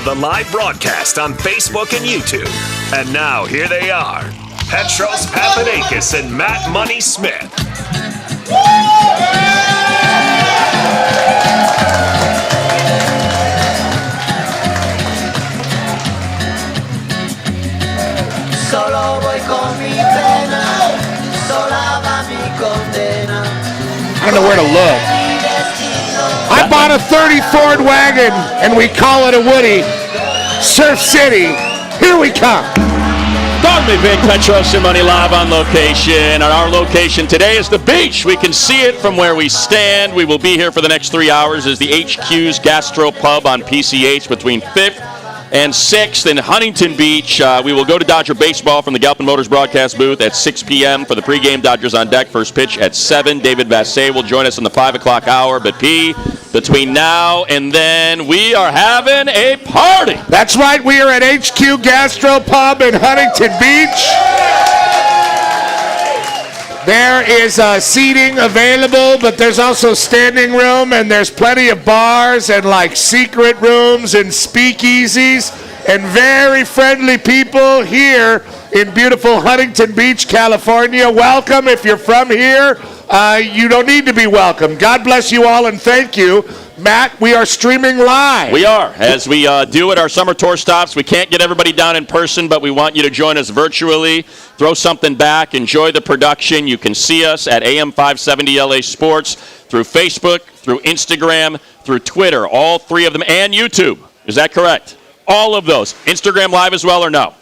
the live broadcast on Facebook and YouTube. And now, here they are, Petros Papadakis and Matt Money Smith. Solo voy con mi pena, sola va mi condena. I don't know where to look. I bought a 30 Ford wagon, and we call it a Woody. Surf City, here we come. Dog me big, Petros and Money live on location. And our location today is the beach. We can see it from where we stand. We will be here for the next 3 hours as the HQ's Gastropub on PCH between 5th and 6th in Huntington Beach. We will go to Dodger baseball from the Galpin Motors broadcast booth at 6 p.m. for the pregame. Dodgers on deck. First pitch at 7. David Vasset will join us in the 5 o'clock hour. But between now and then, we are having a party. That's right. We are at HQ Gastropub in Huntington Beach. There is seating available, but there's also standing room, and there's plenty of bars and like secret rooms and speakeasies and very friendly people here in beautiful Huntington Beach, California. Welcome. If you're from here, you don't need to be welcome. God bless you all, and thank you. Matt, we are streaming live. We are. As we do at our summer tour stops, we can't get everybody down in person, but we want you to join us virtually. Throw something back. Enjoy the production. You can see us at AM 570 LA Sports through Facebook, through Instagram, through Twitter, all three of them, and YouTube. Is that correct? All of those. Instagram Live as well, or no?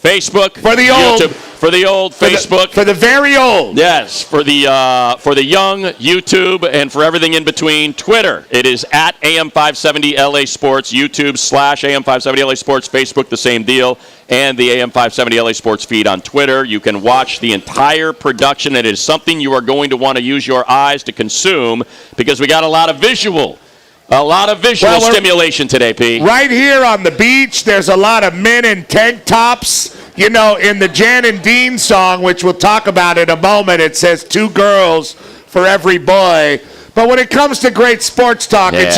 Facebook, for the old, YouTube, for the old, Facebook, for the very old. Yes, for the young, YouTube, and for everything in between. Twitter, it is at AM 570 LA Sports. YouTube / AM 570 LA Sports. Facebook, the same deal, and the AM 570 LA Sports feed on Twitter. You can watch the entire production. It is something you are going to want to use your eyes to consume because we got a lot of visual. Stimulation today, P. Right here on the beach, there's a lot of men in tank tops. You know, in the Jan and Dean song, which we'll talk about in a moment, it says 2 girls for every boy. But when it comes to great sports talk, it's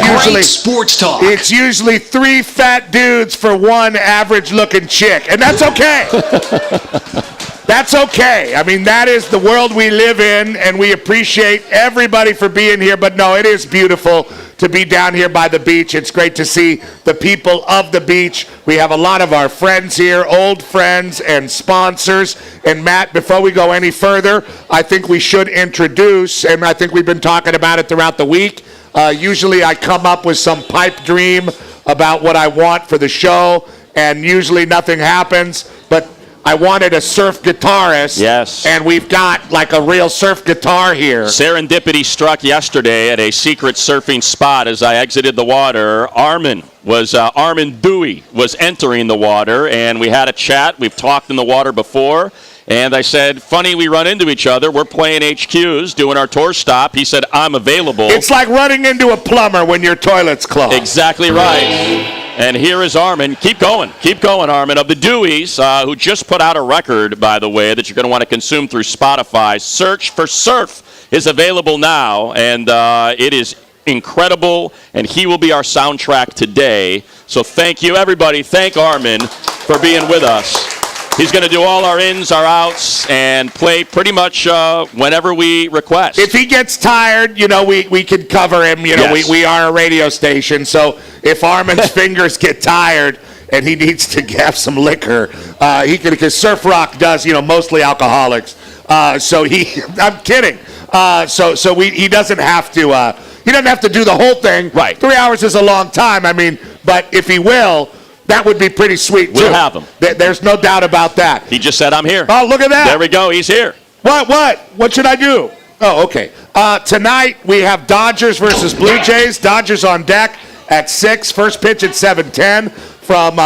usually 3 fat dudes for 1 average-looking chick. And that's okay. That's okay. I mean, that is the world we live in, and we appreciate everybody for being here. But no, it is beautiful to be down here by the beach. It's great to see the people of the beach. We have a lot of our friends here, old friends and sponsors. And Matt, before we go any further, I think we should introduce, and I think we've been talking about it throughout the week. Usually I come up with some pipe dream about what I want for the show, and usually nothing happens. But I wanted a surf guitarist. Yes. And we've got like a real surf guitar here. Serendipity struck yesterday at a secret surfing spot as I exited the water. Armin Dewey was entering the water, and we had a chat. We've talked in the water before. And I said, funny we run into each other. We're playing HQs, doing our tour stop. He said, I'm available. It's like running into a plumber when your toilet's clogged. Exactly right. And here is Armin. Keep going, Armin, of the Deweys, who just put out a record, by the way, that you're going to want to consume through Spotify. Search for Surf is available now, and it is incredible, and he will be our soundtrack today. So thank you, everybody. Thank Armin for being with us. He's going to do all our ins, our outs, and play pretty much whenever we request. If he gets tired, you know, we can cover him. You know, yes. we are a radio station, so if Armin's fingers get tired and he needs to have some liquor, he can, because surf rock does, you know, mostly alcoholics. So I'm kidding. He doesn't have to. He doesn't have to do the whole thing. Right. 3 hours is a long time. I mean, but if he will. That would be pretty sweet, too. We'll have him. There's no doubt about that. He just said, I'm here. Oh, look at that. There we go. He's here. What should I do? Oh, okay. Tonight, we have Dodgers versus Blue Jays. Dodgers on deck at 6. First pitch at 7:10 from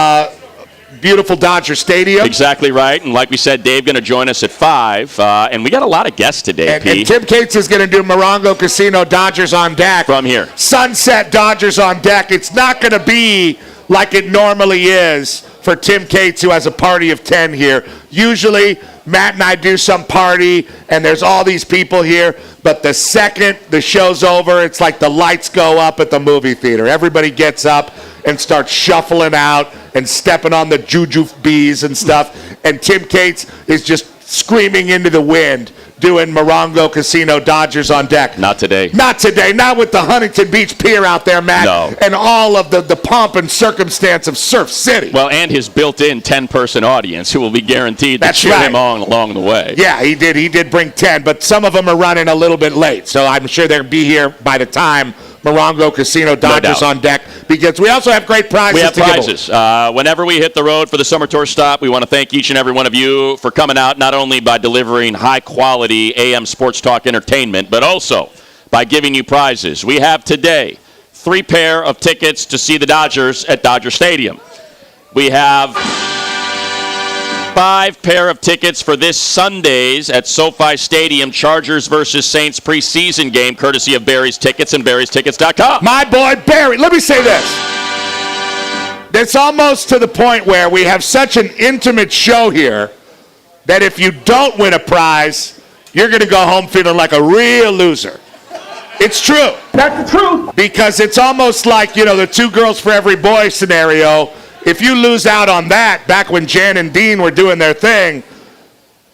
beautiful Dodger Stadium. Exactly right. And like we said, Dave going to join us at 5. And we got a lot of guests today, and Tim Cates is going to do Morongo Casino Dodgers on deck. From here. Sunset Dodgers on deck. It's not going to be like it normally is for Tim Cates, who has a party of 10 here. Usually, Matt and I do some party, and there's all these people here, but the second the show's over, it's like the lights go up at the movie theater. Everybody gets up, and start shuffling out and stepping on the juju bees and stuff. And Tim Cates is just screaming into the wind, doing Morongo Casino Dodgers on deck. Not today. Not today. Not with the Huntington Beach Pier out there, Matt. No. And all of the pomp and circumstance of Surf City. Well, and his built-in 10-person audience who will be guaranteed to cheer him on along the way. Yeah, he did. He did bring 10, but some of them are running a little bit late. So I'm sure they'll be here by the time Morongo Casino Dodgers on deck begins. We also have great prizes. We have prizes. Whenever we hit the road for the summer tour stop, we want to thank each and every one of you for coming out, not only by delivering high-quality AM sports talk entertainment, but also by giving you prizes. We have today 3 pair of tickets to see the Dodgers at Dodger Stadium. We have 5 pair of tickets for this Sunday's at SoFi Stadium Chargers versus Saints preseason game, courtesy of Barry's Tickets and Barry'sTickets.com. My boy Barry. Let me say this. It's almost to the point where we have such an intimate show here that if you don't win a prize, you're going to go home feeling like a real loser. It's true. That's the truth. Because it's almost like, the 2 girls for every boy scenario. If you lose out on that, back when Jan and Dean were doing their thing,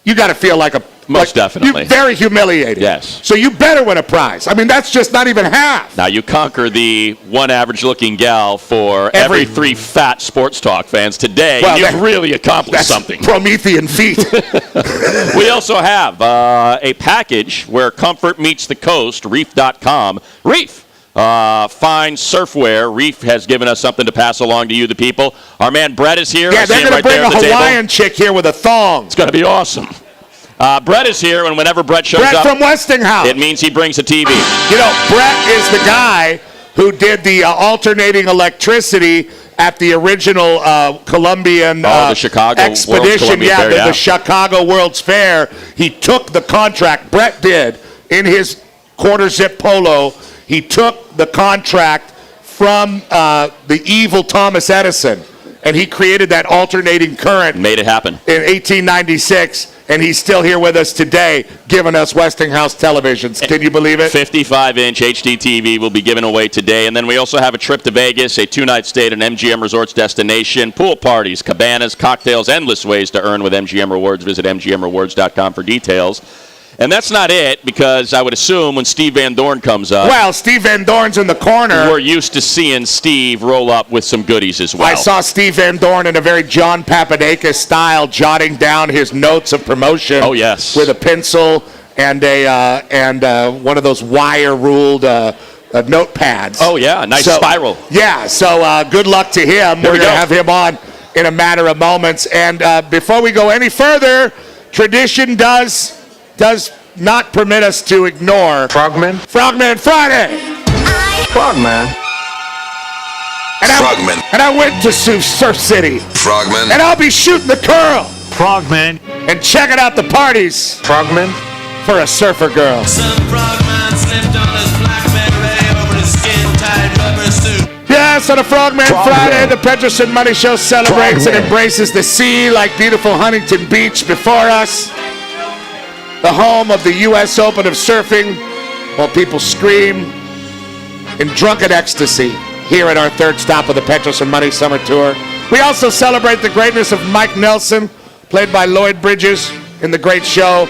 you got to feel like Most definitely. Very humiliated. Yes. So you better win a prize. I mean, that's just not even half. Now you conquer the one average-looking gal for every 3 fat sports talk fans today. Well, you've really accomplished something. Promethean feat. We also have a package where comfort meets the coast, Reef.com. Reef. Fine surfwear. Reef has given us something to pass along to you, the people. Our man Brett is here. Yeah, they're going to bring a Hawaiian chick here with a thong. It's going to be awesome. Brett is here, and whenever Brett shows up, Brett from Westinghouse. It means he brings a TV. Brett is the guy who did the alternating electricity at the original Colombian the Chicago expedition. The Chicago World's Fair. He took the contract. Brett did in his quarter zip polo. He took the contract from the evil Thomas Edison, and he created that alternating current. Made it happen. In 1896, and he's still here with us today, giving us Westinghouse televisions. Can you believe it? 55-inch HD TV will be given away today. And then we also have a trip to Vegas, a 2-night stay at an MGM Resorts destination, pool parties, cabanas, cocktails, endless ways to earn with MGM Rewards. Visit MGMRewards.com for details. And that's not it, because I would assume when Steve Van Dorne comes up... Well, Steve Van Dorne's in the corner. We're used to seeing Steve roll up with some goodies as well. I saw Steve Van Dorne in a very John Papadakis style, jotting down his notes of promotion. Oh, yes. With a pencil and one of those wire-ruled notepads. Oh, yeah, nice spiral. Yeah, so good luck to him. We're going to have him on in a matter of moments. And before we go any further, tradition does not permit us to ignore Frogman Friday. Frogman. And I went to Surf City. Frogman. And I'll be shooting the curl. Frogman. And checking out the parties. Frogman. For a surfer girl. Some frogman slipped on his blackberry over his skin-tight rubber suit. Yes, on a Frogman Friday, the Petros and Money Show celebrates and embraces the sea like beautiful Huntington Beach before us. The home of the U.S. Open of surfing, while people scream in drunken ecstasy here at our 3rd stop of the Petros and Money Summer Tour. We also celebrate the greatness of Mike Nelson, played by Lloyd Bridges in The Great Show.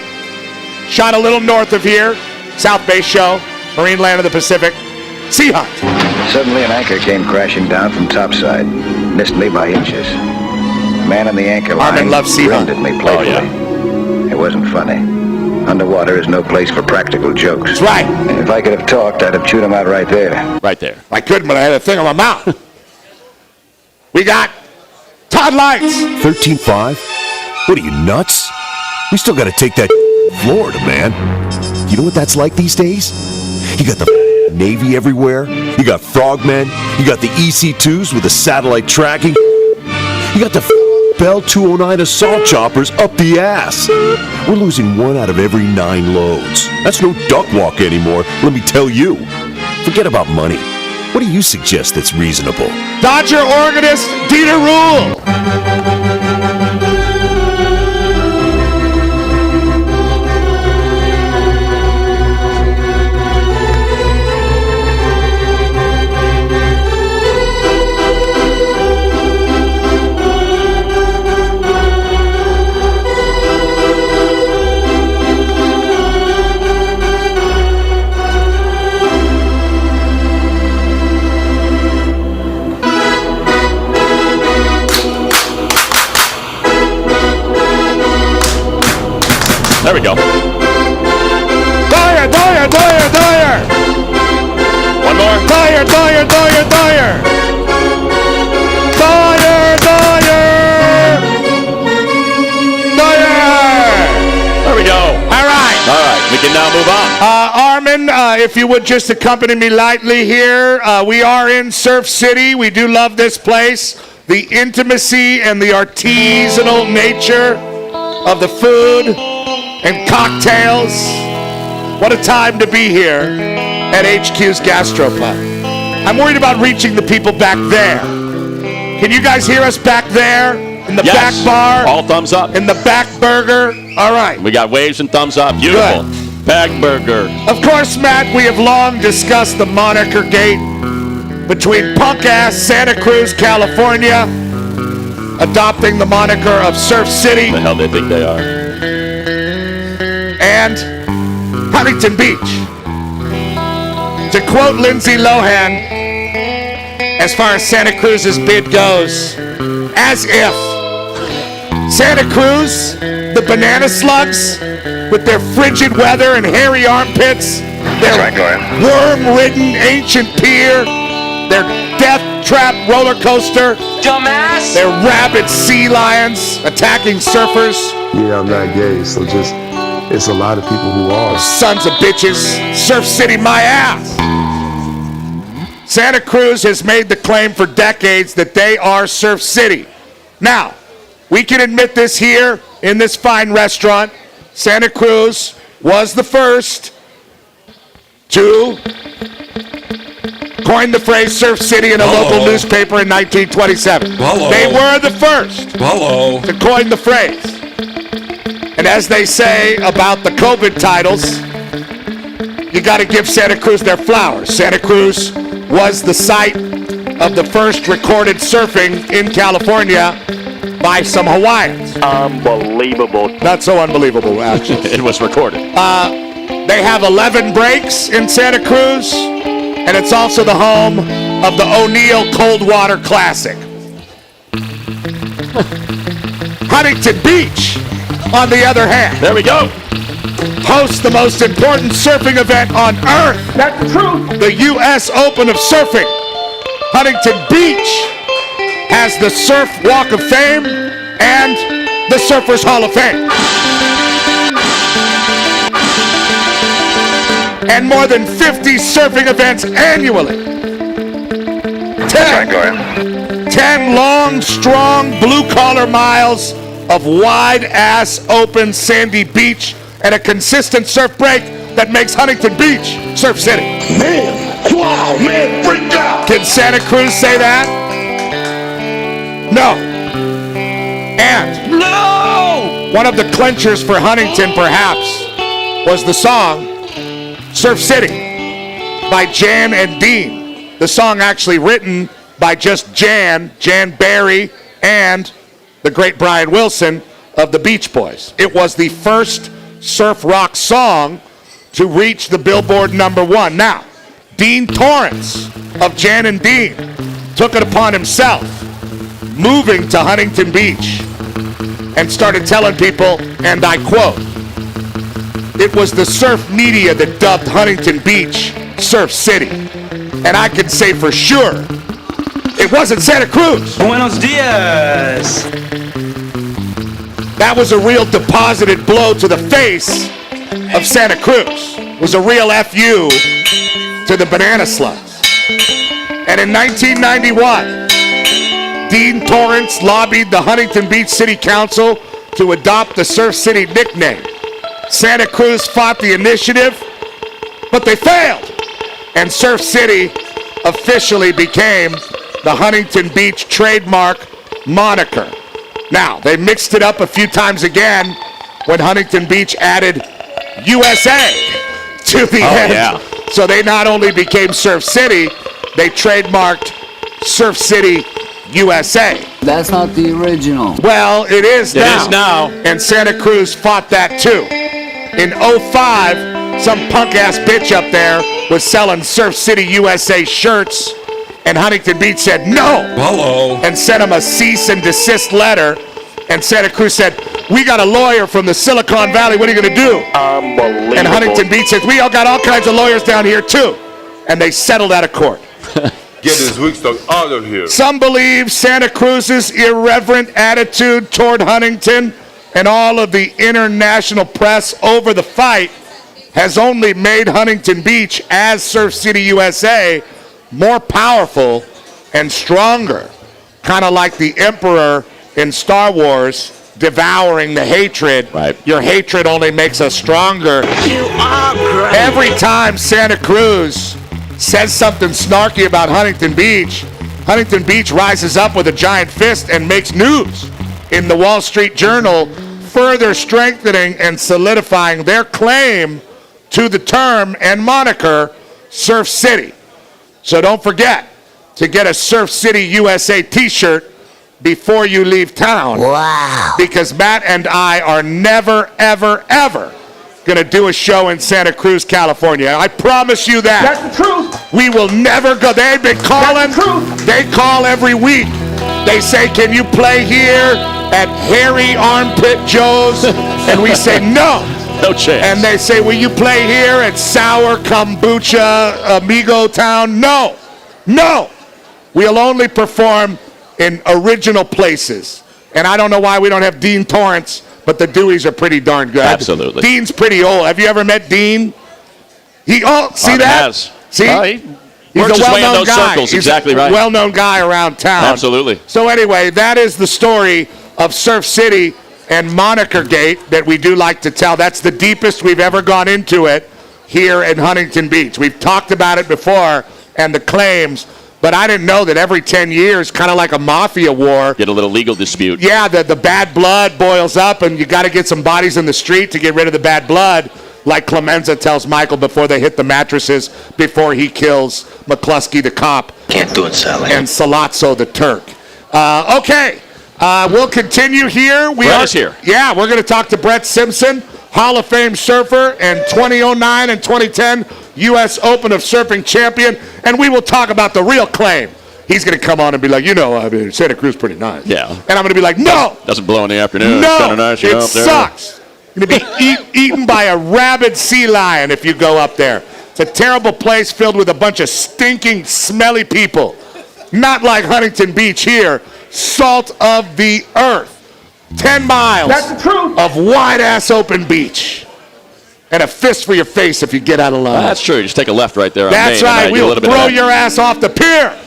Shot a little north of here, South Bay Show, Marine Land of the Pacific. Sea Hunt. Suddenly an anchor came crashing down from topside, missed me by inches. The man on the anchor line grinned at me playfully. It wasn't funny. Underwater is no place for practical jokes. That's right. And if I could have talked, I'd have chewed him out right there. Right there. I couldn't, but I had a thing on my mouth. We got Todd Lights. 13.5? What are you, nuts? We still got to take that Florida, man. You know what that's like these days? You got the Navy everywhere. You got Frogmen. You got the EC2s with the satellite tracking. You got the Bell 209 assault choppers up the ass. We're losing 1 out of every 9 loads. That's no duck walk anymore, let me tell you. Forget about money. What do you suggest that's reasonable? Dodger organist Dieter Rule. There we go. Dyer, Dyer, Dyer, Dyer. One more. Dyer, Dyer, Dyer, Dyer. Dyer, Dyer. Dyer. There we go. All right. All right, we can now move on. Armin, if you would just accompany me lightly here. We are in Surf City. We do love this place. The intimacy and the artisanal nature of the food and cocktails. What a time to be here at HQ's Gastropub. I'm worried about reaching the people back there. Can you guys hear us back there? In the back bar? All thumbs up. In the back burger? All right. We got waves and thumbs up. Beautiful. Good. Back burger. Of course, Matt, we have long discussed the moniker gate between punk-ass Santa Cruz, California, adopting the moniker of Surf City. The hell they think they are. And Huntington Beach. To quote Lindsay Lohan, as far as Santa Cruz's bid goes, as if Santa Cruz, the banana slugs, with their frigid weather and hairy armpits, their worm-ridden ancient pier, their death-trap roller coaster, Dumbass! their rabid sea lions attacking surfers, Yeah, I'm not gay, so just, it's a lot of people who are. sons of bitches, Surf City my ass. Santa Cruz has made the claim for decades that they are Surf City. Now, we can admit this here in this fine restaurant. Santa Cruz was the first to coin the phrase Surf City in a local newspaper in 1927. They were the first to coin the phrase. And as they say about the COVID titles, you got to give Santa Cruz their flowers. Santa Cruz was the site of the first recorded surfing in California by some Hawaiians. Unbelievable. Not so unbelievable, actually. It was recorded. They have 11 breaks in Santa Cruz, and it's also the home of the O'Neill Cold Water Classic. Huntington Beach, on the other hand, There we go. hosts the most important surfing event on earth. That's the truth. The U.S. Open of Surfing. Huntington Beach has the Surf Walk of Fame and the Surfers Hall of Fame. And more than 50 surfing events annually. 10 long, strong, blue-collar miles of wide-ass, open, sandy beach and a consistent surf break that makes Huntington Beach Surf City. Man, wow, man, freaked out. Can Santa Cruz say that? No. And one of the clinchers for Huntington, perhaps, was the song Surf City by Jan and Dean. The song actually written by just Jan Barry, and the great Brian Wilson of the Beach Boys. It was the first surf rock song to reach the Billboard #1. Now, Dean Torrance of Jan and Dean took it upon himself, moving to Huntington Beach, and started telling people, and I quote, "It was the surf media that dubbed Huntington Beach Surf City. And I can say for sure, it wasn't Santa Cruz." Buenos dias! That was a real deposited blow to the face of Santa Cruz. It was a real FU to the banana slugs. And in 1991, Dean Torrance lobbied the Huntington Beach City Council to adopt the Surf City nickname. Santa Cruz fought the initiative, but they failed. And Surf City officially became the Huntington Beach trademark moniker. Now, they mixed it up a few times again when Huntington Beach added USA to the end. Yeah. So they not only became Surf City, they trademarked Surf City USA. That's not the original. Well, it is now. It is now. And Santa Cruz fought that too. In 05, some punk-ass bitch up there was selling Surf City USA shirts, and Huntington Beach said no. Hello. And sent him a cease and desist letter And Santa Cruz said, we got a lawyer from the Silicon Valley. What are you going to do? Unbelievable. And Huntington Beach says, we all got all kinds of lawyers down here, too. And they settled out of court. Get this weak stuff out of here. Some believe Santa Cruz's irreverent attitude toward Huntington and all of the international press over the fight has only made Huntington Beach, as Surf City, USA, more powerful and stronger. Kind of like the Emperor in Star Wars devouring the hatred. Right. Your hatred only makes us stronger. You are great. Every time Santa Cruz says something snarky about Huntington Beach rises up with a giant fist and makes news in the Wall Street Journal, further strengthening and solidifying their claim to the term and moniker Surf City. So don't forget to get a Surf City USA t-shirt before you leave town. Wow. Because Matt and I are never, ever, ever going to do a show in Santa Cruz, California. I promise you that. That's the truth. We will never go. They've been calling. That's the truth. They call every week. They say, can you play here at Hairy Armpit Joe's? And we say, no. No chance. And they say, will you play here at Sour Kombucha Amigo Town? No. No. We'll only perform in original places. And I don't know why we don't have Dean Torrance, but the Deweys are pretty darn good. Absolutely. Dean's pretty old. Have you ever met Dean? See that? Has. See? He's Works a his way in well-known those guy. circles, He's exactly a right. well-known guy around town. Absolutely. So anyway, that is the story of Surf City and Moniker Gate that we do like to tell. That's the deepest we've ever gone into it here in Huntington Beach. We've talked about it before and the claims, but I didn't know that every 10 years, kind of like a mafia war, Get a little legal dispute. yeah, the bad blood boils up, and you got to get some bodies in the street to get rid of the bad blood, like Clemenza tells Michael before they hit the mattresses, before he kills McCluskey the cop. Can't do it, Sally. And Salazzo the Turk. Okay, we'll continue here. Brett is here. Yeah, we're going to talk to Brett Simpson, Hall of Fame surfer and 2009 and 2010 U.S. Open of Surfing champion, and we will talk about the real claim. He's going to come on and be like, Santa Cruz pretty nice. Yeah. And I'm going to be like, no. Doesn't blow in the afternoon. No, It's kind of nice. it up there. sucks. You're going to be eaten by a rabid sea lion if you go up there. It's a terrible place filled with a bunch of stinking, smelly people. Not like Huntington Beach here. Salt of the earth. 10 miles That's the truth. of wide-ass open beach. And a fist for your face if you get out of line. That's true. Just take a left right there on That's Main, right. and do a We'll little bit of throw that. your ass off the pier.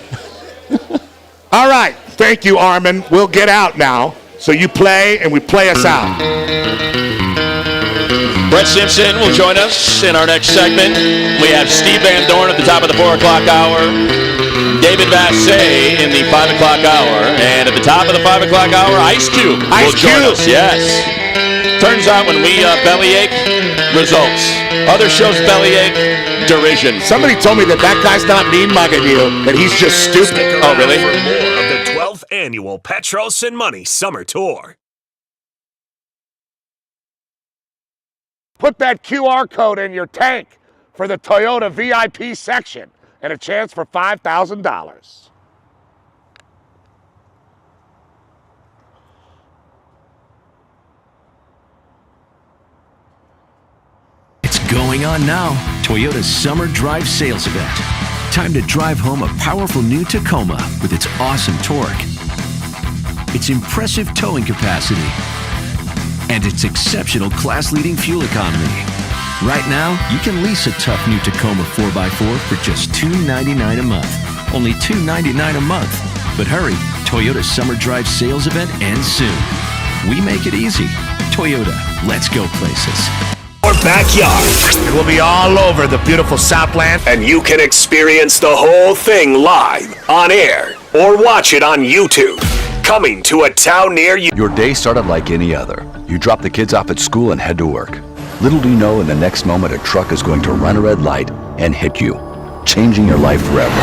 All right. Thank you, Armin. We'll get out now. So you play, and we play us out. Brett Simpson will join us in our next segment. We have Steve Van Dorne at the top of the 4 o'clock hour. David Vasset in the 5 o'clock hour. And at the top of the 5 o'clock hour, Ice Cube will join us. Yes. Turns out when we bellyache, results. Other shows bellyache, derision. Somebody told me that guy's not mean-mugging you, that he's just stupid. Oh, really? For more of the 12th annual Petros and Money Summer Tour. Put that QR code in your tank for the Toyota VIP section and a chance for $5,000. It's going on now. Toyota's Summer Drive Sales Event. Time to drive home a powerful new Tacoma with its awesome torque, its impressive towing capacity, and its exceptional class-leading fuel economy. Right now, you can lease a tough new Tacoma 4x4 for just $299 a month. Only $299 a month. But hurry, Toyota's Summer Drive Sales Event ends soon. We make it easy. Toyota, let's go places. Our backyard. It will be all over the beautiful Southland. And you can experience the whole thing live, on air, or watch it on YouTube. Coming to a town near you. Your day started like any other. You drop the kids off at school and head to work. Little do you know, in the next moment, a truck is going to run a red light and hit you, changing your life forever.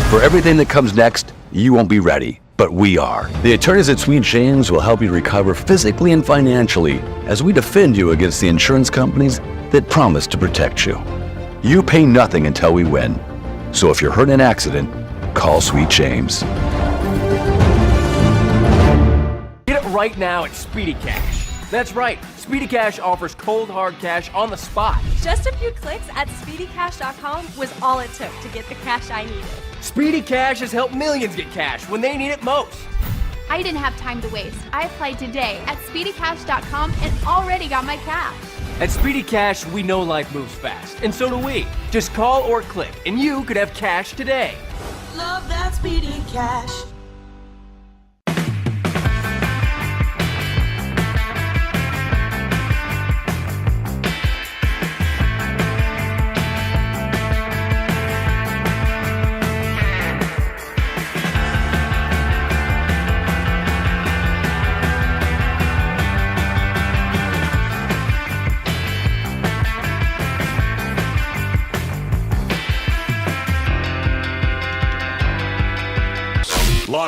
For everything that comes next, you won't be ready, but we are. The attorneys at Sweet James will help you recover physically and financially as we defend you against the insurance companies that promise to protect you. You pay nothing until we win. So if you're hurt in an accident, call Sweet James. right now at Speedy Cash. That's right, Speedy Cash offers cold hard cash on the spot. Just a few clicks at speedycash.com was all it took to get the cash I needed. Speedy Cash has helped millions get cash when they need it most. I didn't have time to waste. I applied today at speedycash.com and already got my cash. At Speedy Cash, we know life moves fast, and so do we. Just call or click, and you could have cash today. Love that Speedy Cash.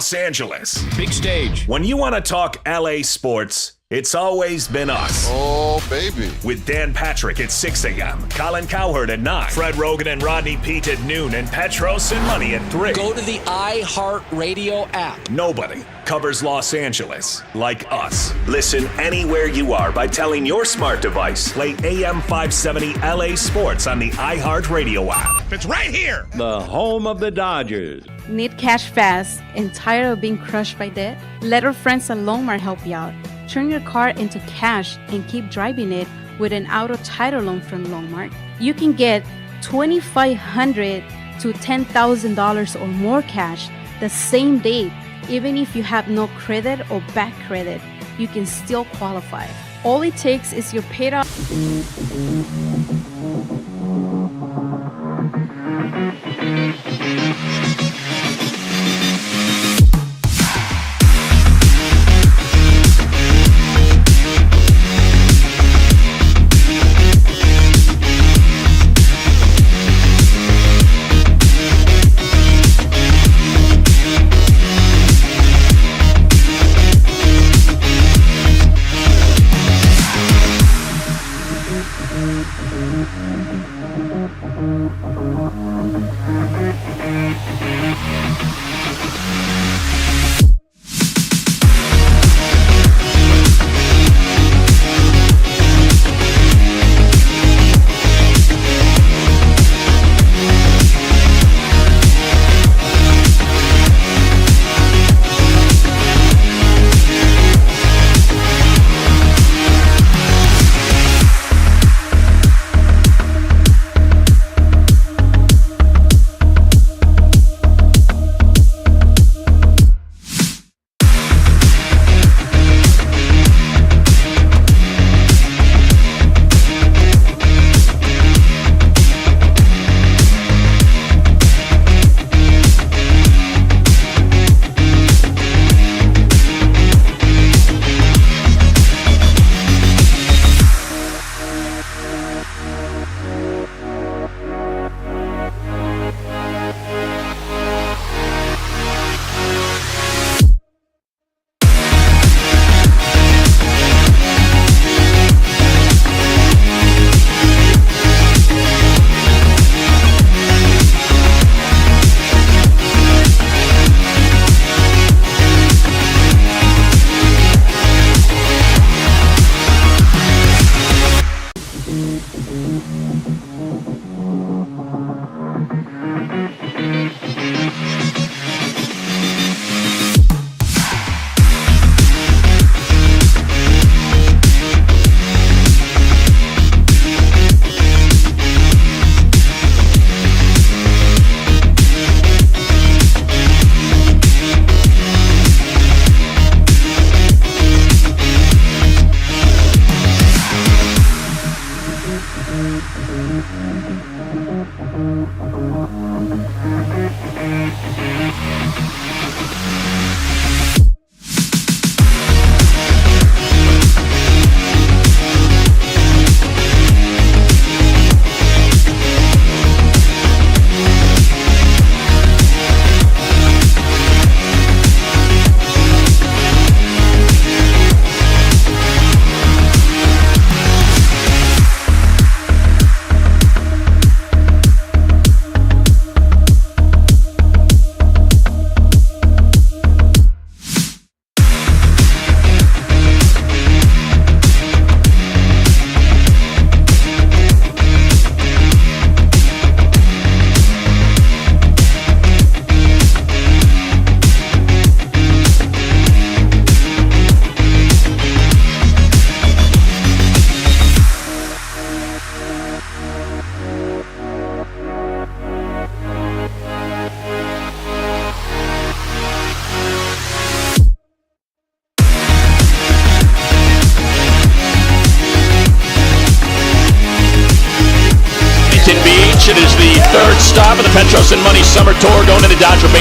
Los Angeles. Big stage. When you want to talk LA sports, it's always been us. Oh, baby. With Dan Patrick at 6 a.m., Colin Cowherd at 9, Fred Rogan and Rodney Peete at noon, and Petros and Money at 3. Go to the iHeartRadio app. Nobody covers Los Angeles like us. Listen anywhere you are by telling your smart device, play AM 570 LA Sports on the iHeartRadio app. It's right here. The home of the Dodgers. Need cash fast and tired of being crushed by debt? Let our friends at Longmar help you out. Turn your car into cash and keep driving it with an auto title loan from Longmar. You can get $2,500 to $10,000 or more cash the same day. Even if you have no credit or bad credit, you can still qualify. All it takes is your paid off.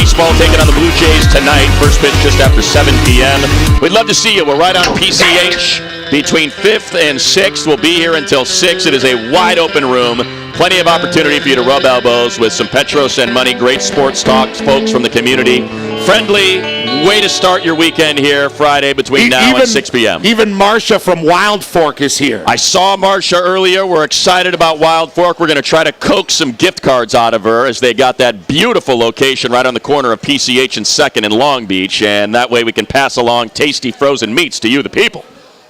Baseball taking on the Blue Jays tonight. First pitch just after 7 p.m. We'd love to see you. We're right on PCH between 5th and 6th. We'll be here until 6. It is a wide open room. Plenty of opportunity for you to rub elbows with some Petros and Money. Great sports talks, folks from the community. Friendly way to start your weekend here Friday between now and 6 p.m. Even Marcia from Wild Fork is here. I saw Marcia earlier. We're excited about Wild Fork. We're going to try to coax some gift cards out of her as they got that beautiful location right on the corner of PCH and 2nd in Long Beach. And that way we can pass along tasty frozen meats to you, the people.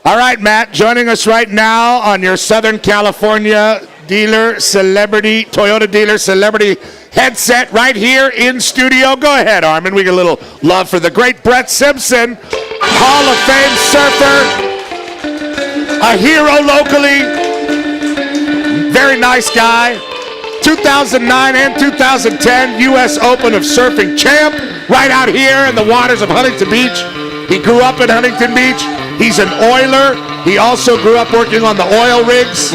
All right, Matt, joining us right now on your Southern California Toyota dealer celebrity headset right here in studio. Go ahead, Armin. We get a little love for the great Brett Simpson, Hall of Fame surfer, a hero locally, very nice guy. 2009 and 2010 U.S. Open of Surfing champ right out here in the waters of Huntington Beach. He grew up in Huntington Beach. He's an oiler. He also grew up working on the oil rigs.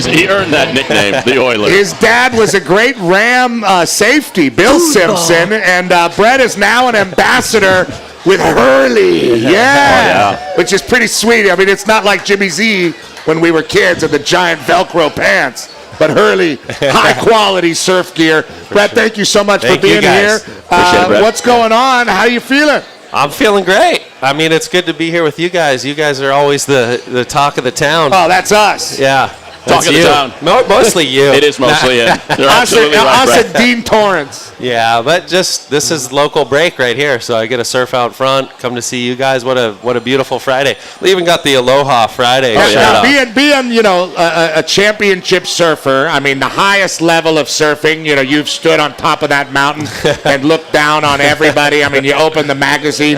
He earned that nickname, the Oiler. His dad was a great Ram safety, Bill Simpson, and Brett is now an ambassador with Hurley. Yeah. Which is pretty sweet. I mean, it's not like Jimmy Z when we were kids and the giant Velcro pants, but Hurley, high-quality surf gear. Brett, thank you so much for being here. What's going on? How are you feeling? I'm feeling great. I mean, it's good to be here with you guys. You guys are always the talk of the town. Oh, that's us. Yeah. Talk of the town. Mostly you. It is mostly him. You're absolutely right, Us and Dean Torrance. Yeah, but this is local break right here, so I get to surf out front, come to see you guys. What a beautiful Friday. We even got the Aloha Friday shirt on. Being a championship surfer, I mean, the highest level of surfing, you've stood on top of that mountain and looked down on everybody. I mean, you open the magazine,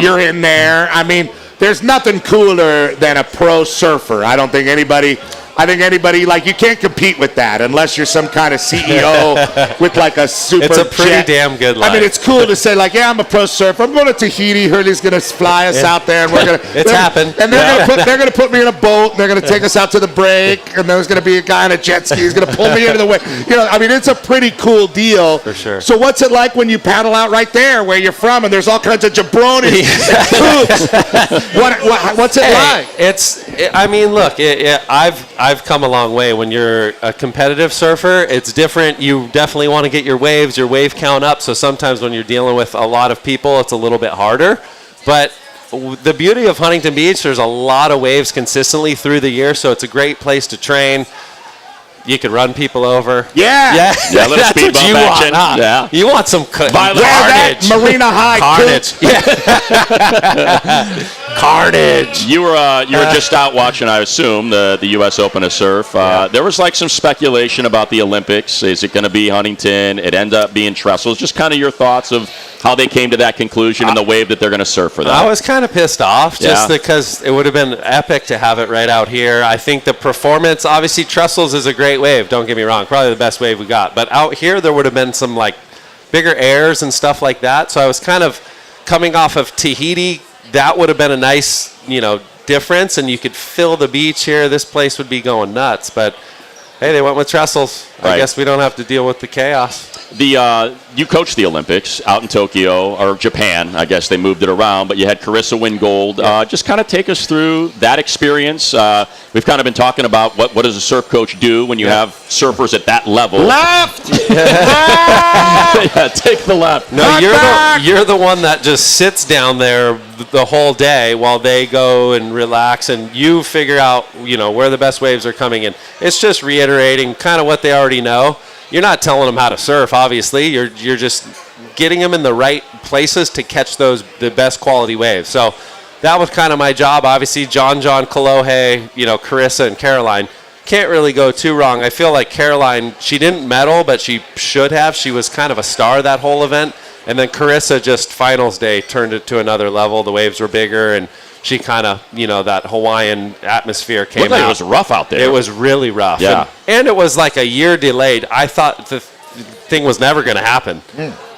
you're in there. I mean, there's nothing cooler than a pro surfer. I think anybody, you can't compete with that unless you're some kind of CEO with like a super It's a pretty jet. damn good life. I mean, it's cool to say like, yeah, I'm a pro surfer. I'm going to Tahiti. Hurley's going to fly us out there, and we're going to. It's happened. And they're going to put me in a boat. And they're going to take us out to the break, and there's going to be a guy on a jet ski. He's going to pull me into the way. I mean, it's a pretty cool deal. For sure. So what's it like when you paddle out right there where you're from, and there's all kinds of jabronis and coots? What's it like? I mean, look, I've come a long way. When you're a competitive surfer, it's different. You definitely want to get your wave count up. So sometimes when you're dealing with a lot of people, it's a little bit harder. But the beauty of Huntington Beach, there's a lot of waves consistently through the year, so it's a great place to train. You could run people over. Yeah. Little That's speed what bump you action. want, huh? Yeah. You want some carnage. That Marina High Carnage. Carnage. You were just out watching, I assume, the U.S. Open of Surf. There was like some speculation about the Olympics. Is it going to be Huntington? It ended up being Trestles. Just kind of your thoughts of how they came to that conclusion and the wave that they're going to surf for that. I was kind of pissed off just because it would have been epic to have it right out here. I think the performance, obviously Trestles is a great wave, don't get me wrong, probably the best wave we got. But out here there would have been some like bigger airs and stuff like that. So I was kind of coming off of Tahiti. That would have been a nice, difference, and you could fill the beach here. This place would be going nuts. But hey, they went with Trestles. Right. I guess we don't have to deal with the chaos. You coached the Olympics out in Tokyo, or Japan. I guess they moved it around, but you had Carissa win gold. Just kind of take us through that experience. We've kind of been talking about what does a surf coach do when you have surfers at that level. Left! Take the left. No, you're the one that just sits down there the whole day while they go and relax, and you figure out, where the best waves are coming in. It's just reiterating kind of what they already know. You're not telling them how to surf, obviously. You're just getting them in the right places to catch the best quality waves. So that was kind of my job. Obviously, John, Kalohe, Carissa, and Caroline. Can't really go too wrong. I feel like Caroline, she didn't medal, but she should have. She was kind of a star that whole event. And then Carissa, just finals day, turned it to another level. The waves were bigger, and she kind of, that Hawaiian atmosphere came out. It was rough out there. It was really rough. Yeah. And it was like a year delayed. I thought the thing was never going to happen.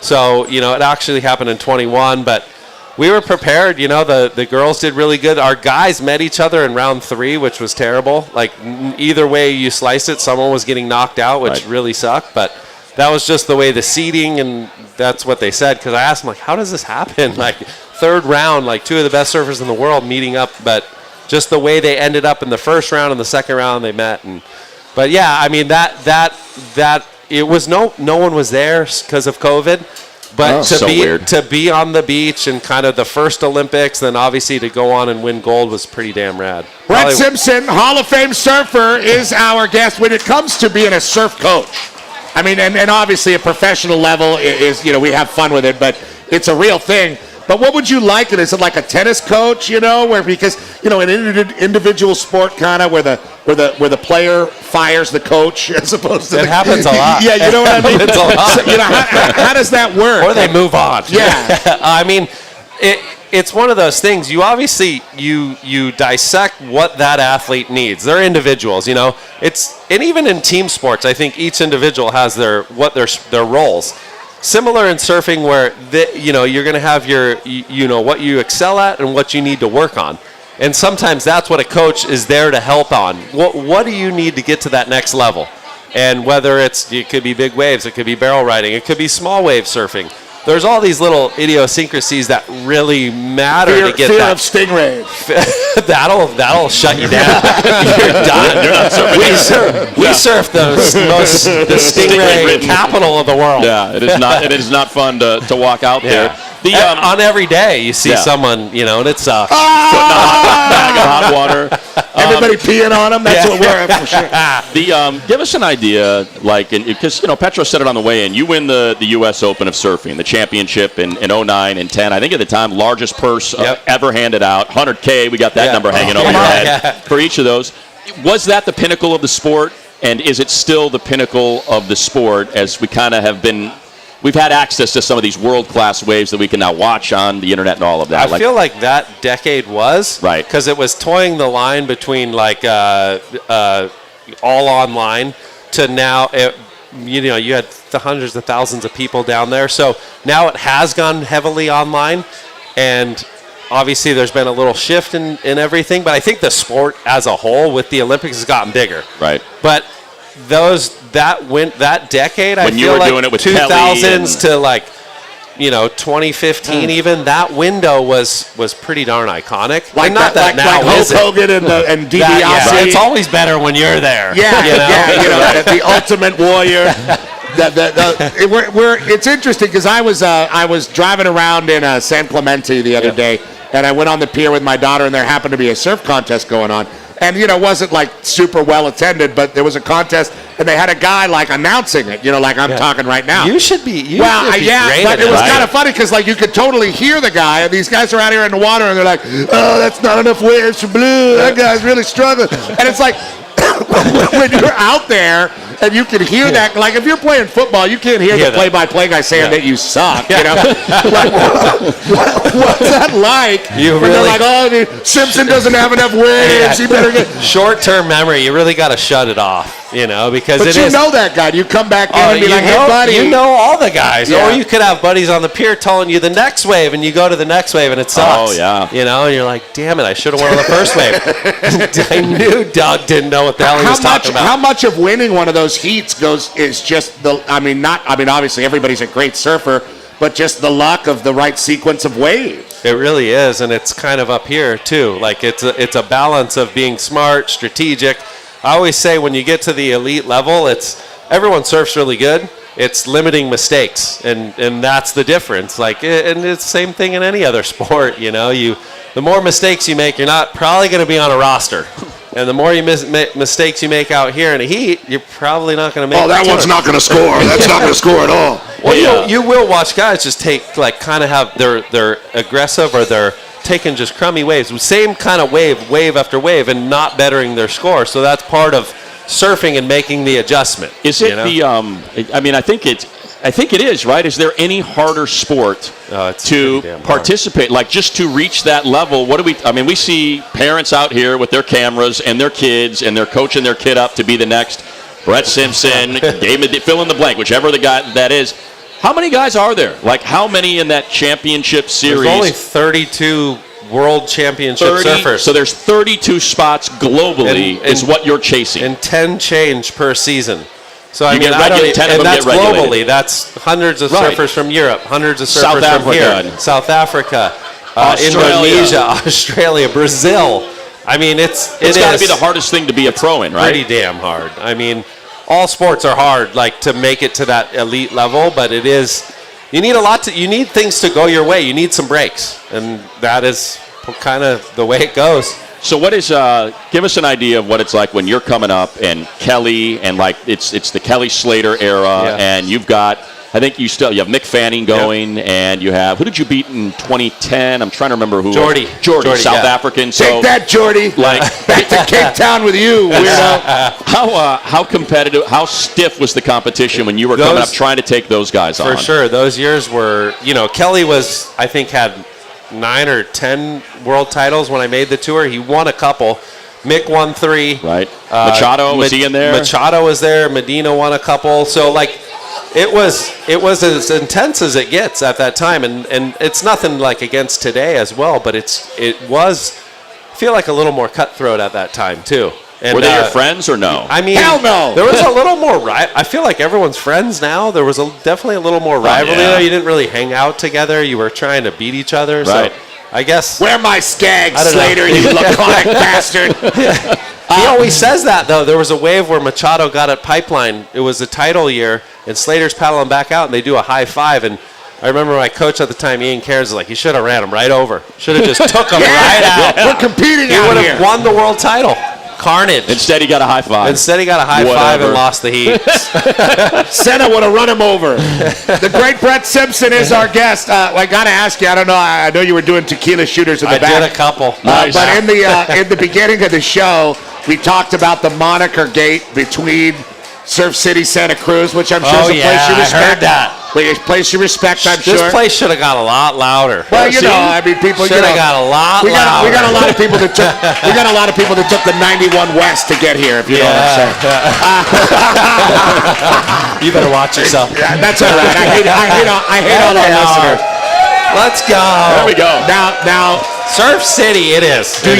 So, it actually happened in 21, but we were prepared. The girls did really good. Our guys met each other in round 3, which was terrible. Like, either way you slice it, someone was getting knocked out, which really sucked. But that was just the way the seeding, and that's what they said. Because I asked them, like, how does this happen? Like, third round, like, two of the best surfers in the world meeting up, but just the way they ended up in the first round and the second round they met. But yeah, I mean, that it was no one was there because of COVID. But to be on the beach and kind of the first Olympics, then obviously to go on and win gold was pretty damn rad. Brett Simpson, Hall of Fame surfer, is our guest when it comes to being a surf coach. I mean, and obviously a professional level is, we have fun with it, but it's a real thing. But what would you like it? Is it like a tennis coach, because an individual sport kind of where the player fires the coach as opposed to it happens a lot. Yeah, you know what I mean? It's a lot. So, how does that work? Or they move on. Yeah. I mean, it's one of those things. You obviously you dissect what that athlete needs. They're individuals, and even in team sports, I think each individual has their roles. Similar in surfing, where you're going to have your what you excel at and what you need to work on, and sometimes that's what a coach is there to help on. What do you need to get to that next level? And whether it could be big waves, it could be barrel riding, it could be small wave surfing. There's all these little idiosyncrasies that really matter to get fear that. Of stingray. that'll shut you down. You're done. You're not surfing. We surf the stingray capital of the world. Yeah, it is not fun to walk out there. On every day you see someone, and it sucks. Bag of hot water. Everybody peeing on them. That's what we're at for sure. Give us an idea, because Petros said it on the way in. You win the U.S. Open of surfing, the championship in 09 and 10. I think at the time largest purse ever handed out, $100K. We got that number hanging over your head for each of those. Was that the pinnacle of the sport, and is it still the pinnacle of the sport as we kind of have been? We've had access to some of these world-class waves that we can now watch on the internet and all of that. I feel like that decade was. Right. Because it was toying the line between all online to now, you had the hundreds of thousands of people down there. So now it has gone heavily online, and obviously there's been a little shift in everything. But I think the sport as a whole with the Olympics has gotten bigger. Right. But that decade, when I you feel were like doing it with 2000s to 2015 even, that window was pretty darn iconic. Like Hulk Hogan and DiBiase. It's always better when you're there. The Ultimate Warrior. It's interesting because I was driving around in San Clemente the other day, and I went on the pier with my daughter, and there happened to be a surf contest going on. And, it wasn't super well attended, but there was a contest, and they had a guy announcing it, I'm talking right now. You should be. Great but it was kind of funny because you could totally hear the guy, and these guys are out here in the water, and they're like, oh, that's not enough waves for blue. That guy's really struggling. And it's like, when you're out there and you can hear that, if you're playing football, you can't hear the play-by-play guy saying that you suck, what's that like? They're like, oh, Simpson doesn't have enough waves, he better get... Short-term memory, you really got to shut it off, because but you know that guy. You come back in and be like, hey, buddy. You know all the guys. Or you could have buddies on the pier telling you the next wave, and you go to the next wave, and it sucks. Oh, yeah. And you're like, damn it, I should have won on the first wave. I knew Doug didn't know what the hell he was talking about. How much of winning one of those heats is just obviously everybody's a great surfer, but just the luck of the right sequence of waves. It really is, and it's kind of up here too. It's a balance of being smart, strategic. I always say when you get to the elite level, everyone surfs really good. It's limiting mistakes, and that's the difference. And it's the same thing in any other sport. The more mistakes you make, you're not probably going to be on a roster. And the more mistakes you make out here in a heat, you're probably not going to make. Oh, that one's not going to score. That's not going to score at all. Well, you will watch guys just take kind of have they're aggressive or they're taking just crummy waves, same kind of wave after wave, and not bettering their score. So that's part of surfing and making the adjustment. Is it I think it is, right? Is there any harder sport to participate, just to reach that level? We see parents out here with their cameras and their kids, and they're coaching their kid up to be the next Brett Simpson, fill in the blank, whichever the guy that is. How many guys are there? How many in that championship series? There's only 32 world championship surfers. So there's 32 spots globally is what you're chasing. And 10 change per season. So I mean, and that's globally. That's hundreds of surfers from Europe, hundreds of surfers from here, South Africa, Indonesia, Australia, Brazil. I mean, it's got to be the hardest thing to be a pro in, right? Pretty damn hard. I mean, all sports are hard, like to make it to that elite level, but it is. You need you need things to go your way. You need some breaks, and that is kind of the way it goes. So what is, give us an idea of what it's like when you're coming up and Kelly and like it's the Kelly Slater era and you've got, I think you have Mick Fanning going and you have, who did you beat in 2010? I'm trying to remember who. Jordy, South African. So, take that, Jordy. Like, back to Cape Town with you, weirdo. How competitive, how stiff was the competition when you were coming up trying to take those guys on? For sure. Those years were, Kelly was, I think, had 9 or 10 world titles when I made the tour. He won a couple. Mick won 3. Right. Machado, was he in there? Machado was there. Medina won a couple. So, like, it was as intense as it gets at that time. And it's nothing, like, against today as well, but it was, I feel like, a little more cutthroat at that time, too. And, were they your friends or no? I mean, hell no. There was a little more I feel like everyone's friends now. There was definitely a little more rivalry there. You didn't really hang out together. You were trying to beat each other. Right. So I guess. Where my skag, Slater, you laconic bastard. He always says that, though. There was a wave where Machado got at Pipeline. It was the title year, and Slater's paddling back out, and they do a high five. And I remember my coach at the time, Ian Cairns, was like, you should have ran him right over. Should have just took him right out. We're competing out here. He would have won the world title. Carnage. Instead, he got a high five. And lost the heat. Senna would have run him over. The great Brett Simpson is our guest. I got to ask you, I don't know, I know you were doing tequila shooters in the back. I did a couple. Nice. But in the beginning of the show, we talked about the moniker gate between Surf City, Santa Cruz, which I'm sure is a place you respect. I heard that. Place you respect, I'm sure. This place should have got a lot louder. Well, I mean, people should have got a lot louder. We got a lot of people that took. We got a lot of people that took the 91 West to get here. If you know what I'm saying. You better watch yourself. Yeah, that's all right. I hate all our listeners. Let's go. There we go. Now. Surf City, it is. Do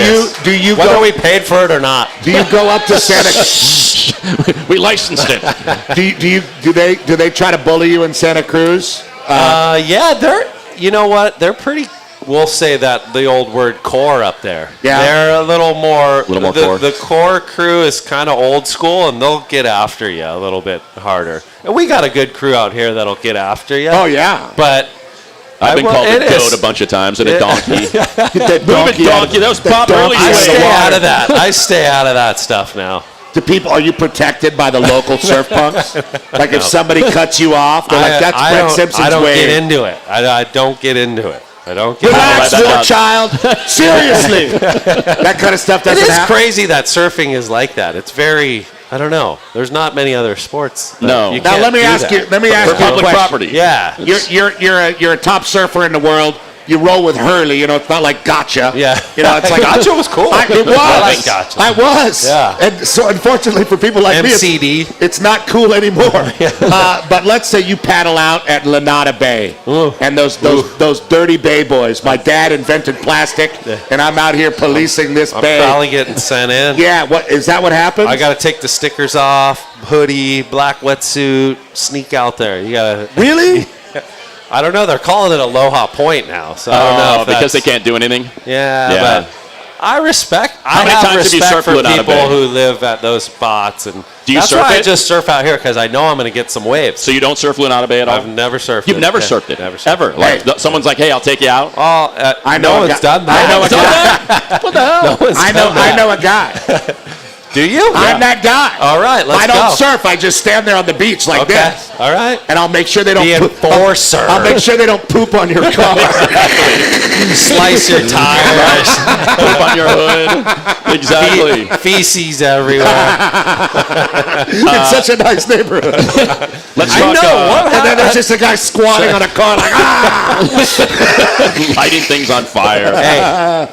you whether we paid for it or not? Do you go up to Santa? We licensed it. Do they try to bully you in Santa Cruz? Yeah, you know what? They're pretty. We'll say that the old word core up there. Yeah. They're a little more core. The core crew is kind of old school, and they'll get after you a little bit harder. And we got a good crew out here that'll get after you. Oh yeah, but. I've been called a goat a bunch of times and a donkey. That donkey. That was Bob Early's way. I stay out of that. I stay out of that stuff now. Are you protected by the local surf punks? Like if somebody cuts you off, they're like, that's Brett Simpson's way. I don't get into it. I don't get into it. Relax, war child. Seriously. That kind of stuff doesn't happen. It is crazy that surfing is like that. It's very... I don't know. There's not many other sports. No. Now let me ask you. Let me ask you a public question. property. Yeah. You're a top surfer in the world. You roll with Hurley. It's not like Gotcha. Yeah. It's like Gotcha was cool. It was. I like Gotcha. I was. Yeah. And so unfortunately for people like MCD. me, it's not cool anymore. But let's say you paddle out at Lanada Bay, and those dirty bay boys. My dad invented plastic, and I'm out here policing this bay. I'm probably getting sent in. Yeah. What is that? What happens? I got to take the stickers off, hoodie, black wetsuit, sneak out there. You got to really. I don't know. They're calling it Aloha Point now, so I don't know if because they can't do anything. Yeah, but I respect. How many times have you surfed for Lanada people Bay? who live at those spots, and do you that's surf why it? I just surf out here because I know I'm going to get some waves. So you don't surf Lanada Bay at all? I've never surfed. You've never surfed it? Never surfed ever? Like someone's like, "Hey, I'll take you out." Oh, I know no one's done that. I know a guy. What the hell? I know a guy. Do you? I'm that guy. All right, let's go. I don't surf. I just stand there on the beach like this. All right. And I'll make sure they don't enforcer. I'll make sure they don't poop on your car. Slice your tires. Poop on your hood. Exactly. Feces everywhere. It's such a nice neighborhood. Let's talk. And then there's just a guy squatting on a car like, lighting things on fire. Hey,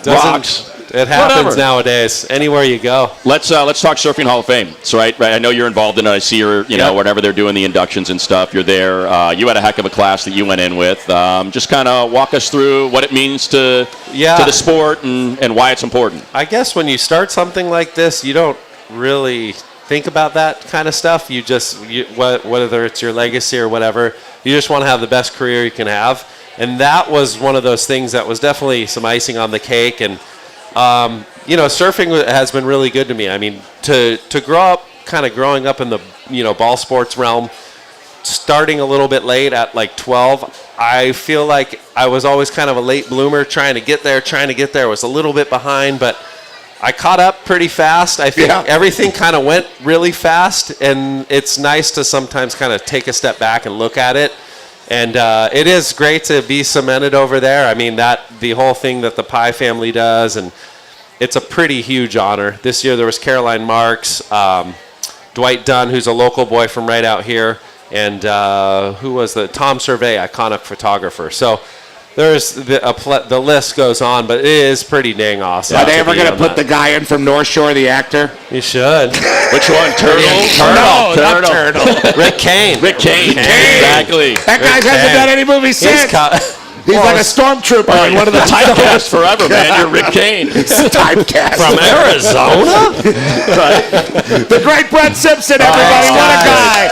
rocks. It happens nowadays. Anywhere you go. Let's talk Surfing Hall of Fame. So right. I know you're involved in it. I see you're, whenever they're doing the inductions and stuff, you're there. You had a heck of a class that you went in with. Just kind of walk us through what it means to the sport and why it's important. I guess when you start something like this, you don't really think about that kind of stuff. Whether it's your legacy or whatever, you just want to have the best career you can have. And that was one of those things that was definitely some icing on the cake. And, surfing has been really good to me. I mean, to grow up, kind of growing up in the, ball sports realm, starting a little bit late at like 12, I feel like I was always kind of a late bloomer trying to get there, was a little bit behind, but I caught up pretty fast. I think everything kind of went really fast, and it's nice to sometimes kind of take a step back and look at it. And it is great to be cemented over there. I mean, the whole thing that the Pye family does, and it's a pretty huge honor. This year there was Caroline Marks, Dwight Dunn, who's a local boy from right out here, and who was Tom Survey, iconic photographer. So there's the list goes on, but it is pretty dang awesome. Are they ever going to put the guy in from North Shore, the actor? You should. Which one? Turtle? No, not Turtle. Rick Kane. Exactly. That guy hasn't done any movies since. He's like a stormtrooper in one of the typecast forever, man. You're Rick Kane. Typecast. From Arizona? The great Brett Simpson, everybody. What a guy.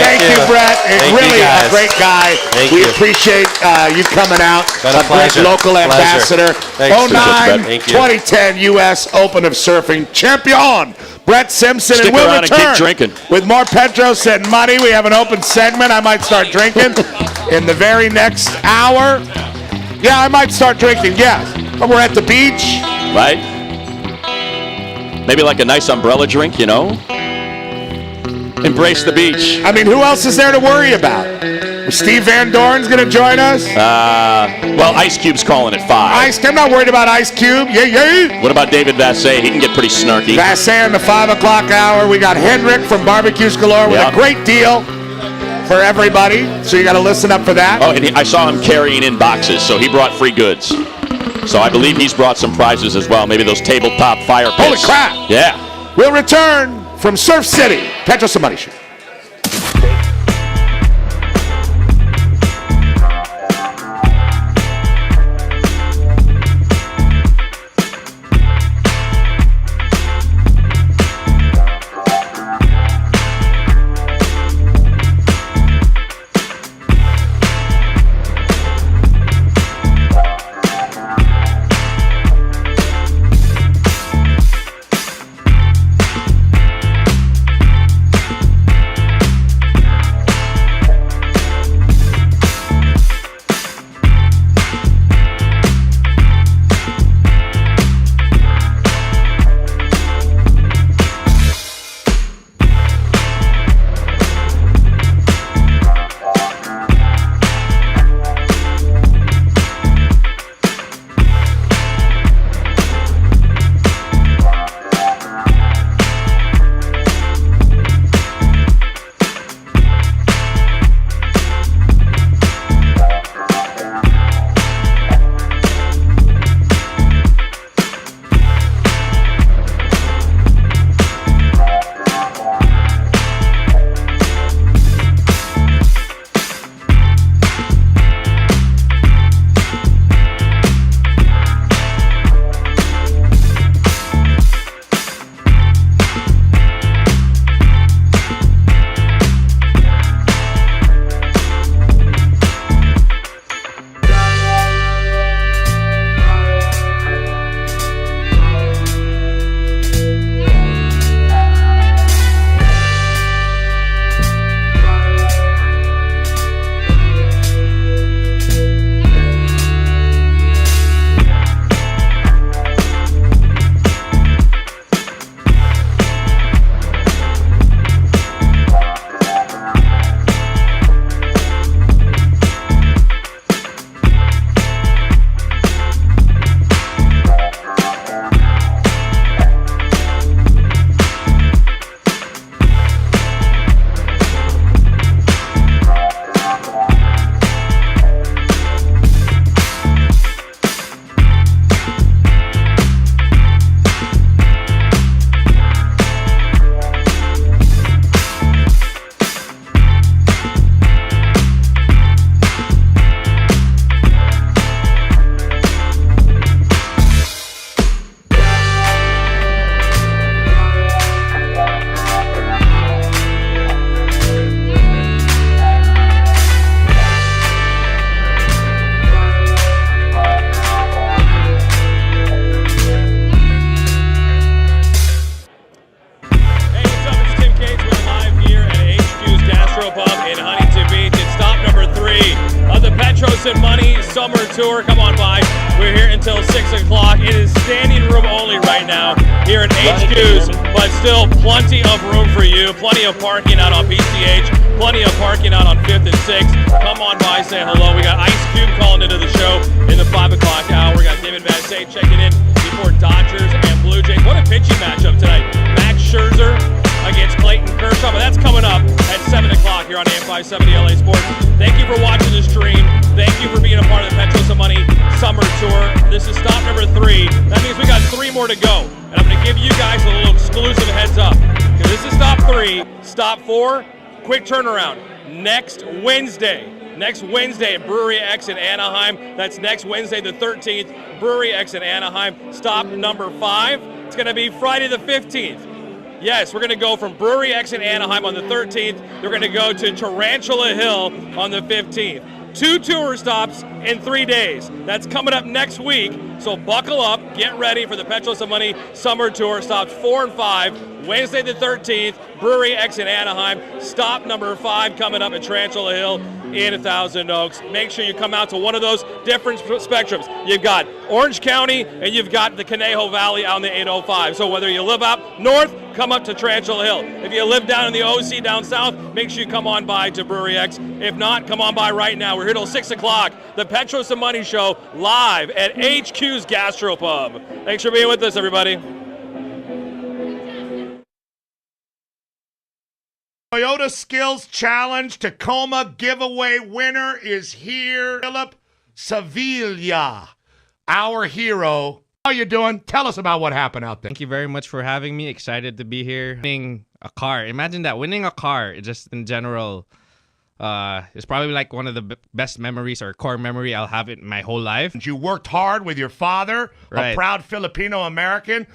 Thank you, Brett. Really a great guy. We appreciate you coming out. A great local ambassador. 09-2010 U.S. Open of Surfing champion. Brett Simpson. Stick and we'll around return and keep drinking. with more Petros and Money. We have an open segment. I might start drinking in the very next hour. Yeah, I might start drinking, yes. But we're at the beach. Right? Maybe like a nice umbrella drink, Embrace the beach. I mean, who else is there to worry about? Steve Van Dorne's going to join us? Well, Ice Cube's calling at 5. I'm not worried about Ice Cube. Yeah. What about David Vasset? He can get pretty snarky. Vasset in the 5 o'clock hour. We got Henrik from Barbecues Galore with a great deal for everybody. So you got to listen up for that. Oh, and I saw him carrying in boxes, so he brought free goods. So I believe he's brought some prizes as well. Maybe those tabletop fire pits. Holy crap. Yeah. We'll return from Surf City. Petros and Money Show. Tour. Come on by. We're here until 6 o'clock. It is standing room only right now here at HQ's, but still plenty of room for you. Plenty of parking out on PCH. Plenty of parking out on 5th and 6th. Come on by, say hello. We got Ice Cube calling into the show in the 5 o'clock hour. We got David Vasset checking in before Dodgers and Blue Jays. What a pitching matchup tonight. Max Scherzer against Clayton Kershaw, but that's coming up at 7 o'clock here on AM 570 LA Sports. Thank you for watching the stream. Thank you for being a part of the Petros and Money Summer Tour. This is stop number 3. That means we got 3 more to go. And I'm going to give you guys a little exclusive heads up. Because this is stop 3. Stop 4, quick turnaround. Next Wednesday at Brewery X in Anaheim. That's next Wednesday the 13th, Brewery X in Anaheim. Stop number 5. It's going to be Friday the 15th. Yes, we're going to go from Brewery X in Anaheim on the 13th. We're going to go to Tarantula Hill on the 15th. 2 tour stops in 3 days. That's coming up next week. So buckle up, get ready for the Petros and Money Summer Tour. Stops 4 and 5, Wednesday the 13th, Brewery X in Anaheim. Stop number 5 coming up at Tarantula Hill in Thousand Oaks. Make sure you come out to one of those different spectrums. You've got Orange County and you've got the Conejo Valley on the 805. So whether you live up north, come up to Tarantula Hill. If you live down in the OC down south, make sure you come on by to Brewery X. If not, come on by right now. We're here till 6 o'clock. The Petros and Money Show live at HQ's Gastropub. Thanks for being with us, everybody. Toyota Skills Challenge Tacoma giveaway winner is here. Philip Sevilla, our hero. How you doing? Tell us about what happened out there. Thank you very much for having me. Excited to be here. Winning a car. Imagine that. Winning a car, just in general, is probably like one of the best memories or core memory I'll have in my whole life. You worked hard with your father, right. A proud Filipino-American,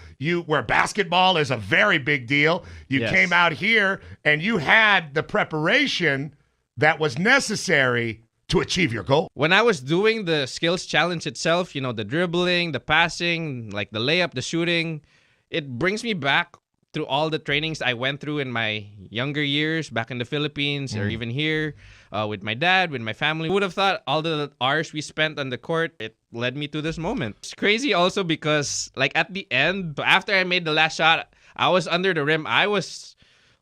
where basketball is a very big deal. You Yes. came out here and you had the preparation that was necessary to achieve your goal. When I was doing the skills challenge itself, the dribbling, the passing, like the layup, the shooting, it brings me back through all the trainings I went through in my younger years back in the Philippines or even here with my dad, with my family. Who would have thought all the hours we spent on the court, it led me to this moment. It's crazy also because like at the end, after I made the last shot, I was under the rim. I was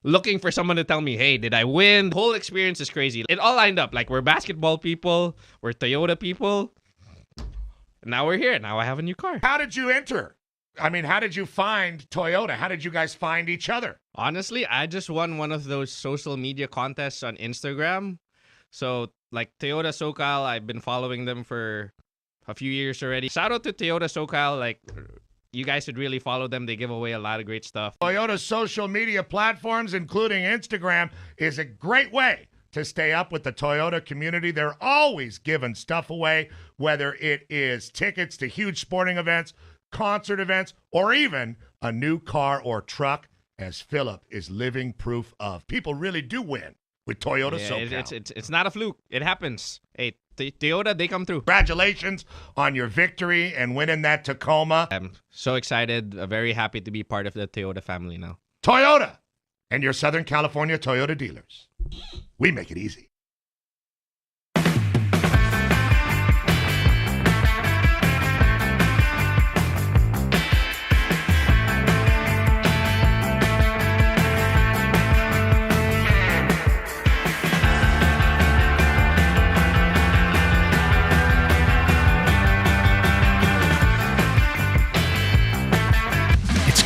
looking for someone to tell me, hey, did I win? The whole experience is crazy. It all lined up. Like we're basketball people, we're Toyota people. Now we're here. Now I have a new car. How did you enter? I mean, how did you find Toyota? How did you guys find each other? Honestly, I just won one of those social media contests on Instagram. So, like Toyota SoCal, I've been following them for a few years already. Shout out to Toyota SoCal. Like, you guys should really follow them. They give away a lot of great stuff. Toyota's social media platforms, including Instagram, is a great way to stay up with the Toyota community. They're always giving stuff away, whether it is tickets to huge sporting events, concert events, or even a new car or truck, as Philip is living proof of. People really do win with Toyota SoCal. It's not a fluke. It happens. Hey, Toyota, they come through. Congratulations on your victory and winning that Tacoma. I'm so excited. Very happy to be part of the Toyota family now. Toyota and your Southern California Toyota dealers. We make it easy.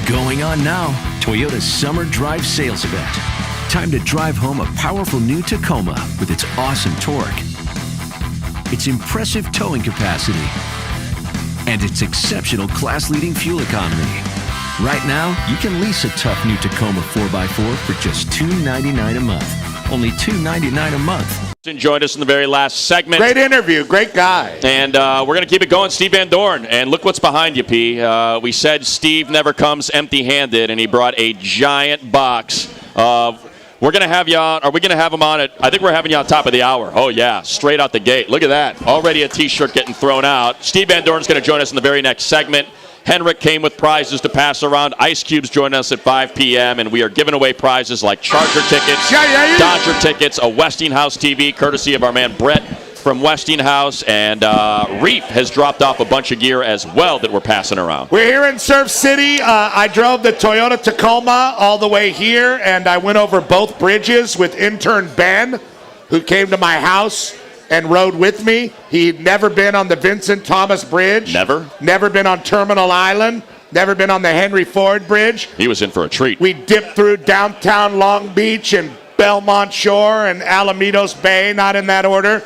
Going on now, Toyota's Summer Drive Sales Event. Time to drive home a powerful new Tacoma with its awesome torque, its impressive towing capacity, and its exceptional class-leading fuel economy. Right now, you can lease a tough new Tacoma 4x4 for just $299 a month. Only $299 a month. Joined us in the very last segment. Great interview, great guy. And we're going to keep it going. Steve Van Dorne. And look what's behind you, P. We said Steve never comes empty-handed, and he brought a giant box of... We're going to have you on. Are we going to have him on at... I think we're having you on top of the hour. Oh, yeah. Straight out the gate. Look at that. Already a T-shirt getting thrown out. Steve Van Dorne's going to join us in the very next segment. Henrik came with prizes to pass around. Ice Cube's joining us at 5 p.m., and we are giving away prizes like Charger tickets, Dodger tickets, a Westinghouse TV, courtesy of our man Brett from Westinghouse, and Reef has dropped off a bunch of gear as well that we're passing around. We're here in Surf City. I drove the Toyota Tacoma all the way here, and I went over both bridges with intern Ben, who came to my house and rode with me. He'd never been on the Vincent Thomas Bridge. Never been on Terminal Island. Never been on the Henry Ford Bridge. He was in for a treat. We dipped through downtown Long Beach and Belmont Shore and Alamitos Bay, not in that order.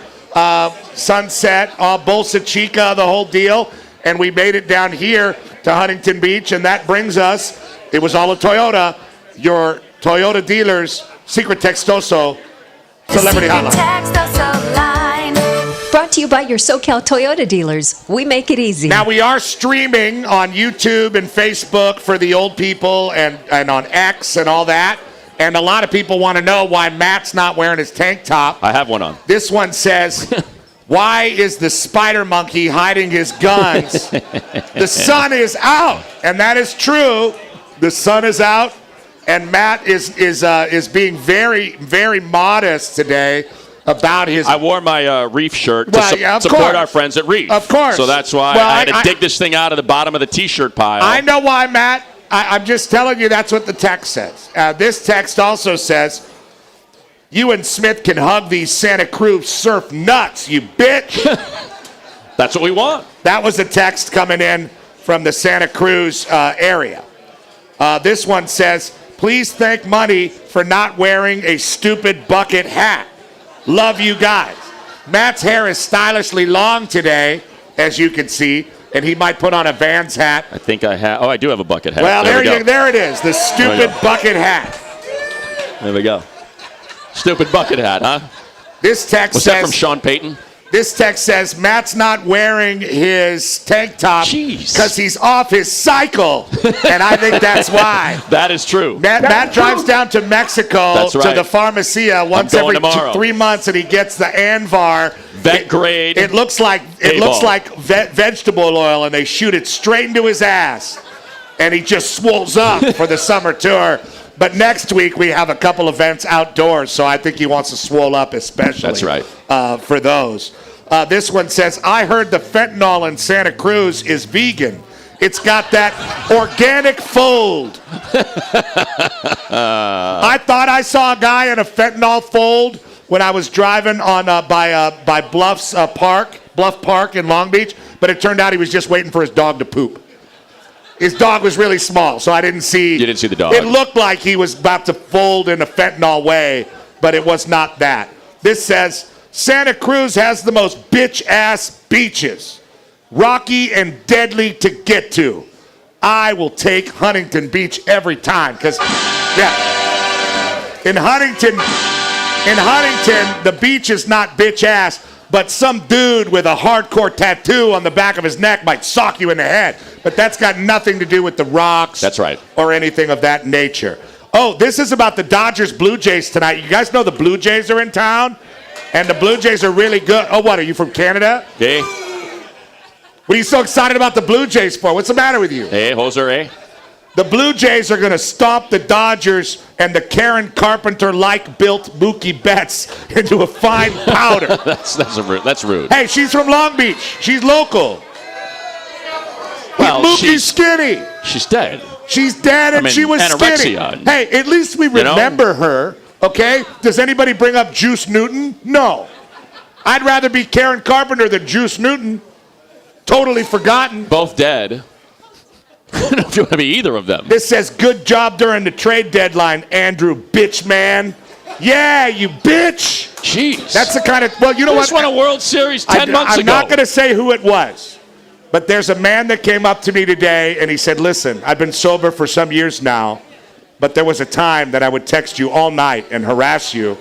Sunset, Bolsa Chica, the whole deal. And we made it down here to Huntington Beach, and that brings us, it was all a Toyota, your Toyota dealer's Secret Textoso Celebrity Hotline. Brought to you by your SoCal Toyota dealers. We make it easy. Now, we are streaming on YouTube and Facebook for the old people and on X and all that. And a lot of people want to know why Matt's not wearing his tank top. I have one on. This one says, why is the spider monkey hiding his guns? The sun is out. And that is true. The sun is out. And Matt is being very, very modest today about his... I wore my Reef shirt to support our friends at Reef. Of course. So that's why I had to dig this thing out of the bottom of the T-shirt pile. I know why, Matt. I'm just telling you that's what the text says. This text also says, you and Smith can hug these Santa Cruz surf nuts, you bitch. That's what we want. That was a text coming in from the Santa Cruz area. This one says, please thank Money for not wearing a stupid bucket hat. Love you guys. Matt's hair is stylishly long today, as you can see, and he might put on a Vans hat. I think I have. Oh, I do have a bucket hat. Well, there it is, the stupid bucket hat. There we go. Stupid bucket hat, huh? This text Was says... that from Sean Payton? This text says, Matt's not wearing his tank top because he's off his cycle. And I think that's why. That is true. Matt drives down to Mexico to the Pharmacia once every 3 months, and he gets the Anvar. Vet grade. It looks like vegetable oil, and they shoot it straight into his ass. And he just swolls up for the summer tour. But next week, we have a couple events outdoors, so I think he wants to swole up especially. That's right. For those. This one says, I heard the fentanyl in Santa Cruz is vegan. It's got that organic fold. I thought I saw a guy in a fentanyl fold when I was driving on by Bluff Park in Long Beach, but it turned out he was just waiting for his dog to poop. His dog was really small, so I didn't see... You didn't see the dog. It looked like he was about to fold in a fentanyl way, but it was not that. This says, Santa Cruz has the most bitch-ass beaches. Rocky and deadly to get to. I will take Huntington Beach every time, because, in Huntington, the beach is not bitch-ass, but some dude with a hardcore tattoo on the back of his neck might sock you in the head. But that's got nothing to do with the rocks. That's right. Or anything of that nature. Oh, this is about the Dodgers Blue Jays tonight. You guys know the Blue Jays are in town? And the Blue Jays are really good. Oh, what, are you from Canada? Hey. What are you so excited about the Blue Jays for? What's the matter with you? Hey, hoser, eh? The Blue Jays are going to stomp the Dodgers and the Karen Carpenter-like built Mookie Betts into a fine powder. That's rude. Hey, she's from Long Beach. She's local. Well, Mookie's skinny. She's dead. She's dead, and she was skinny. Hey, at least we remember her, okay? Does anybody bring up Juice Newton? No. I'd rather be Karen Carpenter than Juice Newton. Totally forgotten. Both dead. I don't know if you want to be either of them. This says, good job during the trade deadline, Andrew bitch man. Yeah, you bitch. Jeez. That's the kind of, well, you know what? Just won a World Series 10 months ago. I'm not going to say who it was, but there's a man that came up to me today, and he said, listen, I've been sober for some years now, but there was a time that I would text you all night and harass you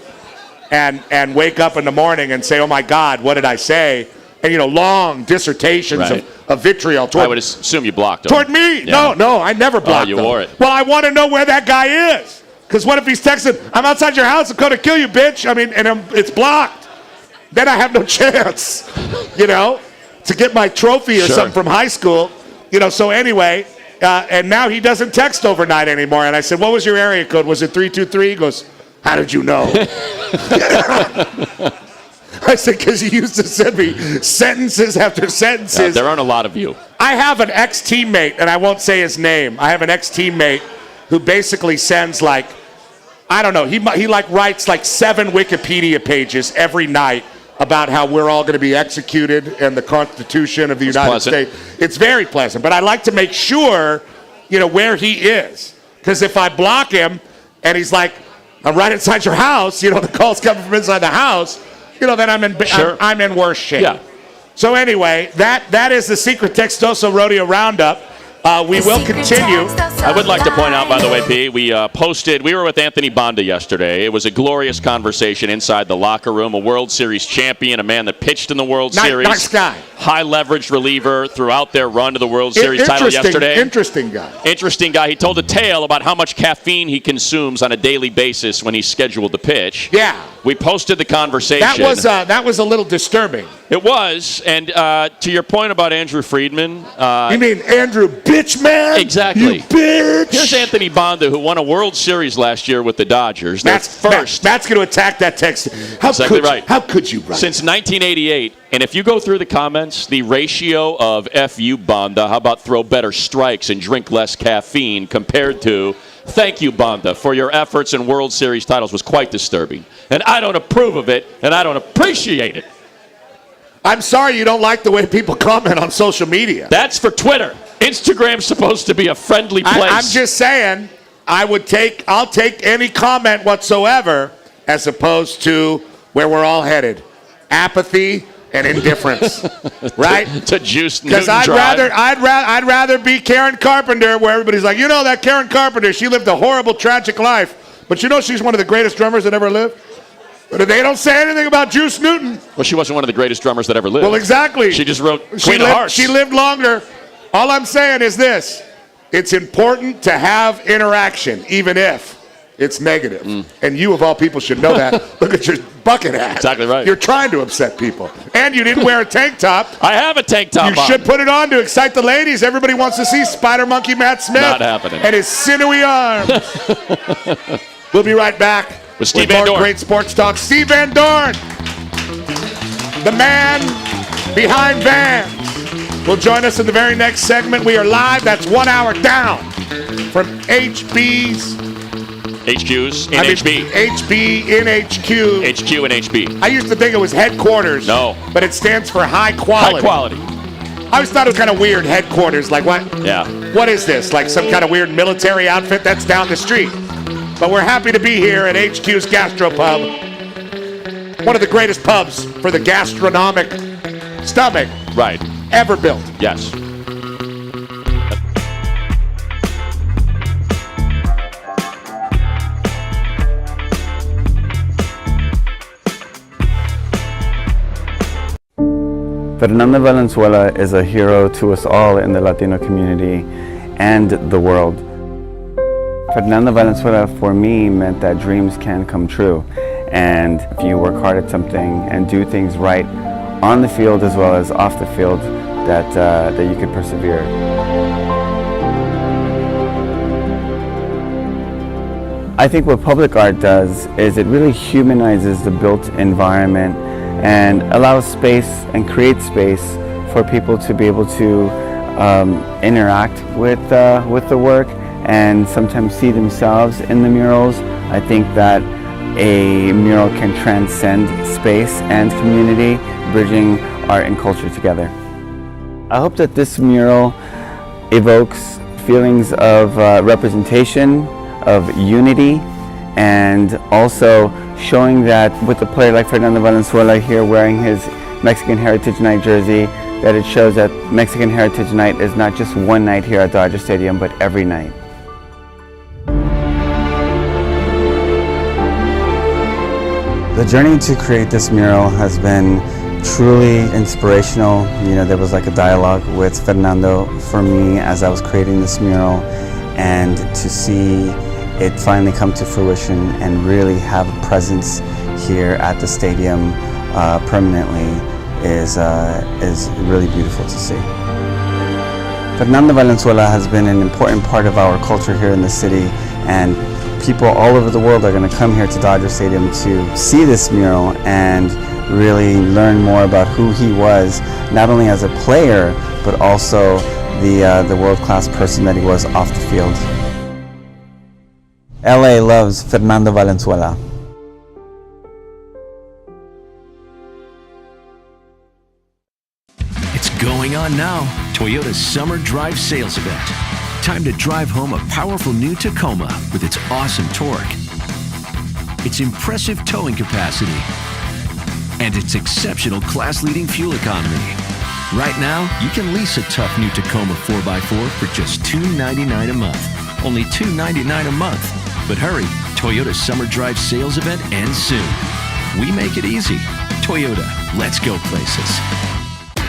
and wake up in the morning and say, oh, my God, what did I say? And, long dissertations of vitriol. I would assume you blocked him. Toward me? Yeah. No, I never blocked him. You wore it. Well, I want to know where that guy is. Because what if he's texting, I'm outside your house, I'm going to kill you, bitch. I mean, and it's blocked. Then I have no chance, to get my trophy or something from high school. So anyway, and now he doesn't text overnight anymore. And I said, what was your area code? Was it 323? He goes, how did you know? I said, because you used to send me sentences after sentences. There aren't a lot of you. I have an ex-teammate, and I won't say his name. I have an ex-teammate who basically sends like, I don't know, he like writes like 7 Wikipedia pages every night about how we're all going to be executed and the Constitution of the United States. It's very pleasant, but I like to make sure, where he is. Because if I block him and he's like, I'm right inside your house, the call's coming from inside the house, then I'm in worse shape. Yeah. So anyway, that is the Secret Textoso Rodeo Roundup. We will continue. I would like to point out, by the way, P, we were with Anthony Bonda yesterday. It was a glorious conversation inside the locker room. A World Series champion, a man that pitched in the World Series. Nice guy. High leverage reliever throughout their run to the World Series title yesterday. Interesting guy. Interesting guy. He told a tale about how much caffeine he consumes on a daily basis when he's scheduled to pitch. Yeah. We posted the conversation. That was a little disturbing. It was, and to your point about Andrew Friedman. You mean Andrew Bitch Man? Exactly. You bitch. Here's Anthony Bonda, who won a World Series last year with the Dodgers. Matt's going to attack that text. How could you write? Since 1988, and if you go through the comments, the ratio of F.U. Bonda, how about throw better strikes and drink less caffeine compared to thank you, Bonda, for your efforts in World Series titles was quite disturbing. And I don't approve of it, and I don't appreciate it. I'm sorry you don't like the way people comment on social media. That's for Twitter. Instagram's supposed to be a friendly place. I'm just saying, I'll take any comment whatsoever as opposed to where we're all headed. Apathy and indifference. Right? to juice Because I'd rather be Karen Carpenter, where everybody's like, that Karen Carpenter, she lived a horrible, tragic life. But she's one of the greatest drummers that ever lived. But they don't say anything about Juice Newton. Well, she wasn't one of the greatest drummers that ever lived. Well, exactly. She just wrote Queen of Hearts. She lived longer. All I'm saying is this. It's important to have interaction, even if it's negative. And you, of all people, should know that. Look at your bucket hat. Exactly right. You're trying to upset people. And you didn't wear a tank top. I have a tank top on. You should put it on to excite the ladies. Everybody wants to see Spider Monkey Matt Smith. Not happening. And his sinewy arms. We'll be right back. With Steve Van Dorne. Great sports talk. Steve Van Dorne, the man behind Vans, will join us in the very next segment. We are live. That's 1 hour down from HQs in HQ. HQ and HB. I used to think it was headquarters. No. But it stands for high quality. High quality. I always thought it was kind of weird, headquarters. Like what? Yeah. What is this? Like some kind of weird military outfit that's down the street. But we're happy to be here at HQ's Gastropub. One of the greatest pubs for the gastronomic stomach ever built. Yes. Fernando Valenzuela is a hero to us all in the Latino community and the world. Fernando Valenzuela, for me, meant that dreams can come true. And if you work hard at something and do things right on the field as well as off the field, that you could persevere. I think what public art does is it really humanizes the built environment and allows space and creates space for people to be able to interact with the work and sometimes see themselves in the murals. I think that a mural can transcend space and community, bridging art and culture together. I hope that this mural evokes feelings of representation, of unity, and also showing that with a player like Fernando Valenzuela here wearing his Mexican Heritage Night jersey, that it shows that Mexican Heritage Night is not just one night here at Dodger Stadium, but every night. The journey to create this mural has been truly inspirational. You know, there was like a dialogue with Fernando for me as I was creating this mural, and to see it finally come to fruition and really have a presence here at the stadium permanently is really beautiful to see. Fernando Valenzuela has been an important part of our culture here in the city, and people all over the world are going to come here to Dodger Stadium to see this mural and really learn more about who he was, not only as a player, but also the world-class person that he was off the field. LA loves Fernando Valenzuela. It's going on now. Toyota's Summer Drive Sales Event. Time to drive home a powerful new Tacoma with its awesome torque, its impressive towing capacity, and its exceptional class-leading fuel economy. Right now, you can lease a tough new Tacoma 4x4 for just $299 a month. Only $299 a month. But hurry, Toyota's Summer Drive Sales Event ends soon. We make it easy. Toyota, let's go places.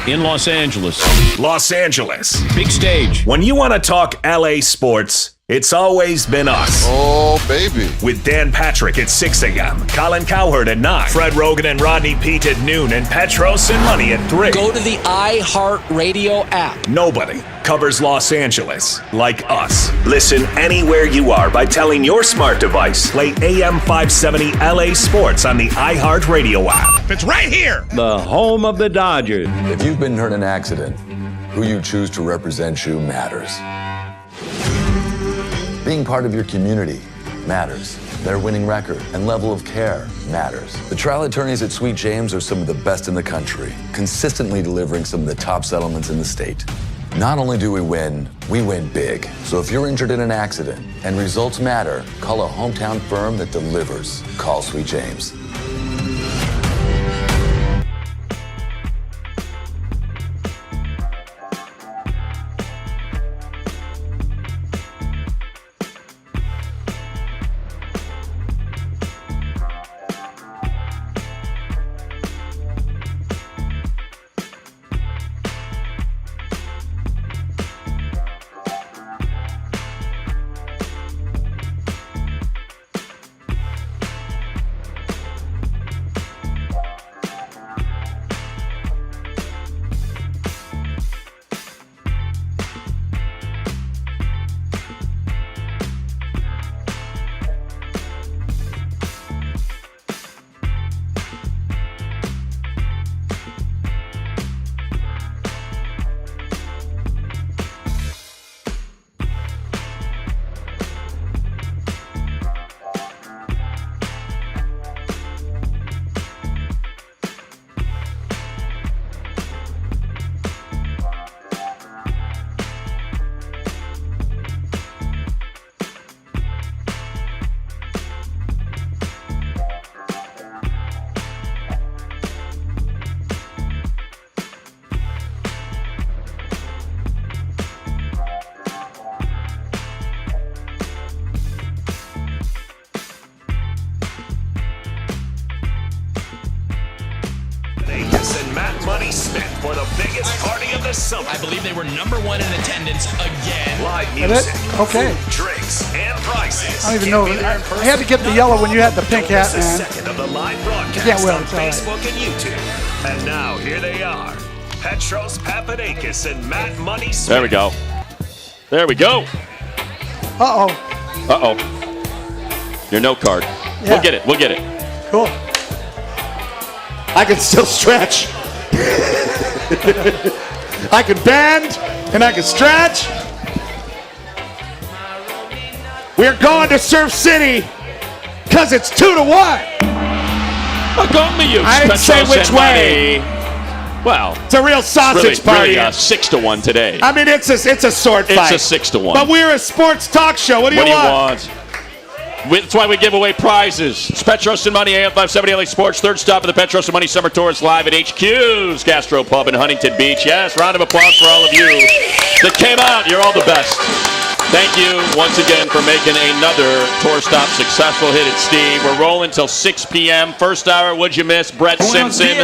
In Los Angeles. Los Angeles. Big stage. When you want to talk LA sports, it's always been us. Oh, baby. With Dan Patrick at 6 a.m., Colin Cowherd at 9, Fred Rogan and Rodney Peete at noon, and Petros and Money at 3. Go to the iHeartRadio app. Nobody covers Los Angeles like us. Listen anywhere you are by telling your smart device, play AM 570 LA Sports on the iHeartRadio app. It's right here. The home of the Dodgers. If you've been hurt in an accident, who you choose to represent you matters. Being part of your community matters. Their winning record and level of care matters. The trial attorneys at Sweet James are some of the best in the country, consistently delivering some of the top settlements in the state. Not only do we win big. So if you're injured in an accident and results matter, call a hometown firm that delivers. Call Sweet James. And Matt Money Smith for the biggest party of the summer. I believe they were number one in attendance again. Live music, okay, food, drinks, and prizes. I don't even know. I had to get the yellow when you had the pink hat, man. Second of the live broadcast Yeah, well, on it's all right. Facebook and YouTube. And now here they are, Petros Papadakis and Matt Money Smith. There we go. There we go. Uh-oh. Uh-oh. Your note card. Yeah. We'll get it. We'll get it. Cool. I can still stretch. I can bend and I can stretch. We're going to Surf City because it's 2-1. I didn't say which way. Well, it's a real sausage party. Really 6-1 today. I mean, it's a sword fight. It's a 6-1. But we're a sports talk show. What do you want? That's why we give away prizes. It's Petros and Money, AM 570 LA Sports. Third stop of the Petros and Money Summer Tours live at HQ's Gastropub in Huntington Beach. Yes, round of applause for all of you that came out. You're all the best. Thank you once again for making another tour stop successful. Hit it, Steve. We're rolling till 6 p.m. First hour, what'd you miss? Brett Simpson,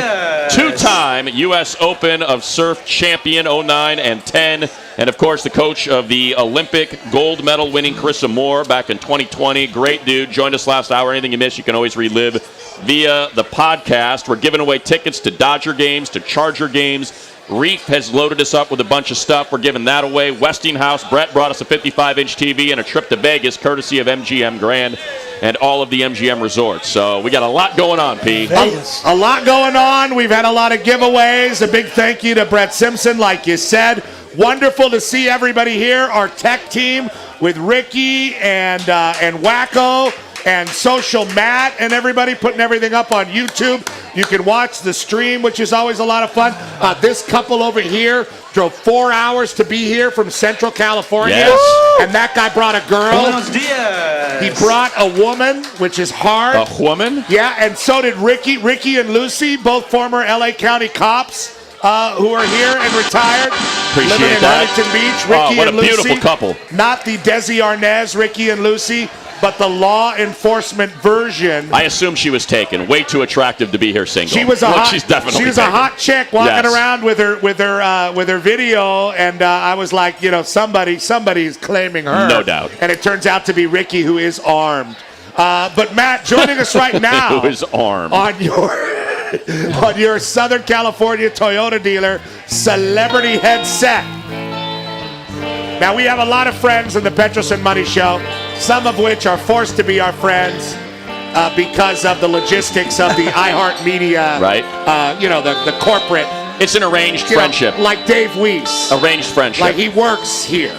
two-time U.S. Open of Surf champion 09 and 10. And, of course, the coach of the Olympic gold medal winning Chris Moore back in 2020. Great dude. Joined us last hour. Anything you missed, you can always relive via the podcast. We're giving away tickets to Dodger games, to Charger games. Reef has loaded us up with a bunch of stuff. We're giving that away. Westinghouse, Brett brought us a 55-inch TV and a trip to Vegas, courtesy of MGM Grand. and all of the MGM resorts. So we got a lot going on, P. A lot going on. We've had a lot of giveaways. A big thank you to Brett Simpson, like you said. Wonderful to see everybody here. Our tech team with Ricky and Wacko and Social Matt and everybody putting everything up on YouTube. You can watch the stream, which is always a lot of fun. This couple over here drove 4 hours to be here from Central California. Yes. And that guy brought a girl. Buenos dias. He brought a woman, which is hard. A woman? Yeah, and so did Ricky. Ricky and Lucy, both former LA County cops who are here and retired. Appreciate living in that. Huntington Beach. Ricky what and a Lucy. beautiful couple. Not the Desi Arnaz, Ricky and Lucy, but the law enforcement version. I assume she was taken. Way too attractive to be here single. She was she's definitely a taken. hot chick walking Yes. around with her video, and I was like, somebody's claiming her. No doubt. And it turns out to be Ricky, who is armed. But Matt, joining us right now Who is armed. on your Southern California Toyota dealer celebrity headset. Now, we have a lot of friends in the Petros and Money show, some of which are forced to be our friends because of the logistics of the iHeartMedia, right? The corporate. It's an arranged friendship. Like Dave Weiss. Arranged friendship. Like he works here.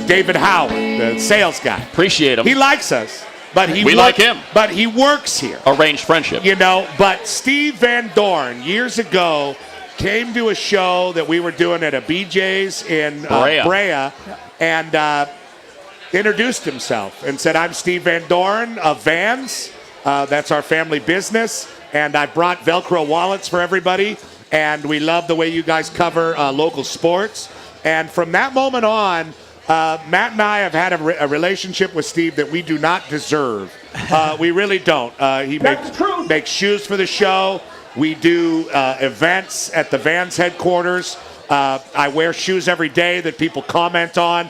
David Howard, the sales guy. Appreciate him. He likes us. But We like him. But he works here. Arranged friendship. But Steve Van Dorne, years ago, came to a show that we were doing at a BJ's in Brea and introduced himself and said, "I'm Steve Van Dorne of Vans. That's our family business. And I brought Velcro wallets for everybody. And we love the way you guys cover local sports." And from that moment on, Matt and I have had a relationship with Steve that we do not deserve. We really don't. He makes shoes for the show. We do events at the Vans headquarters. I wear shoes every day that people comment on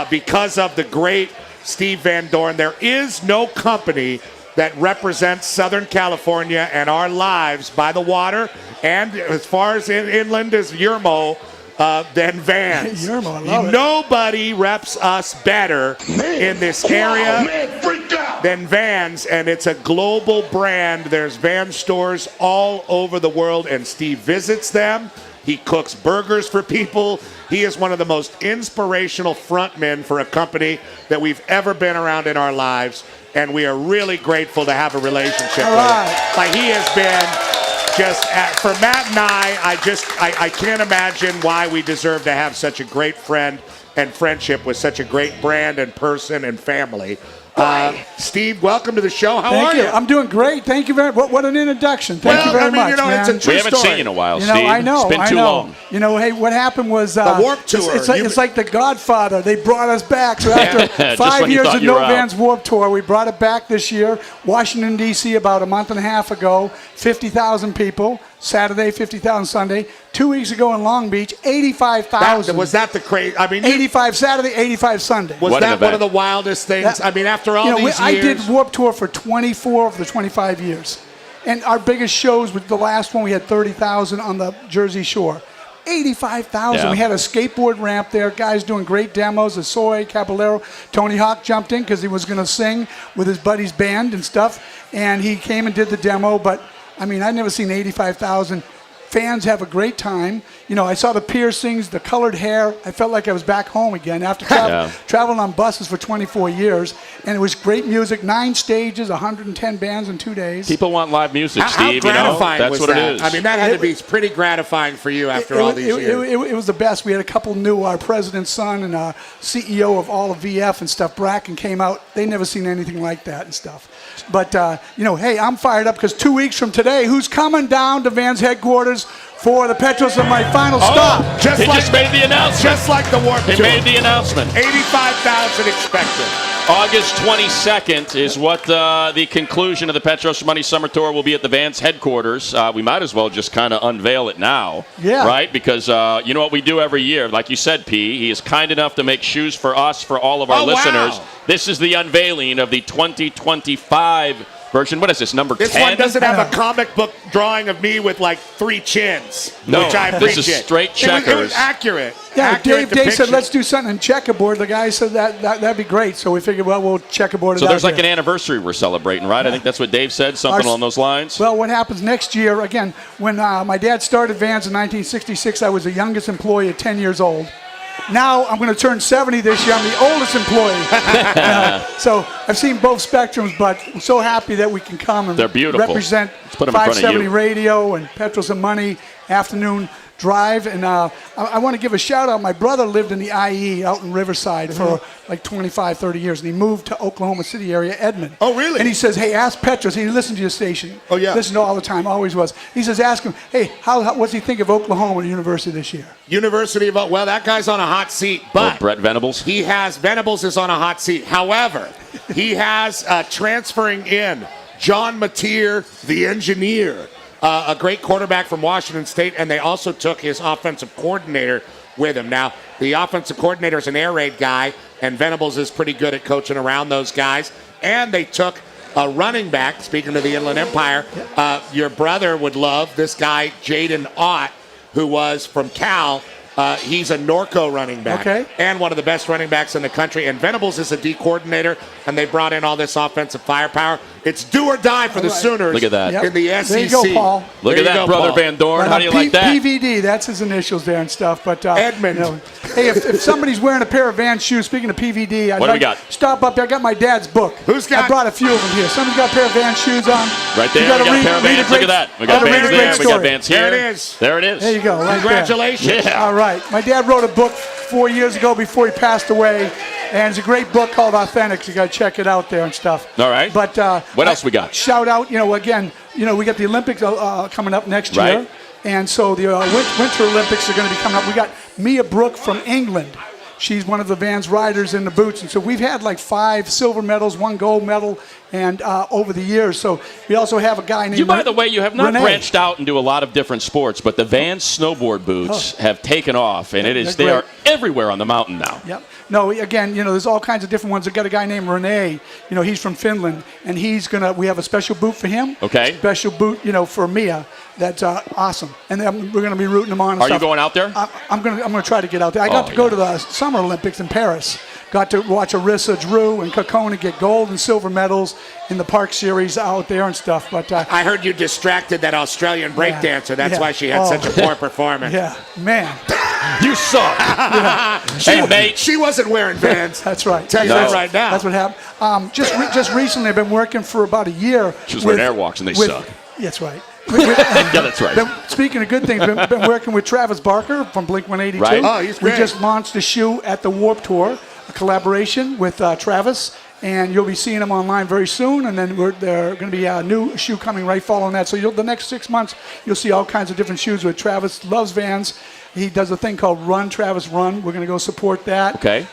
because of the great Steve Van Dorne. There is no company that represents Southern California and our lives by the water and as far as inland as Yermo, than Vans. Yermo, I love it. Nobody reps us better in this area than Vans, and it's a global brand. There's Vans stores all over the world, and Steve visits them. He cooks burgers for people. He is one of the most inspirational frontmen for a company that we've ever been around in our lives, and we are really grateful to have a relationship with him. Like, he has been just, for Matt and I can't imagine why we deserve to have such a great friend and friendship with such a great brand and person and family. Steve, welcome to the show. How are you? I'm doing great. Thank you very much. What an introduction. Thank you very much, man. It's a true we haven't story. seen you in a while, You know, Steve. I know. It's been too long. Hey, what happened was the Warped Tour. It's like the Godfather. They brought us back. So after Just 5 when you years thought of you No were out. Vans Warped Tour, we brought it back this year. Washington, D.C., about a month and a half ago. 50,000 people. Saturday, 50,000 Sunday. 2 weeks ago in Long Beach, 85,000. Was that the crazy? I mean, 85 Saturday, 85 Sunday. Was that one of the wildest things? I mean, after all these years. I did Warped Tour for 24 of the 25 years. And our biggest shows, with the last one, we had 30,000 on the Jersey Shore. 85,000. Yeah. We had a skateboard ramp there. Guys doing great demos. Asoy, Caballero. Tony Hawk jumped in because he was going to sing with his buddy's band and stuff. And he came and did the demo. But, I mean, I've never seen 85,000. Fans have a great time. I saw the piercings, the colored hair. I felt like I was back home again after traveling on buses for 24 years. And it was great music. 9 stages, 110 bands in 2 days. People want live music, How Steve. gratifying That's was what that? it is. I mean, that had to be pretty gratifying for you after all these years. It was the best. We had a couple new, our president's son and CEO of all of VF and stuff, Bracken, came out. They never seen anything like that and stuff. But, hey, I'm fired up because 2 weeks from today, who's coming down to Vans headquarters for the Petros and Money final stop? He just made the announcement. Just like the Warped Tour. He made the announcement. 85,000 expected. August 22nd is what the conclusion of the Petros and Money Summer Tour will be at the Vans headquarters. We might as well just kind of unveil it now. Yeah. Right? Because you know what we do every year? Like you said, P, he is kind enough to make shoes for us, for all of our listeners. Wow. This is the unveiling of the 2025 version. What is this, number 10? This one doesn't have a comic book drawing of me with like 3 chins, No, which I this appreciate. is straight checkers. It was accurate. Yeah, Accurate Dave said, depiction. let's do something in checkerboard. The guy said that'd be great. So we figured, well, we'll checkerboard it So out there's like there. an anniversary we're celebrating, right? I think that's what Dave said, something along those lines. Well, what happens next year, again, when my dad started Vans in 1966, I was the youngest employee at 10 years old. Now I'm going to turn 70 this year. I'm the oldest employee. So I've seen both spectrums, but I'm so happy that we can come and They're beautiful. represent Let's put 'em in front of 570 you. Radio and Petros and Money afternoon drive. And I want to give a shout out. My brother lived in the IE out in Riverside for like 25, 30 years, and he moved to Oklahoma City area, Edmond. Oh, really? And he says, hey, ask Petros. He listened to your station. Oh, yeah. Listened to all the time, always was. He says, ask him, hey, what's he think of Oklahoma University this year? University of well, that guy's on a hot seat, but Brett Venables. Venables is on a hot seat. However, he has transferring in John Mateer, the engineer, a great quarterback from Washington State, and they also took his offensive coordinator with him. Now, the offensive coordinator is an air raid guy, and Venables is pretty good at coaching around those guys. And they took a running back, speaking of the Inland Empire, your brother would love this guy, Jaden Ott, who was from Cal. He's a Norco running back and one of the best running backs in the country. And Venables is a D coordinator, and they brought in all this offensive firepower. It's do or die for the Sooners. Look at that. In the SEC. There you go, Paul. Look at that, Brother Van Dorne. How do you like that? PVD, that's his initials there and stuff. But Edmund. Hey, if somebody's wearing a pair of Vans shoes, speaking of PVD, What do we got? Stop up there. I got my dad's book. I brought a few of them here. Somebody's got a pair of Vans shoes on. Right there, we got a pair of Vans. Look at that. We got Vans there, we got Vans here. There it is. There it is. There you go. Right Congratulations. there. All right. My dad wrote a book 4 years ago before he passed away, and it's a great book called Authentics. You got to check it out there and stuff. All right. But what else we got? Shout out, again, we got the Olympics coming up next Right. year, and so the Winter Olympics are going to be coming up. We got Mia Brook from England. She's one of the Vans riders in the boots, and so we've had like 5 silver medals, 1 gold medal, and over the years. So we also have a guy named. By the way, you have not Renee. branched out into a lot of different sports, but the Vans snowboard boots have taken off, and they are everywhere on the mountain now. Yep. No, again, there's all kinds of different ones. I've got a guy named Renee. He's from Finland, and we have a special boot for him. Okay. Special boot, for Mia. That's awesome, and then we're going to be rooting them on. And Are stuff. you going out there? I'm going to try to get out there. I got to go to the Summer Olympics in Paris. Got to watch Arissa, Drew, and Kokona get gold and silver medals in the Park Series out there and stuff. But I heard you distracted that Australian breakdancer. That's why she had such a poor performance. Yeah, man. You suck. Hey, mate. She wasn't wearing Vans. That's right. Tell you that right now. That's what happened. Just recently, I've been working for about a year. She was wearing Airwalks, and they suck. That's right. Yeah, that's right. Speaking of good things, been working with Travis Barker from Blink-182. Right. Oh, he's great. We just launched a shoe at the Warped Tour, a collaboration with Travis, and you'll be seeing them online very soon. And then they're going to be a new shoe coming right following that. So the next 6 months, you'll see all kinds of different shoes with Travis. Loves Vans. He does a thing called Run, Travis Run. We're going to go support that. Okay.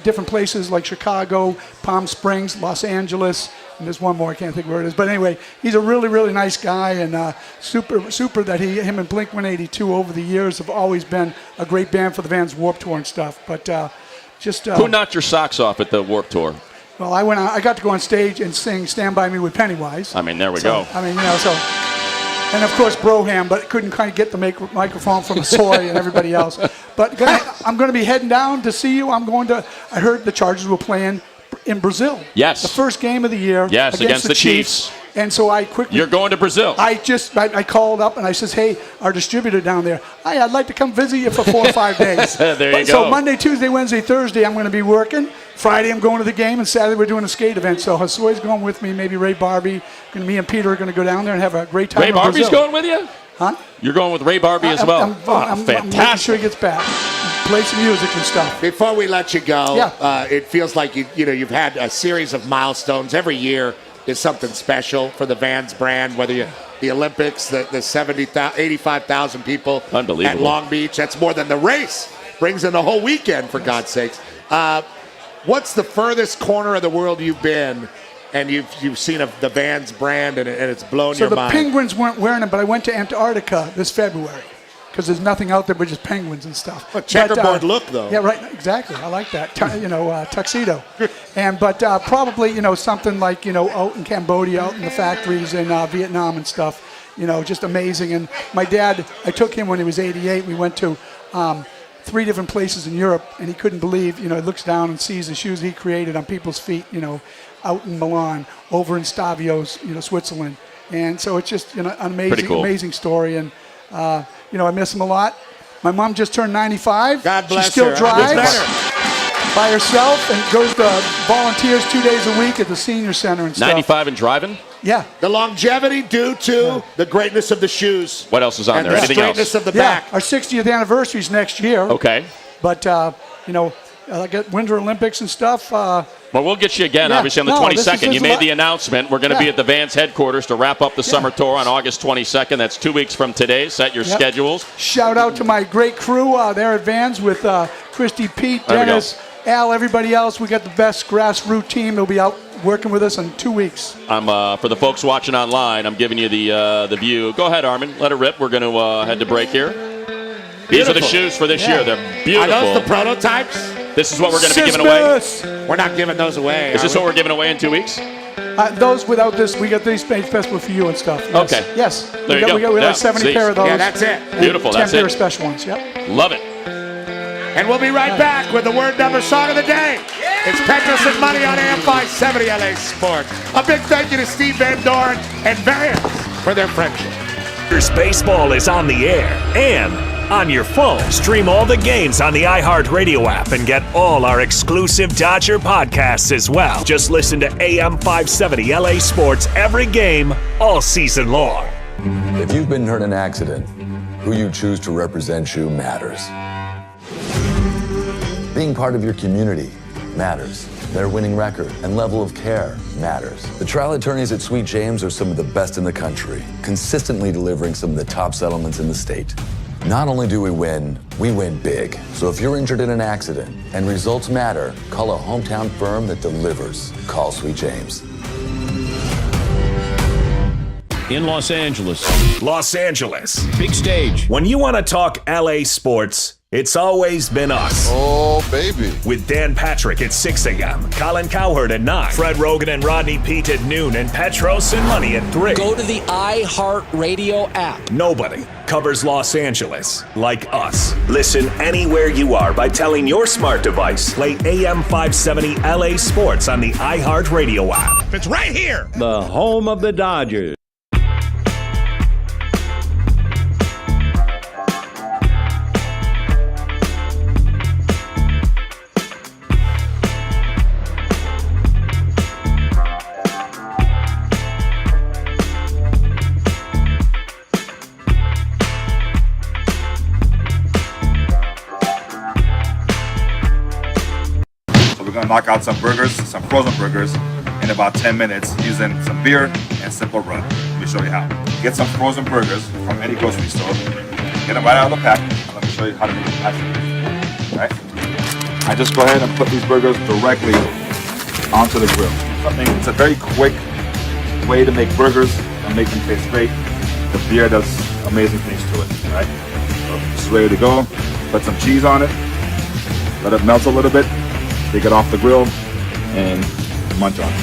Different places like Chicago, Palm Springs, Los Angeles. And there's one more, I can't think where it is. But anyway, he's a really, really nice guy, and super that him and Blink-182 over the years have always been a great band for the Vans Warped Tour and stuff. But Who knocked your socks off at the Warped Tour? Well, I got to go on stage and sing "Stand By Me" with Pennywise. I mean, there we go. I mean, and of course Broham, but couldn't kind of get the microphone from Soy and everybody else. But I'm going to be heading down to see you. I heard the Chargers were playing in Brazil. Yes. The first game of the year. Yes, against the Chiefs. And so I quickly. You're going to Brazil. I called up and I says, hey, our distributor down there, I'd like to come visit you for 4 or 5 days. There you go. So Monday, Tuesday, Wednesday, Thursday, I'm going to be working. Friday, I'm going to the game, and Saturday we're doing a skate event. So Hasoy's going with me. Maybe Ray Barbie. Me and Peter are going to go down there and have a great time. Ray Barbie's going with you? Huh? You're going with Ray Barbie as well. I'm fantastic. making sure he gets back. Play some music and stuff. Before we let you go, Yeah. It feels like you've had a series of milestones. Every year is something special for the Vans brand, whether the Olympics, the 85,000 people at Long Beach. That's more than the race. Brings in the whole weekend, for God's sakes. What's the furthest corner of the world you've been, and you've seen the Vans brand, and it's blown your mind? So the Penguins weren't wearing them, but I went to Antarctica this February. because there's nothing out there but just penguins and stuff. But checkerboard look, though. Yeah, right. Exactly. I like that. Tuxedo. But probably, something like, out in Cambodia, out in the factories in Vietnam and stuff. Just amazing. And my dad, I took him when he was 88. We went to 3 different places in Europe, and he couldn't believe, he looks down and sees the shoes he created on people's feet, out in Milan, over in Stavios, Switzerland. And so it's just an amazing story. And, I miss him a lot. My mom just turned 95. God bless she still her. drives by herself and goes to volunteers 2 days a week at the senior center and stuff. 95 and driving? Yeah. The longevity due to the greatness of the shoes. What else is on and there? The Anything straightness else? of the back. Our 60th anniversary is next year. Okay. But, I get Winter Olympics and stuff. Well, we'll get you again, obviously, on the 22nd. You made the announcement. We're going to be at the Vans headquarters to wrap up the summer tour on August 22nd. That's 2 weeks from today. Set your schedules. Shout out to my great crew there at Vans with Christy, Pete, Dennis, Al, everybody else. We got the best grassroots team. They'll be out working with us in 2 weeks. For the folks watching online, I'm giving you the view. Go ahead, Armin. Let it rip. We're going to head to break here. These are the shoes for this year. They're beautiful. Are those the prototypes? This is what we're going to be giving away. We're not giving those away. Is this what we're giving away in 2 weeks? Those without this, we got these made special for you and stuff. Yes. Okay. Yes. There you go. We got 70 pair of those. Yeah, that's it. Beautiful. 10 That's pair it. of special ones. Yep. Love it. And we'll be right back with the word number song of the day. It's Petros and Money on AM 570 LA Sports. A big thank you to Steve Van Dorne and Vans for their friendship. Baseball is on the air and on your phone. Stream all the games on the iHeartRadio app and get all our exclusive Dodger podcasts as well. Just listen to AM 570 LA Sports every game, all season long. If you've been hurt in an accident, who you choose to represent you matters. Being part of your community matters. Their winning record and level of care matters. The trial attorneys at Sweet James are some of the best in the country, consistently delivering some of the top settlements in the state. Not only do we win big. So if you're injured in an accident and results matter, call a hometown firm that delivers. Call Sweet James. In Los Angeles. Los Angeles. Big stage. When you want to talk LA sports, it's always been us. Oh, baby. With Dan Patrick at 6 a.m., Colin Cowherd at 9, Fred Rogan and Rodney Peete at noon, and Petros and Money at 3. Go to the iHeartRadio app. Nobody covers Los Angeles like us. Listen anywhere you are by telling your smart device, play AM 570 LA Sports on the iHeartRadio app. It's right here. The home of the Dodgers. We're gonna knock out some burgers, some frozen burgers, in about 10 minutes using some beer and simple run. Let me show you how. Get some frozen burgers from any grocery store. Get them right out of the pack. And let me show you how to make them actually. Right? I just go ahead and put these burgers directly onto the grill. It's a very quick way to make burgers and make them taste great. The beer does amazing things to it. Right? So it's ready to go. Put some cheese on it. Let it melt a little bit. Take it off the grill and munch on it.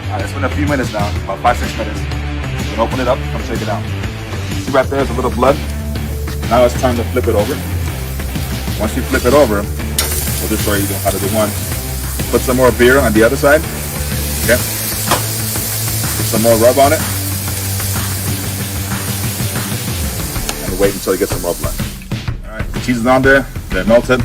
Alright, it's been a few minutes now, about 5-6 minutes. You can open it up, come check it out. See right there's a little blood. Now it's time to flip it over. Once you flip it over, we'll just show you how to do one. Put some more beer on the other side. Okay. Put some more rub on it. And wait until you get some more blood. Alright, the cheese is on there, they're melted.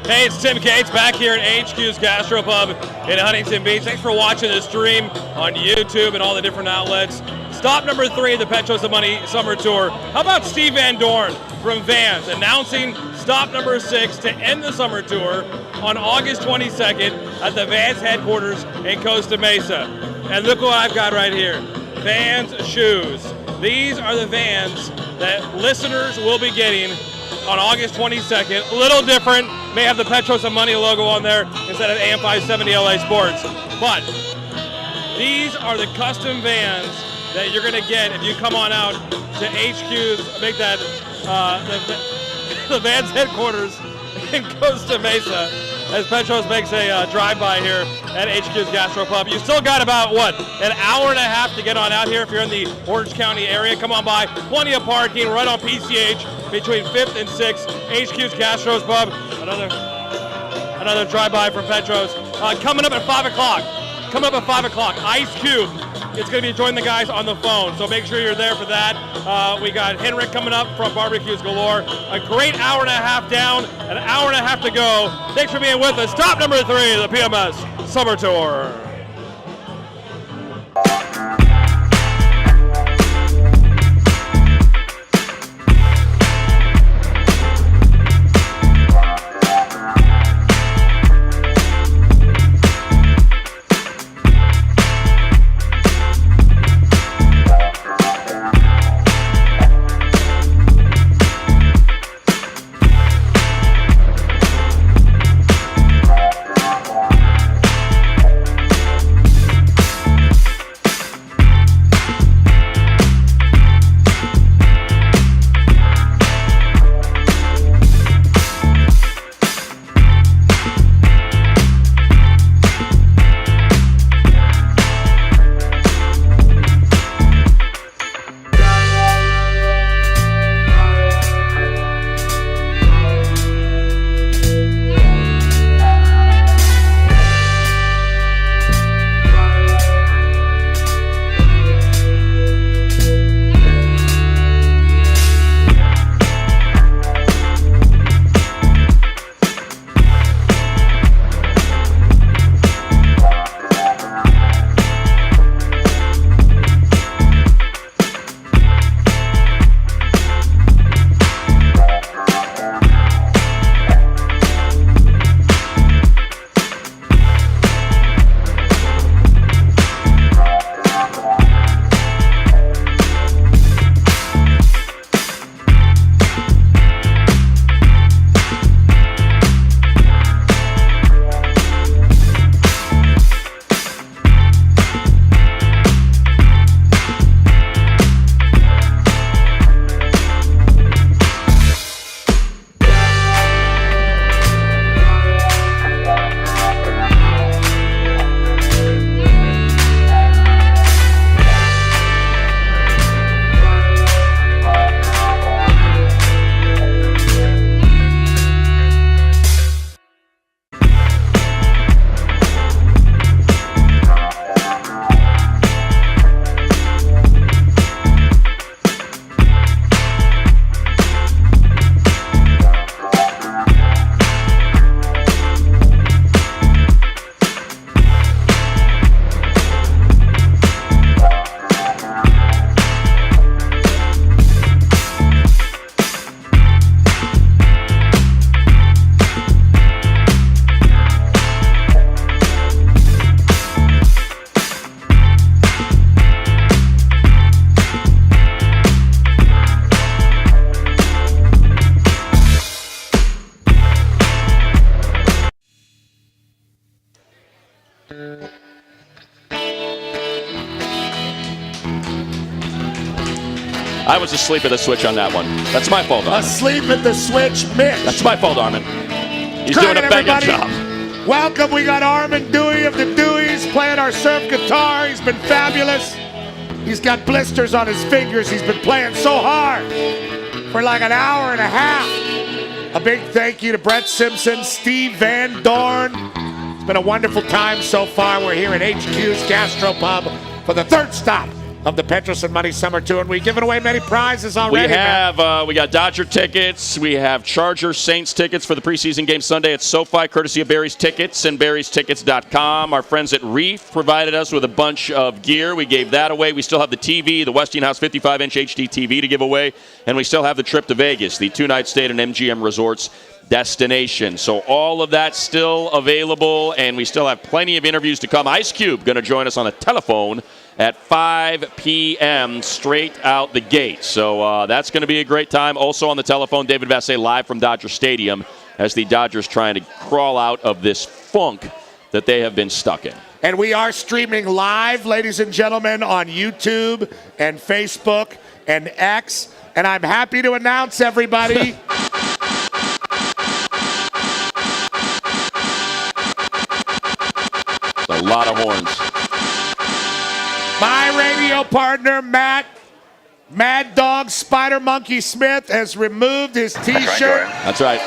Hey, it's Tim Cates back here at HQ's Gastropub in Huntington Beach. Thanks for watching the stream on YouTube and all the different outlets. Stop number 3 of the Petros and Money Summer Tour. How about Steve Van Dorne from Vans announcing stop number 6 to end the summer tour on August 22nd at the Vans headquarters in Costa Mesa. And look what I've got right here. Vans shoes. These are the Vans that listeners will be getting on August 22nd. A little different, may have the Petros and Money logo on there instead of AM 570 LA Sports. But these are the custom Vans that you're going to get if you come on out to HQ's, make that the Vans headquarters in Costa Mesa, as Petros makes a drive-by here at HQ's Gastropub. You still got about, an hour and a half to get on out here if you're in the Orange County area. Come on by. Plenty of parking right on PCH between 5th and 6th. HQ's Gastropub. Another drive-by from Petros. Coming up at 5 o'clock. Ice Cube is going to be joining the guys on the phone, so make sure you're there for that. We got Henrik coming up from Barbecues Galore. A great hour and a half down, an hour and a half to go. Thanks for being with us. Stop number 3, the PMS Summer Tour. I was asleep at the switch on that one. That's my fault, Armin. Asleep at the switch, Mitch. That's my fault, Armin. He's doing a banging job. Welcome, we got Armin Dewey of the Deweys playing our surf guitar. He's been fabulous. He's got blisters on his fingers. He's been playing so hard for like an hour and a half. A big thank you to Brett Simpson, Steve Van Dorne. It's been a wonderful time so far. We're here at HQ's Gastropub for the third stop of the Petros and Money Summer Tour, and we've given away many prizes already. We got Dodger tickets. We have Charger Saints tickets for the preseason game Sunday at SoFi, courtesy of Barry's Tickets and Barry'sTickets.com. Our friends at Reef provided us with a bunch of gear. We gave that away. We still have the TV, the Westinghouse 55-inch HD TV to give away, and we still have the trip to Vegas, the two-night stay at an MGM Resorts destination. So all of that's still available, and we still have plenty of interviews to come. Ice Cube going to join us on the telephone at 5 p.m. straight out the gate. So that's going to be a great time. Also on the telephone, David Vasset live from Dodger Stadium as the Dodgers trying to crawl out of this funk that they have been stuck in. And we are streaming live, ladies and gentlemen, on YouTube and Facebook and X. And I'm happy to announce, everybody, a lot of horns. my radio partner, Mad Dog Spider Monkey Smith, has removed his T-shirt. That's right.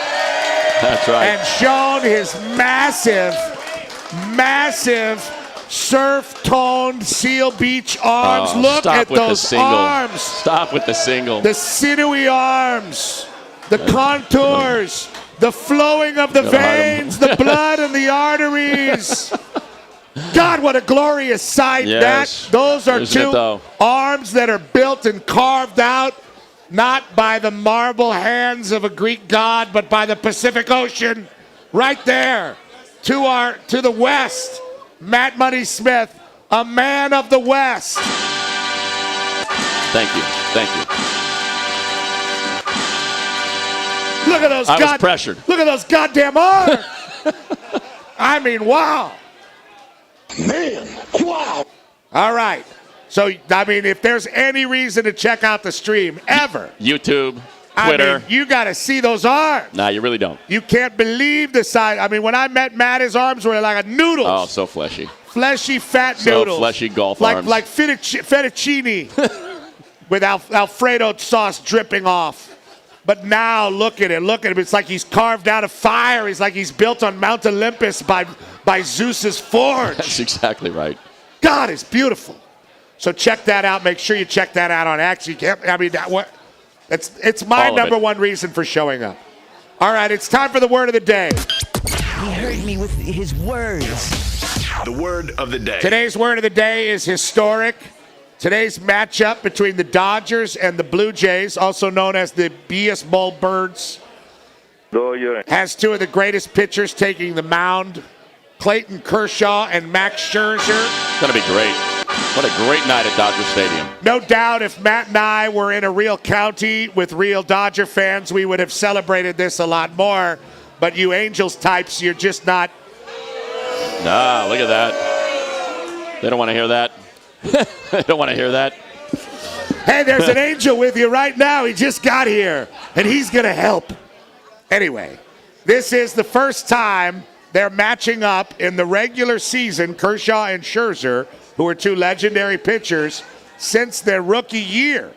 That's right. And shown his massive surf-toned Seal Beach arms. Oh, Look stop at with the those single. arms. Stop with the single. The sinewy arms, the contours, the flowing of the veins, the blood and the arteries. God, what a glorious sight. Yes. Those are Isn't it, two though? arms that are built and carved out, not by the marble hands of a Greek god, but by the Pacific Ocean. Right there, to the west, Matt Money Smith, a man of the West. Thank you. Thank you. Look at those. I was pressured. Look at those goddamn arms. I mean, wow. Man, wow. All right. So, I mean, if there's any reason to check out the stream ever, YouTube, Twitter. I mean, you got to see those arms. Nah, you really don't. You can't believe the size. I mean, when I met Matt, his arms were like a noodles. Oh, so fleshy. Fleshy, fat So noodles. fleshy golf like, arms. Like fettuccine with Alfredo sauce dripping off. But now, look at it. Look at him. It's like he's carved out of fire. He's like he's built on Mount Olympus by Zeus's forge. That's exactly right. God, it's beautiful. So check that out. Make sure you check that out on X. You can't, I mean, it's my number one reason for showing up. All right, it's time for the word of the day. He heard me with his words. The word of the day. Today's word of the day is historic. Today's matchup between the Dodgers and the Blue Jays, also known as the BS Bowl Birds, has two of the greatest pitchers taking the mound, Clayton Kershaw and Max Scherzer. It's going to be great. What a great night at Dodger Stadium. No doubt if Matt and I were in a real county with real Dodger fans, we would have celebrated this a lot more. But you Angels types, you're just not. Nah, look at that. They don't want to hear that. They don't want to hear that. Hey, there's an Angel with you right now. He just got here, and he's going to help. Anyway, this is the first time they're matching up in the regular season, Kershaw and Scherzer, who are two legendary pitchers, since their rookie year.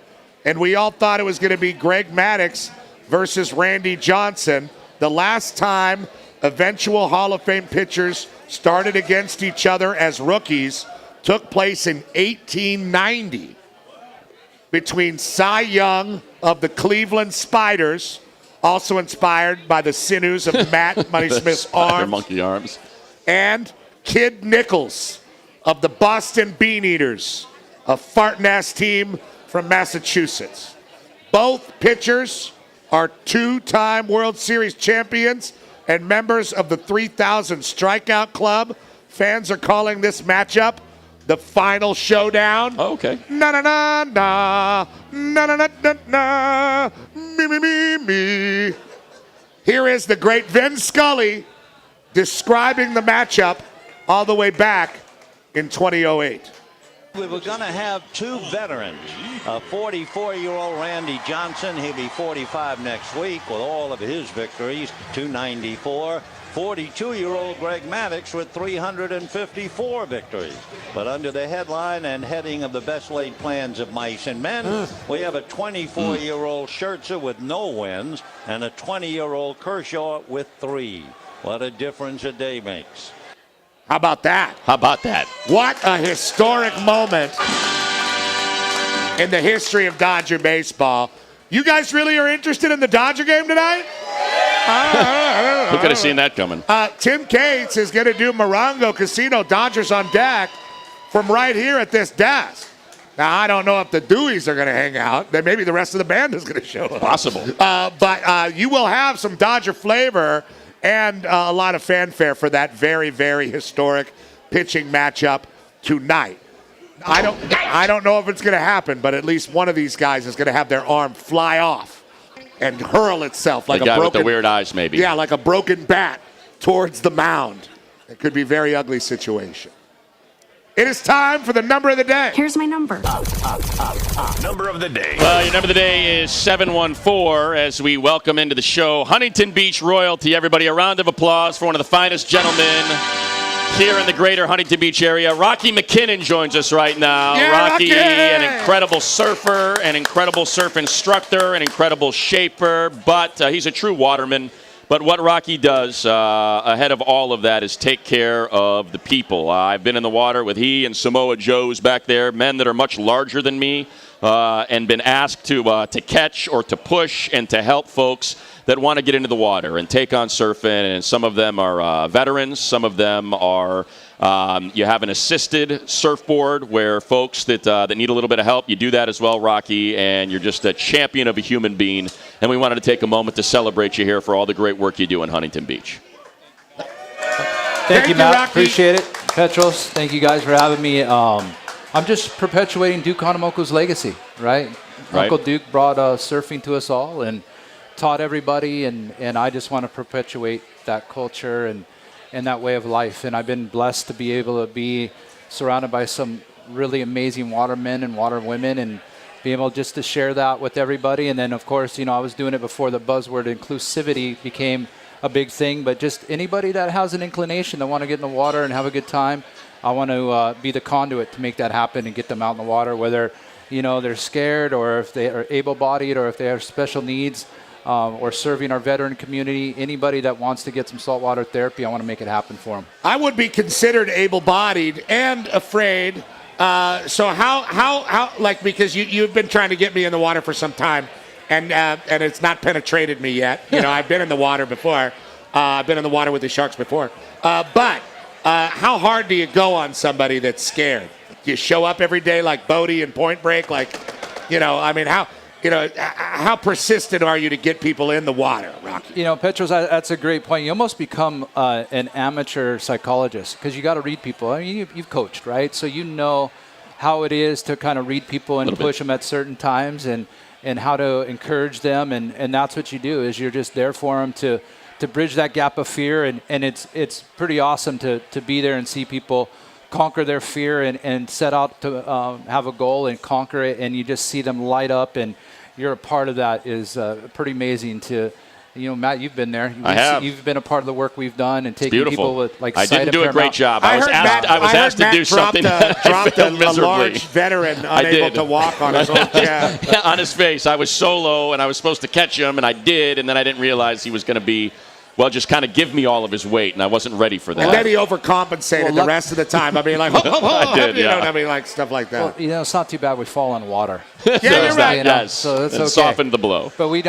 And we all thought it was going to be Greg Maddux versus Randy Johnson. The last time eventual Hall of Fame pitchers started against each other as rookies took place in 1890 between Cy Young of the Cleveland Spiders, also inspired by the sinews of Matt Money Smith's arms, monkey arms, and Kid Nichols of the Boston Bean Eaters, a fart-ass team from Massachusetts. Both pitchers are two-time World Series champions and members of the 3,000 Strikeout Club. Fans are calling this matchup the final showdown. Oh, okay. Na na na na na na na na na me me me me. Here is the great Vin Scully describing the matchup all the way back in 2008. We were going to have two veterans, a 44-year-old Randy Johnson. He'll be 45 next week with all of his victories, 294. 42-year-old Greg Maddux with 354 victories. But under the headline and heading of the best laid plans of mice and men, we have a 24-year-old Scherzer with no wins and a 20-year-old Kershaw with 3. What a difference a day makes. How about that? How about that? What a historic moment in the history of Dodger baseball. You guys really are interested in the Dodger game tonight? Who could have seen that coming? Tim Cates is going to do Morongo Casino Dodgers on deck from right here at this desk. Now, I don't know if the Deweys are going to hang out. Then maybe the rest of the band is going to show up. Possible. But you will have some Dodger flavor and a lot of fanfare for that very, very historic pitching matchup tonight. I don't know if it's going to happen, but at least one of these guys is going to have their arm fly off and hurl itself like the guy a broken, with the weird eyes, maybe. Yeah, like a broken bat towards the mound. It could be a very ugly situation. It is time for the number of the day. Here's my number. Number of the day. Well, your number of the day is 714 as we welcome into the show Huntington Beach royalty. Everybody, a round of applause for one of the finest gentlemen here in the greater Huntington Beach area. Rocky McKinnon joins us right now. Yeah, Rocky, Rocky! an incredible surfer, an incredible surf instructor, an incredible shaper, but he's a true waterman. But what Rocky does ahead of all of that is take care of the people. I've been in the water with he and Samoa Joe's back there, men that are much larger than me, and been asked to catch or to push and to help folks that want to get into the water and take on surfing. And some of them are veterans. Some of them are you have an assisted surfboard where folks that need a little bit of help, you do that as well, Rocky, and you're just a champion of a human being. And we wanted to take a moment to celebrate you here for all the great work you do in Huntington Beach. Thank you, Matt. Rocky. Appreciate it. Petros, thank you guys for having me. I'm just perpetuating Duke Hanamoku's legacy, right? Uncle Duke brought surfing to us all and taught everybody, and I just want to perpetuate that culture and that way of life. And I've been blessed to be able to be surrounded by some really amazing watermen and waterwomen and be able just to share that with everybody. And then, of course, I was doing it before the buzzword inclusivity became a big thing. But just anybody that has an inclination to want to get in the water and have a good time, I want to be the conduit to make that happen and get them out in the water, whether, they're scared or if they are able-bodied or if they have special needs. Or serving our veteran community, anybody that wants to get some saltwater therapy, I want to make it happen for them. I would be considered able-bodied and afraid. So how because you've been trying to get me in the water for some time, and it's not penetrated me yet. I've been in the water before. I've been in the water with the sharks before. But how hard do you go on somebody that's scared? Do you show up every day like Bodie and Point Break? How persistent are you to get people in the water, Rocky? Petros, that's a great point. You almost become an amateur psychologist because you got to read people. I mean, you've coached, right? So you know how it is to kind of read people and push them at certain times and how to encourage them. And that's what you do is you're just there for them to bridge that gap of fear. And it's pretty awesome to be there and see people conquer their fear and set out to have a goal and conquer it. And you just see them light up and you're a part of that is pretty amazing to, Matt, you've been there. I have. You've been a part of the work we've done and taking people with sight impairment. I didn't do a great job. I was asked to do something. Dropped a large veteran unable to walk on his own chest. On his face. I was solo and I was supposed to catch him and I did, and then I didn't realize he was going to be just kind of give me all of his weight, and I wasn't ready for that. And then he overcompensated the rest of the time. I mean, like, I did, like stuff like that. Well, it's not too bad we fall in water. Yeah, you're right. Yes, so it's okay. Softened the blow. But we've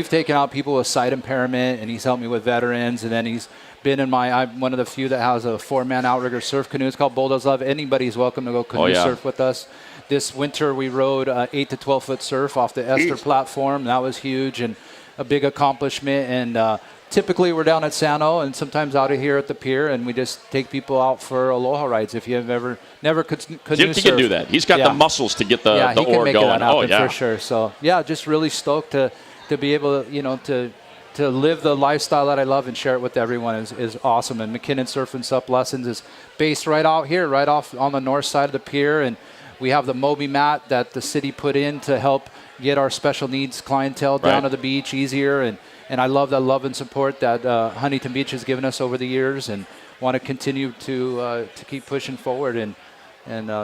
taken out people with sight impairment, and he's helped me with veterans, and then he's been in I'm one of the few that has a 4-man outrigger surf canoe. It's called Bulldogs Love. Anybody's welcome to go canoe surf with us. This winter we rode 8 to 12 foot surf off the Esther platform. That was huge and a big accomplishment. And typically we're down at Sano and sometimes out of here at the pier, and we just take people out for aloha rides. If you have never canoe surf, he can do that. He's got the muscles to get the he can oar make going. That happen for sure. So just really stoked to be able to to live the lifestyle that I love and share it with everyone is awesome. And McKinnon Surf and Sup Lessons is based right out here, right off on the north side of the pier. And we have the Moby mat that the city put in to help get our special needs clientele down to the beach easier. And I love the love and support that Huntington Beach has given us over the years, and want to continue to keep pushing forward, and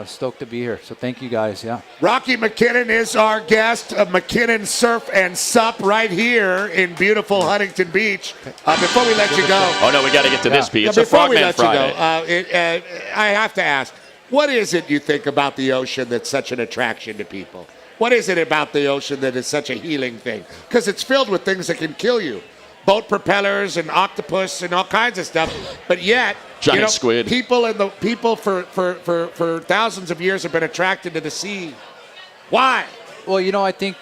stoked to be here. So thank you guys. Yeah. Rocky McKinnon is our guest of McKinnon Surf and Sup right here in beautiful Huntington Beach. Before we let you go. Oh, no, we got to get to this, Pete. It's a Frogman Friday. I have to ask, what is it you think about the ocean that's such an attraction to people? What is it about the ocean that is such a healing thing? Because it's filled with things that can kill you. Boat propellers and octopus and all kinds of stuff. But yet, giant squid. People for thousands of years have been attracted to the sea. Why? Well, I think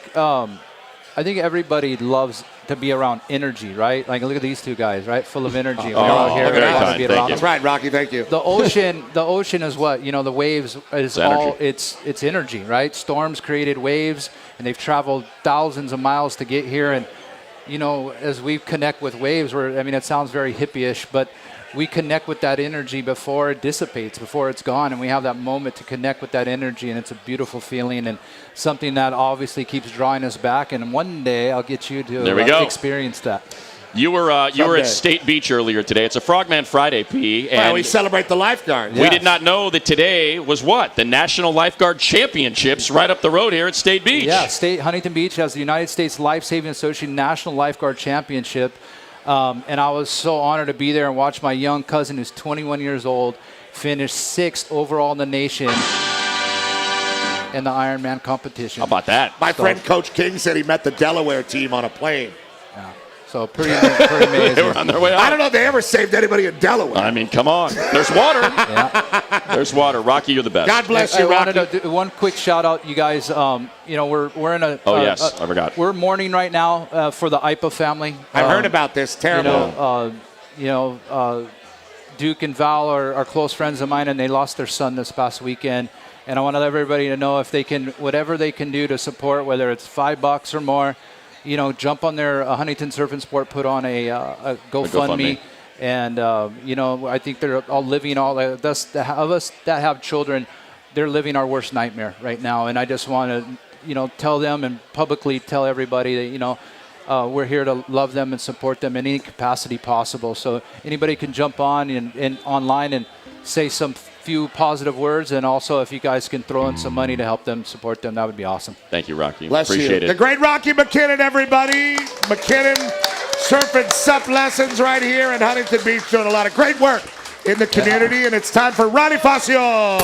everybody loves to be around energy, right? Like, look at these two guys, right? Full of energy. That's right, Rocky. Thank you. The ocean is what? The waves is all it's energy, right? Storms created waves, and they've traveled thousands of miles to get here. And as we connect with waves, it sounds very hippie-ish, but we connect with that energy before it dissipates, before it's gone, and we have that moment to connect with that energy, and it's a beautiful feeling and something that obviously keeps drawing us back. And one day I'll get you to experience that. You were at State Beach earlier today. It's a Frogman Friday, P. And we celebrate the lifeguards. We did not know that today was the National Lifeguard Championships right up the road here at State Beach. Yeah, Huntington Beach has the United States Life Saving Association National Lifeguard Championship. And I was so honored to be there and watch my young cousin, who's 21 years old, finish 6th overall in the nation in the Ironman competition. How about that? My friend Coach King said he met the Delaware team on a plane. Yeah. So pretty amazing. They were on their way out. I don't know if they ever saved anybody in Delaware. Come on. There's water. There's water. Rocky, you're the best. God bless you, Rocky. I wanted to do one quick shout out, you guys. We're in a. Oh yes, I forgot. We're mourning right now for the IPA family. I've heard about this. Terrible. Duke and Val are close friends of mine, and they lost their son this past weekend. And I want to let everybody to know if they can, whatever they can do to support, whether it's $5 or more. Jump on their Huntington Surf and Sport, put on a GoFundMe. And, I think they're all living of us that have children, they're living our worst nightmare right now. And I just want to, tell them and publicly tell everybody that, we're here to love them and support them in any capacity possible. So anybody can jump on and online and say some few positive words, and also if you guys can throw in some money to help them, support them, that would be awesome. Thank you, Rocky. Appreciate it. The great Rocky McKinnon, everybody. McKinnon surf and sup lessons right here in Huntington Beach, doing a lot of great work in the community, and it's time for Ronnie Facio.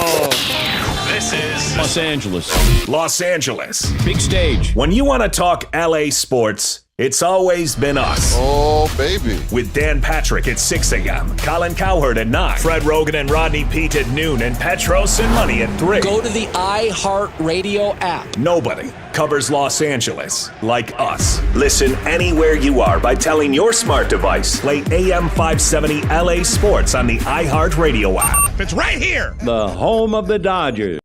This is Los Angeles. Los Angeles. Big stage. When you want to talk LA sports, it's always been us. Oh, baby. With Dan Patrick at 6 a.m., Colin Cowherd at 9, Fred Rogan and Rodney Peete at noon, and Petros and Money at 3. Go to the iHeartRadio app. Nobody covers Los Angeles like us. Listen anywhere you are by telling your smart device, play AM 570 LA Sports on the iHeartRadio app. It's right here. The home of the Dodgers.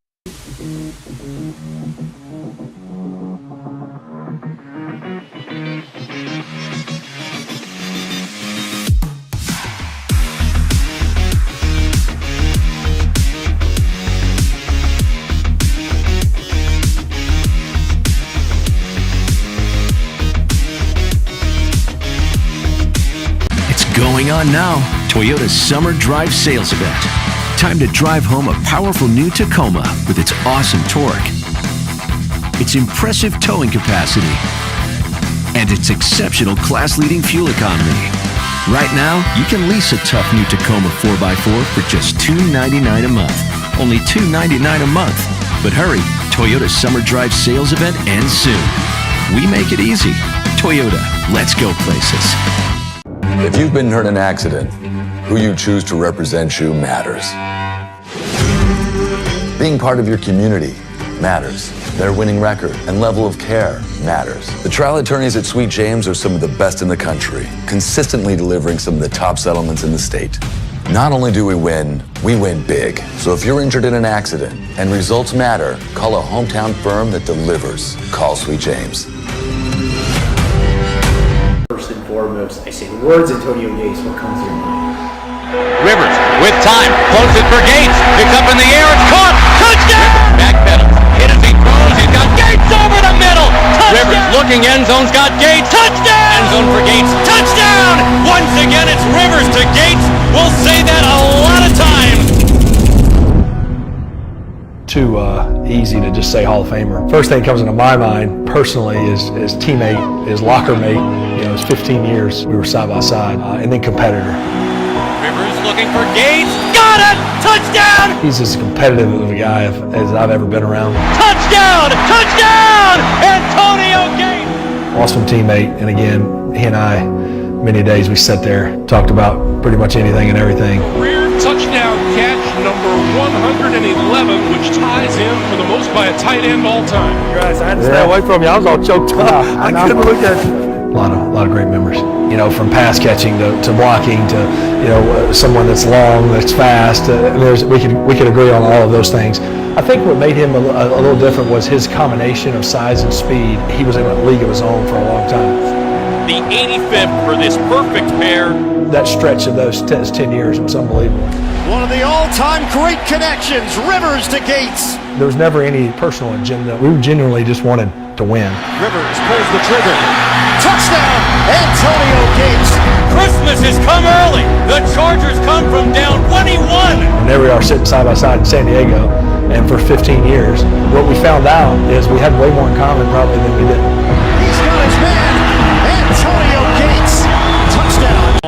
Going on now, Toyota's Summer Drive Sales Event. Time to drive home a powerful new Tacoma with its awesome torque, its impressive towing capacity, and its exceptional class-leading fuel economy. Right now, you can lease a tough new Tacoma 4x4 for just $299 a month. Only $299 a month. But hurry, Toyota's Summer Drive Sales Event ends soon. We make it easy. Toyota, let's go places. If you've been hurt in an accident, who you choose to represent you matters. Being part of your community matters. Their winning record and level of care matters. The trial attorneys at Sweet James are some of the best in the country, consistently delivering some of the top settlements in the state. Not only do we win big. So if you're injured in an accident and results matter, call a hometown firm that delivers. Call Sweet James. First and foremost, I say the words Antonio Gates, what comes to your mind? Rivers with time, closes it for Gates, it's up in the air, it's caught, touchdown! Backpedal, hit as he throws, he's got Gates over the middle, touchdown! Rivers looking, end zone's got Gates, touchdown! End zone for Gates, touchdown! Once again, it's Rivers to Gates, we'll say that a lot of times. Too easy to just say Hall of Famer. First thing that comes into my mind personally is his teammate, his locker mate. You know, it was 15 years we were side by side, and then competitor. Rivers looking for Gates, got it, touchdown! He's as competitive of a guy as I've ever been around. Touchdown, touchdown, Antonio Gates! Awesome teammate, and again, he and I, many days we sat there, talked about pretty much anything and everything. Career touchdown catch number 111, which ties him for the most by a tight end all time. Guys, I had to stay away from you. I was all choked up. I couldn't look at you. A lot of great memories. You know, from pass catching to blocking to someone that's long, that's fast. We could agree on all of those things. I think what made him a little different was his combination of size and speed. He was in a league of his own for a long time. the 85th for this perfect pair. That stretch of those 10 years was unbelievable. One of the all-time great connections, Rivers to Gates. There was never any personal agenda. We genuinely just wanted to win. Rivers pulls the trigger. Touchdown, Antonio Gates. Christmas has come early. The Chargers come from down 21. And there we are sitting side by side in San Diego, and for 15 years, what we found out is we had way more in common probably than we did. He's got his man, Antonio Gates. Touchdown.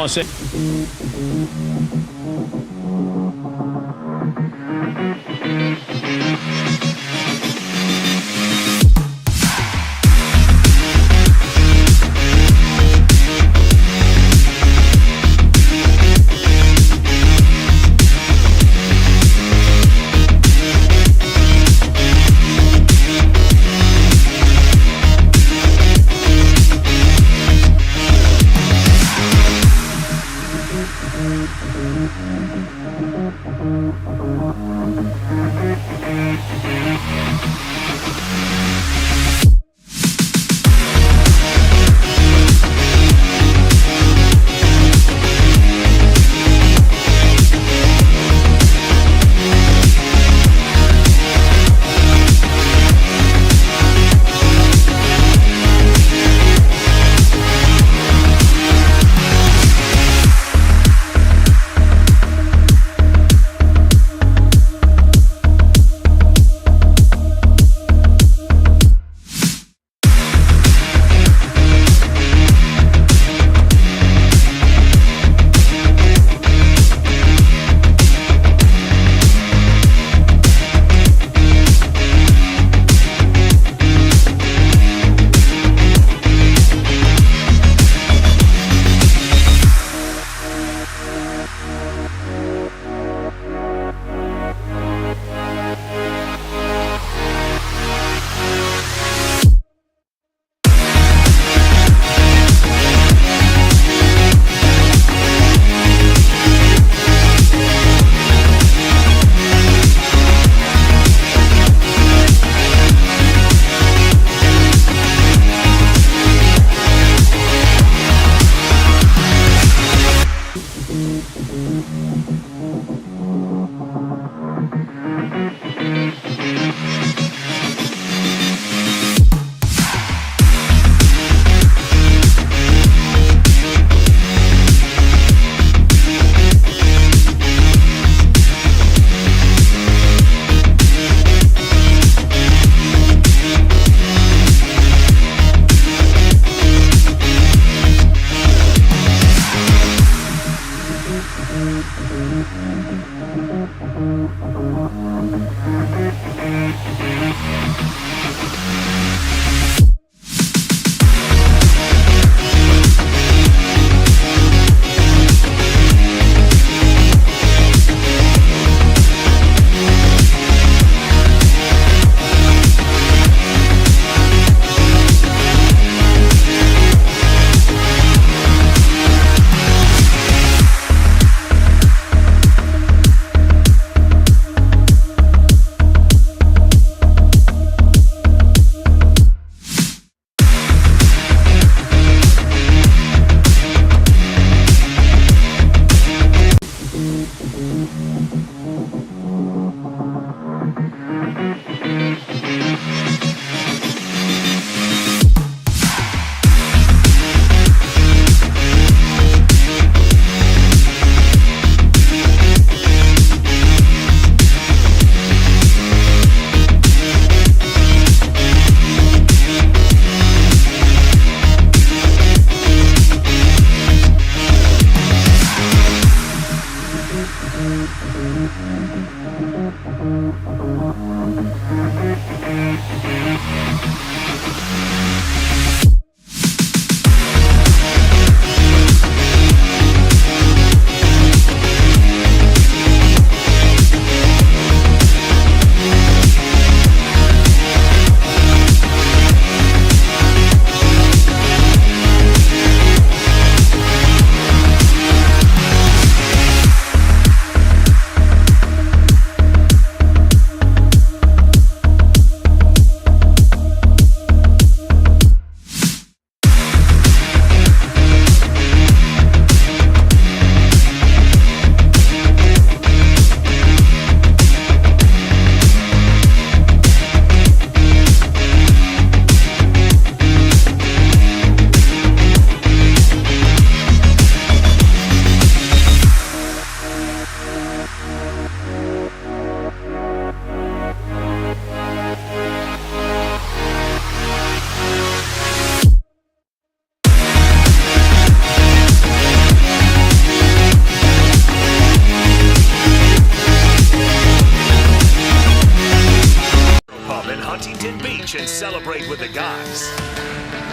Beach and celebrate with the guys.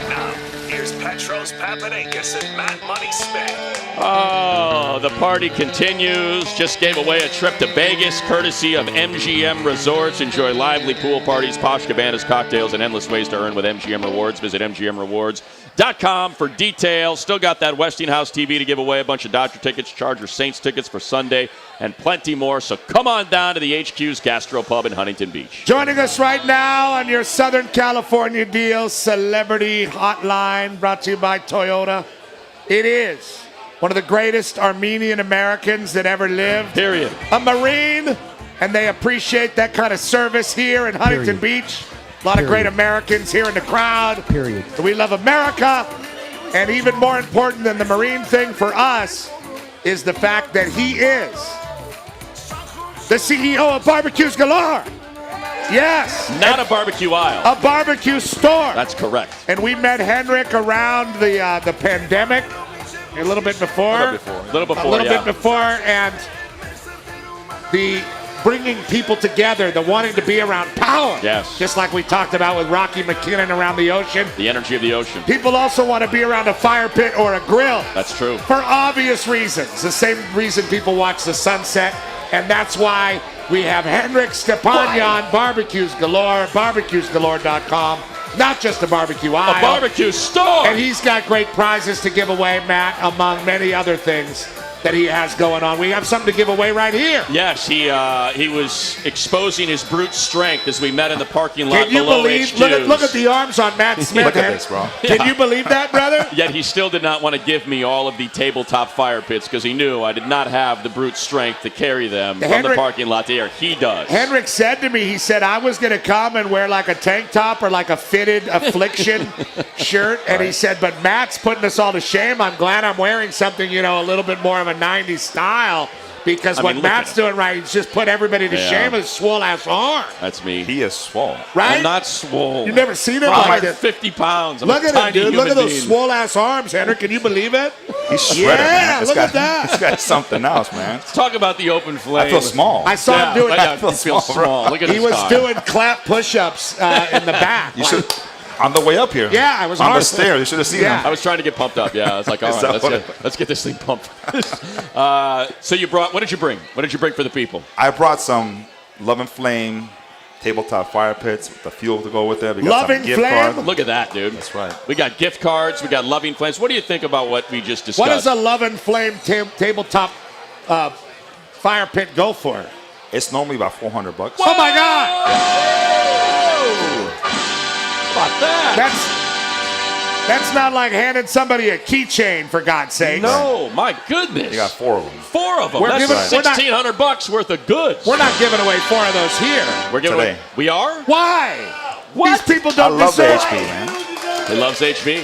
Now, here's Petros Papadakis and Matt Money Smith. Oh, the party continues. Just gave away a trip to Vegas, courtesy of MGM Resorts. Enjoy lively pool parties, posh cabanas, cocktails, and endless ways to earn with MGM Rewards. Visit MGMRewards.com for details. Still got that Westinghouse TV to give away, a bunch of Dodger tickets, Chargers Saints tickets for Sunday, and plenty more. So come on down to the HQ's Gastropub in Huntington Beach. Joining us right now on your Southern California deal, Celebrity Hotline, brought to you by Toyota. It is one of the greatest Armenian Americans that ever lived. Period. A Marine, and they appreciate that kind of service here in Huntington Beach. A lot of great Americans here in the crowd. Period. So we love America. And even more important than the Marine thing for us is the fact that he is the CEO of Barbecues Galore. Yes. Not a barbecue aisle. A barbecue store. That's correct. And we met Henrik around the pandemic, a little bit before. A little bit before, and the bringing people together, the wanting to be around power. Yes. Just like we talked about with Rocky McKinnon around the ocean. The energy of the ocean. People also want to be around a fire pit or a grill. That's true. For obvious reasons. The same reason people watch the sunset. And that's why we have Henrik Stepanyan, Barbecues Galore, barbecuesgalore.com. Not just a barbecue aisle. A barbecue store. And he's got great prizes to give away, Matt, among many other things that he has going on. We have something to give away right here. Yes, he was exposing his brute strength as we met in the parking lot. Can you below believe? HQs. Look at the arms on Matt Smith. Look at this, bro. Can you believe that, brother? Yet he still did not want to give me all of the tabletop fire pits because he knew I did not have the brute strength to carry them from the parking lot to air. He does. Henrik said to me, he said, I was going to come and wear like a tank top or like a fitted Affliction shirt. And he said, but Matt's putting us all to shame. I'm glad I'm wearing something, a little bit more of a 90s style. Because what Matt's doing right, he's just put everybody to shame with his swole-ass arm. That's me. He is swole. Right? I'm not swole. You've never seen him I'm like like that? 50 pounds. I'm Look a at tiny him, dude. Look at those being. swole-ass arms, Henrik. Can you believe it? He's shredded, yeah, man. look at that. He's got something else, man. Let's talk about the open flame. I feel small. I saw him doing I feel small. Look at he his was car. doing clap push-ups in the back. You should... On the way up here. Yeah, I was on hard. the stairs. You should have seen him. I was trying to get pumped up. Yeah, I was like, all right, let's get this thing pumped. So you brought, what did you bring? What did you bring for the people? I brought some Love and Flame tabletop fire pits with the fuel to go with it. We got Loving some gift Flame? cards. Look at that, dude. That's right. We got gift cards. We got Loving Flames. What do you think about what we just discussed? What does a Love and Flame tabletop fire pit go for? It's normally about $400. Oh my God! How about that? That's not like handing somebody a keychain, for God's sake. No, my goodness. You got 4 of them. 4 of them. We're That's giving- $1,600 worth of goods. We're not giving away 4 of those here. We're giving away. We are? Why? What? These people I don't love the deserve HP, man. He loves HB.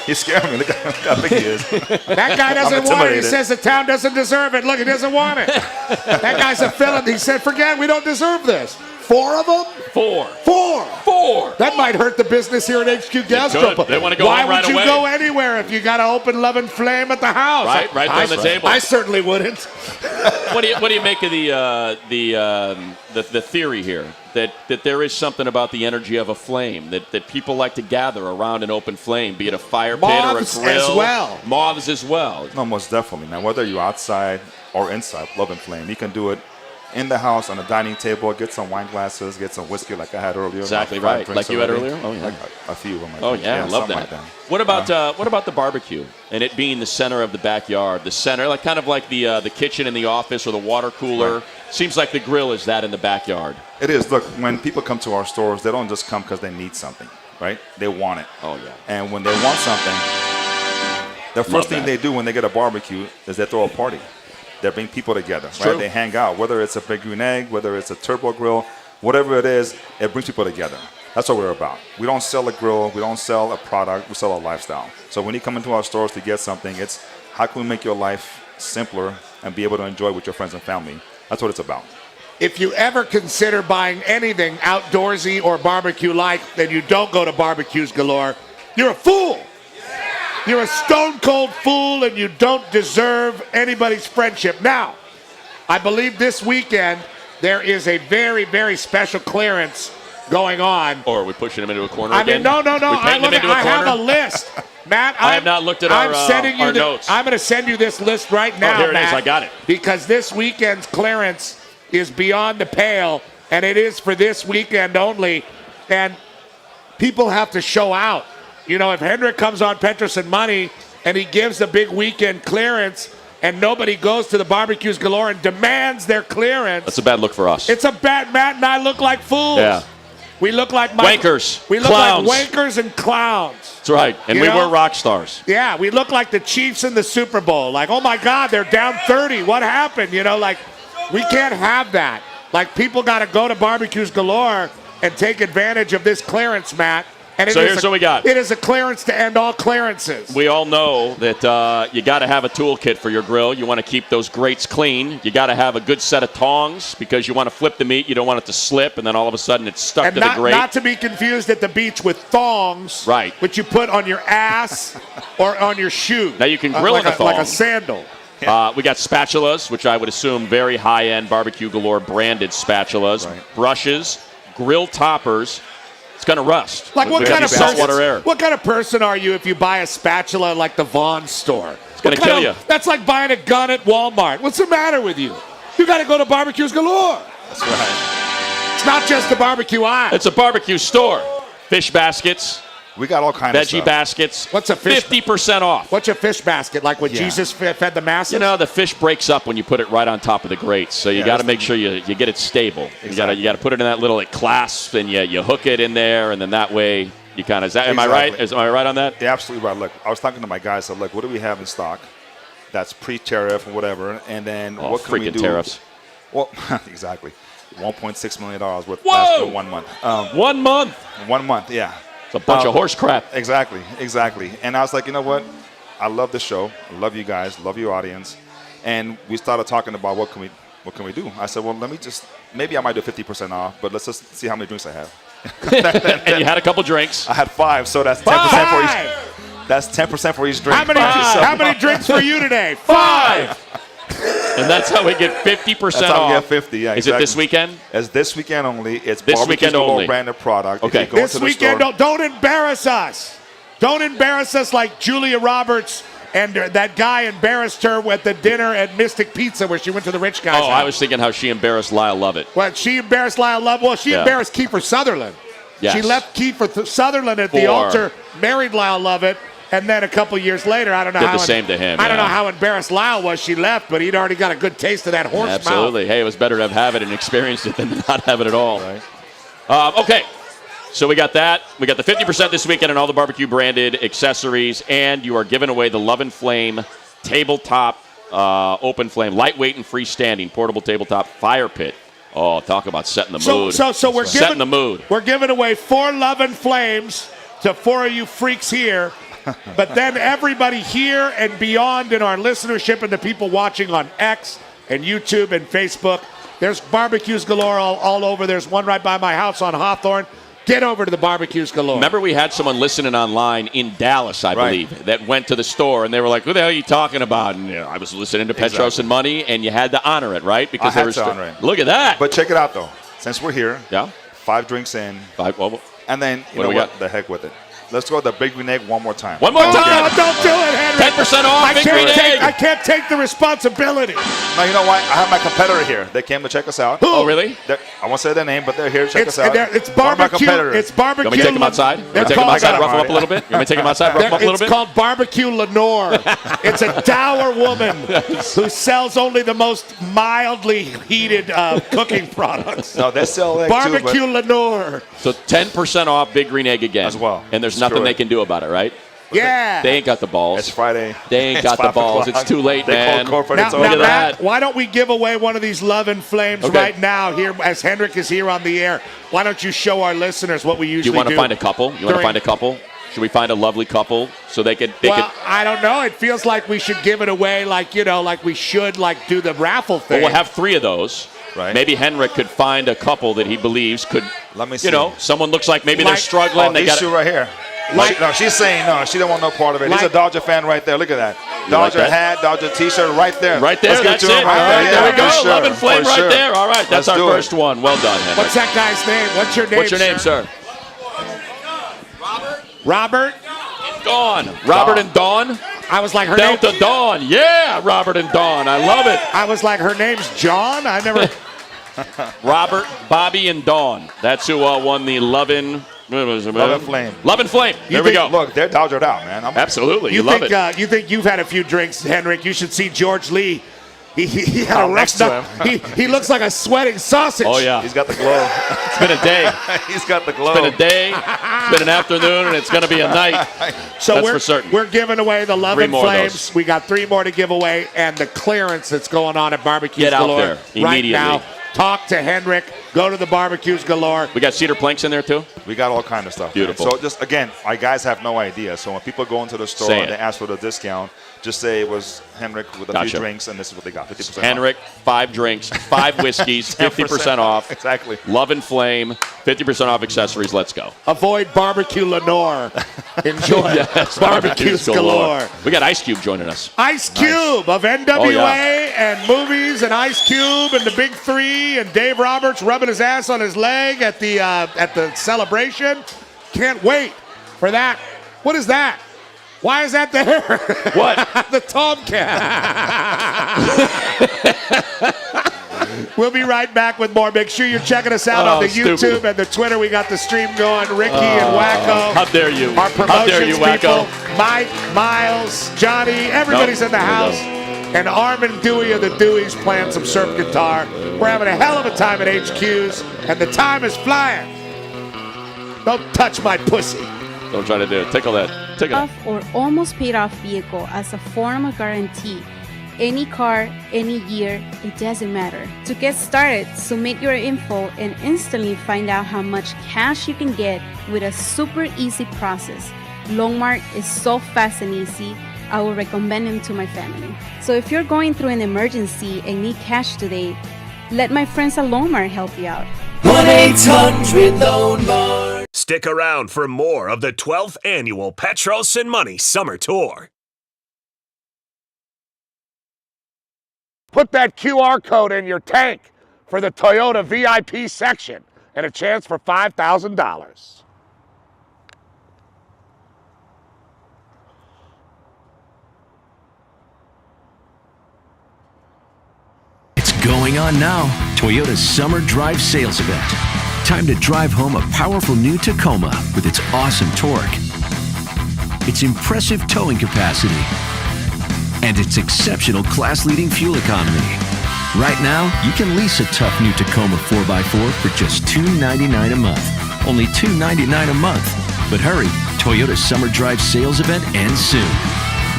He's scaring me. Look how big he is. That guy doesn't want it. He says the town doesn't deserve it. Look, he doesn't want it. That guy's a villain. He said, forget, we don't deserve this. 4 of them? 4. 4. That might hurt the business here at HQ Gastropub. They want to go Why home right would you away. go anywhere if you got an open Love and Flame at the house? Right there on the table. I certainly wouldn't. What do you make of the theory here that there is something about the energy of a flame that people like to gather around an open flame, be it a fire pit or a Moths grill, as well. Moths as well. No, most definitely, man. Whether you're outside or inside, Love and Flame, you can do it in the house on a dining table. Get some wine glasses, get some whiskey like I had earlier. Exactly About 5 right, drinks like you had already. earlier. Oh yeah, like a few of them. Oh yeah, I love that. Like that. What about the barbecue and it being the center of the backyard, the center, like kind of like the kitchen in the office or the water cooler? Right. Seems like the grill is that in the backyard. It is. Look, when people come to our stores, they don't just come because they need something, right? They want it. Oh yeah. And when they want something, the first thing they do when they get a barbecue is they throw a party. They bring people together, right? True. They hang out, whether it's a big green egg, whether it's a turbo grill, whatever it is, it brings people together. That's what we're about. We don't sell a grill, we don't sell a product, we sell a lifestyle. So when you come into our stores to get something, it's how can we make your life simpler and be able to enjoy with your friends and family. That's what it's about. If you ever consider buying anything outdoorsy or barbecue-like, then you don't go to Barbecues Galore. You're a fool. You're a stone-cold fool, and you don't deserve anybody's friendship. Now, I believe this weekend there is a very, very special clearance going on. Or are we pushing him into a corner I again? mean, no. I have a list. Matt, I have not looked at our notes. I'm going to send you this list right now, here Matt, it is. I got it. Because this weekend's clearance is beyond the pale, and it is for this weekend only. And people have to show out. You know, if Henrik comes on Petros and Money and he gives a big weekend clearance and nobody goes to the barbecues galore and demands their clearance. That's a bad look for us. It's a bad. Matt and I look like fools. Yeah. We look like wankers. We look clowns. like wankers and clowns. That's right. And we were rock stars. Yeah, we look like the Chiefs in the Super Bowl. Like, oh my God, they're down 30. What happened? You know, like, we can't have that. Like, people got to go to barbecues galore and take advantage of this clearance, Matt. And here's what we got. It is a clearance to end all clearances. We all know that you got to have a toolkit for your grill. You want to keep those grates clean. You got to have a good set of tongs because you want to flip the meat. You don't want it to slip, and then all of a sudden it's stuck to the grate. Not to be confused at the beach with thongs, right? Which you put on your ass or on your shoe. Now you can grill like in a thong. like a sandal. We got spatulas, which I would assume very high-end barbecue galore branded spatulas, brushes, grill toppers. It's going to rust. Like what kind of saltwater air? What kind of person are you if you buy a spatula like the Vaughn store? It's going to kill you. That's like buying a gun at Walmart. What's the matter with you? You got to go to barbecues galore. That's right. It's not just a barbecue aisle. It's a barbecue store. Fish baskets. We got all kinds of stuff. Veggie baskets. What's a fish? 50% off. What's a fish basket? Like when Jesus fed the masses? You know, the fish breaks up when you put it right on top of the grates. So you got to make sure you get it stable. Exactly. You got to put it in that little clasp, and you hook it in there, and then that way you kind of. Am I right? Am I right on that? Yeah, absolutely right. Look, I was talking to my guys. So look, what do we have in stock? That's pre-tariff and whatever, and then what can we do? Tariffs. Well, exactly. $1.6 million worth. Whoa! That's for 1 month. 1 month. 1 month. Yeah. It's a bunch of horse crap. Exactly. And I was like, you know what? I love the show. I love you guys. Love your audience. And we started talking about what can we do? I said, well, maybe I might do 50% off, but let's just see how many drinks I have. And you had a couple drinks. I had 5, so that's 10% for each. That's 10% for each drink. How many drinks for you today? 5. And that's how we get 50% off. That's how we get 50, yeah, Is it this weekend? It's this weekend only. It's this weekend only. Branded product. Okay. This weekend, don't embarrass us. Don't embarrass us like Julia Roberts and that guy embarrassed her at the dinner at Mystic Pizza where she went to the rich guy's house. I was thinking how she embarrassed Lyle Lovett. Well, she embarrassed Lyle Lovett. Well, she embarrassed Kiefer Sutherland. Yes. She left Kiefer Sutherland at the altar, married Lyle Lovett. And then a couple years later, I don't know Did the same to him. I don't know how embarrassed Lyle was she left, but he'd already got a good taste of that horse mouth. Absolutely. Hey, it was better to have it and experienced it than to not have it at all. Right. Okay. So we got that. We got the 50% this weekend on all the barbecue branded accessories, and you are giving away the Love and Flame tabletop open flame, lightweight and freestanding portable tabletop fire pit. Oh, talk about setting the mood. So we're setting the mood. We're giving away 4 Love and Flames to 4 of you freaks here. But then everybody here and beyond in our listenership and the people watching on X and YouTube and Facebook, there's barbecues galore all over. There's one right by my house on Hawthorne. Get over to the barbecues galore. Remember we had someone listening online in Dallas, I believe, that went to the store, and they were like, who the hell are you talking about? And I was listening to Petros and Money, and you had to honor it, right? Because I had to honor it. Look at that. But check it out, though. Since we're here, 5 drinks in. 5, well, and then, you know what? The heck with it. Let's go the Big Green Egg one more time. One more time. Don't do it, Henrik. 10% off Big Green Egg. I can't take the responsibility. No, you know what? I have my competitor here. They came to check us out. Who? Oh, really? I won't say their name, but they're here to check us out. It's barbecue. It's barbecue. Can we take them outside? Can we take them outside, rough them up a little bit? Can we take them outside, rough them up a little bit? It's called Barbecue Lenore. It's a dour woman who sells only the most mildly heated cooking products. No, they sell egg Barbecue too, Lenore. So 10% off Big Green Egg again. As well. And there's nothing they can do about it, right? Yeah. They ain't got the balls. It's Friday. They ain't got the balls. It's too late, man. Look at that. Why don't we give away one of these Love and Flames right now here as Henrik is here on the air? Why don't you show our listeners what we usually do? You want to find a couple? You want to find a couple? Should we find a lovely couple so they could? I don't know. It feels like we should give it away, like we should do the raffle thing. Well, we'll have 3 of those. Right. Maybe Henrik could find a couple that he believes could. Let me see. Someone looks like maybe they're struggling. They got two right here. No, she's saying no. She don't want no part of it. He's a Dodger fan right there. Look at that. You Dodger like that? hat, Dodger T-shirt right there. Right there, Let's that's it. Right There we go. for sure, Love and Flame for right sure. there. All right, that's Let's our do it. first one. Well done, Henrik. What's that guy's name? What's your name, What's your name, sir? Robert? Dawn. Robert and Dawn? I was like, her Delta name. Dawn. Yeah, Robert and Dawn. I love it. I was like, her name's John? I never. Robert, Bobby, and Dawn. That's who won the Love and Flame. Love and Flame. There we go. Look, they're Dodgered out, man. Absolutely. You love it. You think you've had a few drinks, Henrik? You should see George Lee. He had a next rough to him. He looks like a sweating sausage. Oh, yeah. He's got the glow. It's been a day. He's got the glow. It's been a day. It's been an afternoon, and it's going to be a night. So that's we're, for certain. We're giving away the Love Three and more of Flames. those. We got 3 more to give away, and the clearance that's going on at Barbecues Get out Galore there right immediately. now. Talk to Henrik. Go to the Barbecues Galore. We got cedar planks in there, too? We got all kind of stuff. Beautiful. Man. So just, again, our guys have no idea. So when people go into the store Say and it. they ask for the discount, just say it was Henrik with a Gotcha. few drinks, and this is what they got, 50% Henrik, 5 drinks, 5 whiskeys, 50% off. Exactly. Love and Flame, 50% off accessories. Let's go. Avoid Barbecue Lenore. Enjoy Yes, Barbecues Galore. We got Ice Cube joining us. Ice Cube of NWA Oh, yeah. and movies, and Ice Cube and the Big 3, and Dave Roberts rubbing his ass on his leg at the celebration. Can't wait for that. What is that? Why is that there? What? The Tomcat. We'll be right back with more. Make sure you're checking us out on the YouTube stupid. and the Twitter. We got the stream going. Ricky and Wacko. How dare you? Our promotions How dare you, Wacko? people. Mike, Miles, Johnny, everybody's in the house. And Armin Dewey of the Deweys playing some surf guitar. We're having a hell of a time at HQ's, and the time is flying. Don't touch my pussy. Don't try to do it. Tickle that. Tickle it. Off or almost paid off vehicle as a form of guarantee. Any car, any year, it doesn't matter. To get started, submit your info and instantly find out how much cash you can get with a super easy process. Longmark is so fast and easy, I will recommend them to my family. So if you're going through an emergency and need cash today, let my friends at Longmark help you out. 1-800-LONEMARK. Stick around for more of the 12th annual Petros and Money Summer Tour. Put that QR code in your tank for the Toyota VIP section and a chance for $5,000. It's going on now. Toyota's Summer Drive Sales Event. Time to drive home a powerful new Tacoma with its awesome torque, its impressive towing capacity, and its exceptional class-leading fuel economy. Right now, you can lease a tough new Tacoma 4x4 for just $299 a month. Only $299 a month. But hurry, Toyota's Summer Drive Sales Event ends soon.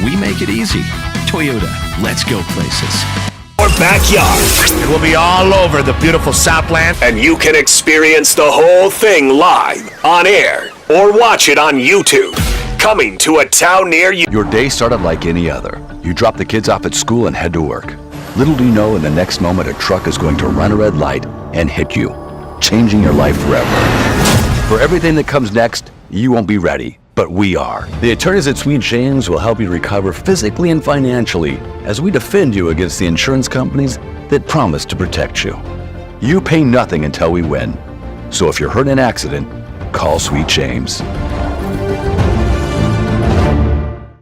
We make it easy. Toyota, let's go places. Our backyard. It will be all over the beautiful Southland. And you can experience the whole thing live, on air, or watch it on YouTube. Coming to a town near you. Your day started like any other. You drop the kids off at school and head to work. Little do you know, in the next moment, a truck is going to run a red light and hit you, changing your life forever. For everything that comes next, you won't be ready, but we are. The attorneys at Sweet James will help you recover physically and financially as we defend you against the insurance companies that promise to protect you. You pay nothing until we win. So if you're hurt in an accident, call Sweet James.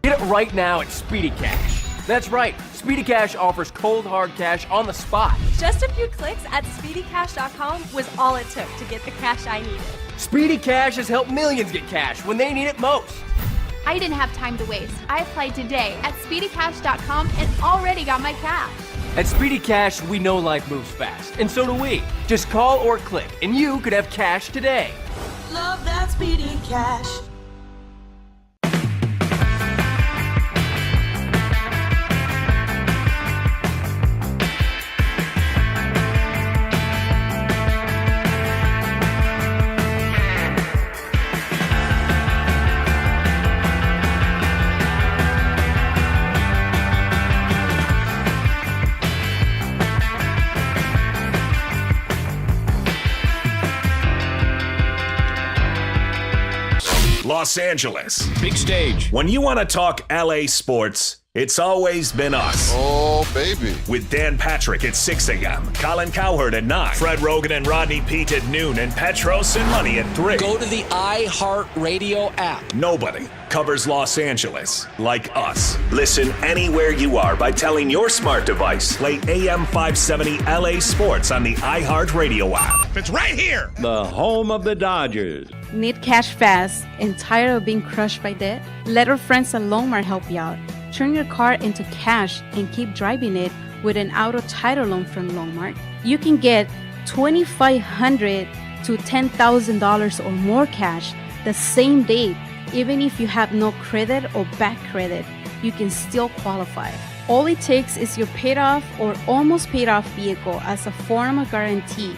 Get it right now at Speedy Cash. That's right, Speedy Cash offers cold hard cash on the spot. Just a few clicks at SpeedyCash.com was all it took to get the cash I needed. Speedy Cash has helped millions get cash when they need it most. I didn't have time to waste. I applied today at SpeedyCash.com and already got my cash. At Speedy Cash, we know life moves fast, and so do we. Just call or click, and you could have cash today. Love that Speedy Cash. Los Angeles. Big stage. When you want to talk LA sports, it's always been us. Oh, baby. With Dan Patrick at 6 a.m., Colin Cowherd at 9, Fred Rogan and Rodney Peete at noon, and Petros and Money at 3. Go to the iHeartRadio app. Nobody covers Los Angeles like us. Listen anywhere you are by telling your smart device, play AM 570 LA Sports on the iHeartRadio app. It's right here. The home of the Dodgers. Need cash fast and tired of being crushed by debt? Let our friends at Longmar help you out. Turn your car into cash and keep driving it with an auto title loan from Longmar. You can get $2,500 to $10,000 or more cash the same day. Even if you have no credit or bad credit, you can still qualify. All it takes is your paid off or almost paid off vehicle as a form of guarantee.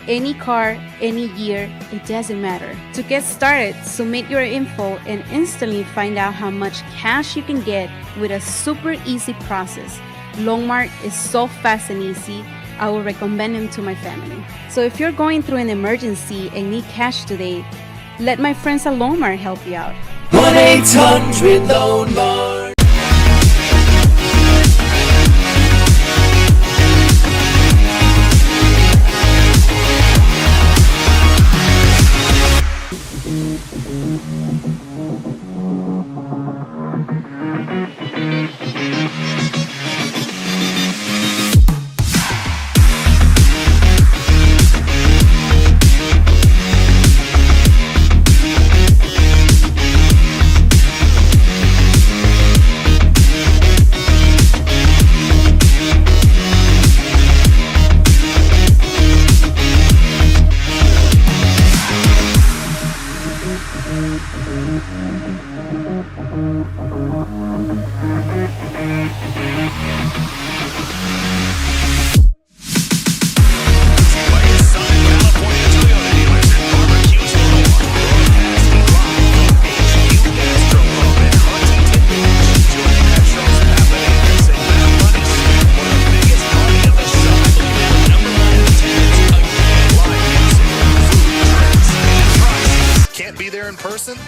Any car, any year, it doesn't matter. To get started, submit your info and instantly find out how much cash you can get with a super easy process. Longmar is so fast and easy, I would recommend them to my family. So if you're going through an emergency and need cash today, let my friends at Longmar help you out. 1-800-LONEMAR.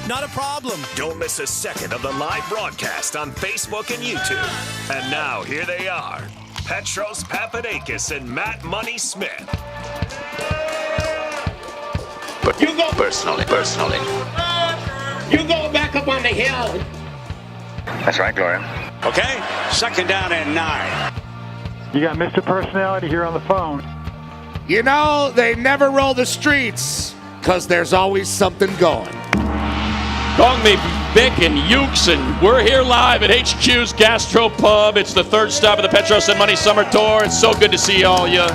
Not a problem. Don't miss a second of the live broadcast on Facebook and YouTube. And now, here they are, Petros Papadakis and Matt Money Smith. But you go personally. You go back up on the hill. That's right, Gloria. Okay, second down and 9. You got Mr. Personality here on the phone. You know, they never roll the streets because there's always something going. Call me Vic and Ukes, and we're here live at HQ's Gastropub. It's the third stop of the Petros and Money Summer Tour. It's so good to see all you.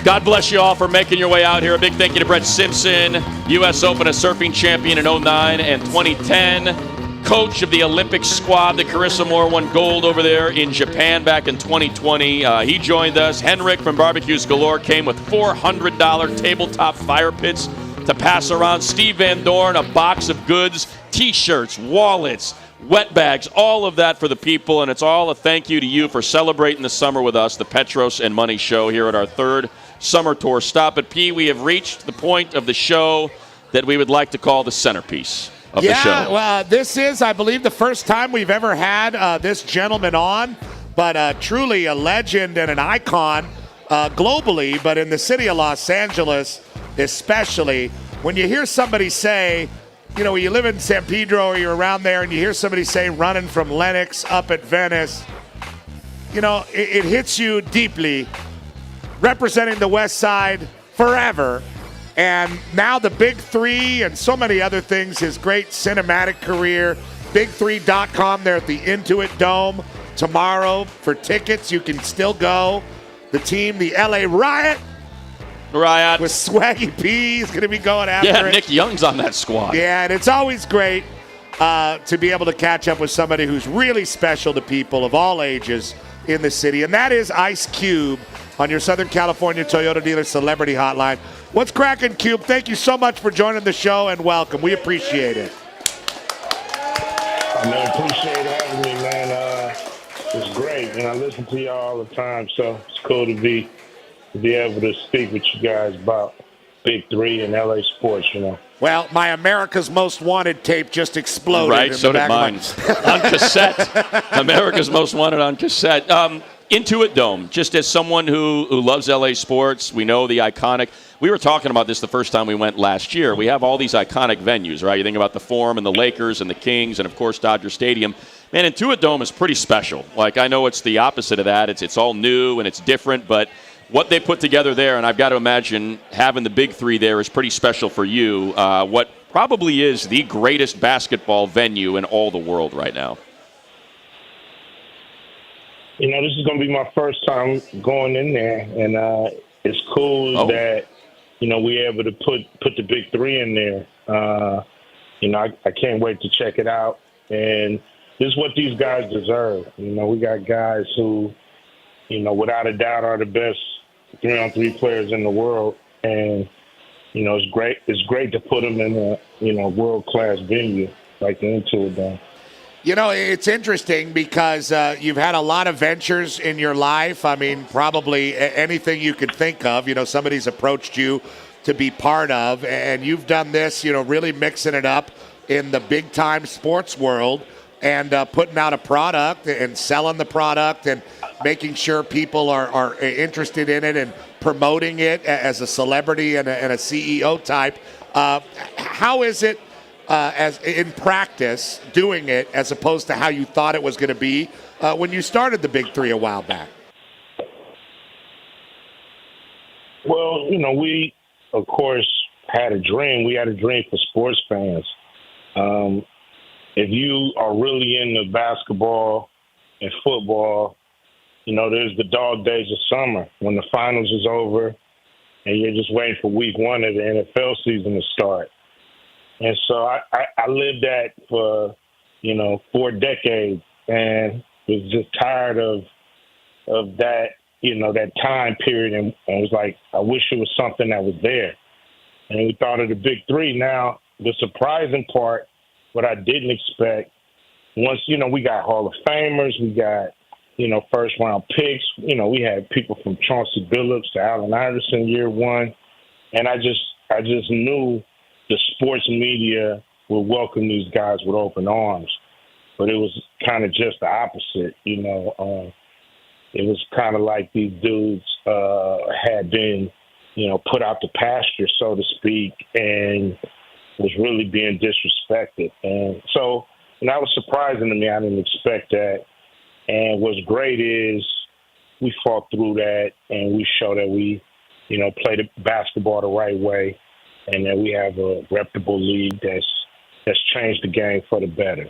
God bless you all for making your way out here. A big thank you to Brett Simpson, U.S. Open, a surfing champion in 2009 and 2010. Coach of the Olympic squad that Carissa Moore won gold over there in Japan back in 2020. He joined us. Henrik from Barbecues Galore came with $400 tabletop fire pits to pass around. Steve Van Dorne, a box of goods, T-shirts, wallets, wet bags, all of that for the people, and it's all a thank you to you for celebrating the summer with us, the Petros and Money Show here at our third summer tour stop at P. We have reached the point of the show that we would like to call the centerpiece of the show. Yeah, well, this is, I believe, the first time we've ever had this gentleman on, but truly a legend and an icon globally, but in the city of Los Angeles especially. When you hear somebody say, you know, when you live in San Pedro or you're around there and you hear somebody say running from Lenox up at Venice, you know, it hits you deeply. Representing the West Side forever. And now the Big Three and so many other things, his great cinematic career. Big3.com there at the Intuit Dome tomorrow for tickets. You can still go. The team, the LA Riot. With Swaggy P is going to be going after it. Yeah, Nick Young's on that squad. Yeah, and it's always great to be able to catch up with somebody who's really special to people of all ages in the city. And that is Ice Cube on your Southern California Toyota dealer celebrity hotline. What's cracking, Cube? Thank you so much for joining the show and welcome. We appreciate it. I appreciate having me, man. It's great, and I listen to y'all all the time, so it's cool to be able to speak with you guys about Big Three and LA sports, you know. Well, my America's Most Wanted tape just exploded. Right, in so the did back mine. On cassette. America's Most Wanted on cassette. Intuit Dome, just as someone who loves LA sports, we know the iconic. We were talking about this the first time we went last year. We have all these iconic venues, right? You think about the Forum and the Lakers and the Kings and, of course, Dodger Stadium. Man, Intuit Dome is pretty special. Like, I know it's the opposite of that. It's all new and it's different, but what they put together there, and I've got to imagine having the big three there is pretty special for you. What probably is the greatest basketball venue in all the world right now. You know, this is going to be my first time going in there, and it's cool that, you know, we're able to put the big three in there. You know, I can't wait to check it out, and this is what these guys deserve. You know, we got guys who, you know, without a doubt are the best 3-on-3 players in the world, and, you know, it's great to put them in a, you know, world-class venue like the Intuit Dome. You know, it's interesting because you've had a lot of ventures in your life. I mean, probably anything you could think of, you know, somebody's approached you to be part of, and you've done this, you know, really mixing it up in the big-time sports world and putting out a product and selling the product and making sure people are interested in it and promoting it as a celebrity and a CEO type. How is it? As in practice, doing it as opposed to how you thought it was going to be when you started the Big Three a while back? Well, you know, we, of course, had a dream. We had a dream for sports fans. If you are really into basketball and football, you know, there's the dog days of summer when the finals is over and you're just waiting for week one of the NFL season to start. And so I lived that for, you know, 4 decades and was just tired of that, you know, that time period and was like, I wish it was something that was there. And we thought of the Big Three. Now, the surprising part, what I didn't expect, once, you know, we got Hall of Famers, we got, you know, first-round picks. You know, we had people from Chauncey Billups to Allen Iverson year one. And I just knew the sports media would welcome these guys with open arms. But it was kind of just the opposite, you know. It was kind of like these dudes had been, you know, put out the pasture, so to speak, and was really being disrespected. And so, and that was surprising to me. I didn't expect that. And what's great is we fought through that, and we show that we, you know, play the basketball the right way, and that we have a reputable league that's changed the game for the better.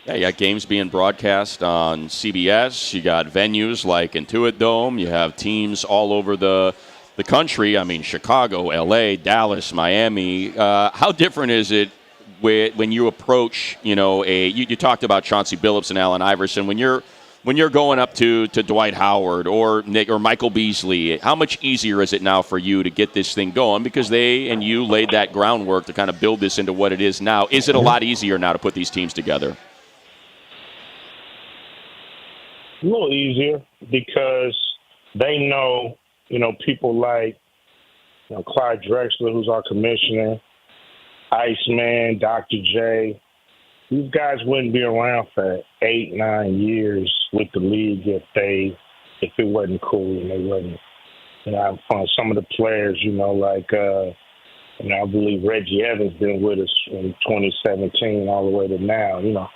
Yeah, you got games being broadcast on CBS. You got venues like Intuit Dome. You have teams all over the country. I mean, Chicago, L.A., Dallas, Miami. How different is it when you approach, you know, you talked about Chauncey Billups and Allen Iverson. When you're going up to Dwight Howard or Nick or Michael Beasley, how much easier is it now for you to get this thing going? Because they and you laid that groundwork to kind of build this into what it is now. Is it a lot easier now to put these teams together? A little easier because they know, you know, people like, you know, Clyde Drexler, who's our commissioner, Iceman, Dr. J. These guys wouldn't be around for 8-9 years with the league if it wasn't cool and they wasn't, you know, having fun. Some of the players, you know, like, you know, I believe Reggie Evans been with us from 2017 all the way to now, you know,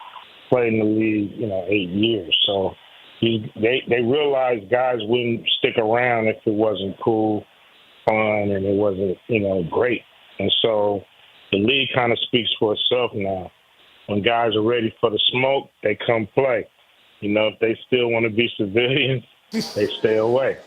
played in the league, you know, 8 years. So they realized guys wouldn't stick around if it wasn't cool, fun, and it wasn't, you know, great. And so the league kind of speaks for itself now. When guys are ready for the smoke, they come play. You know, if they still want to be civilians, they stay away.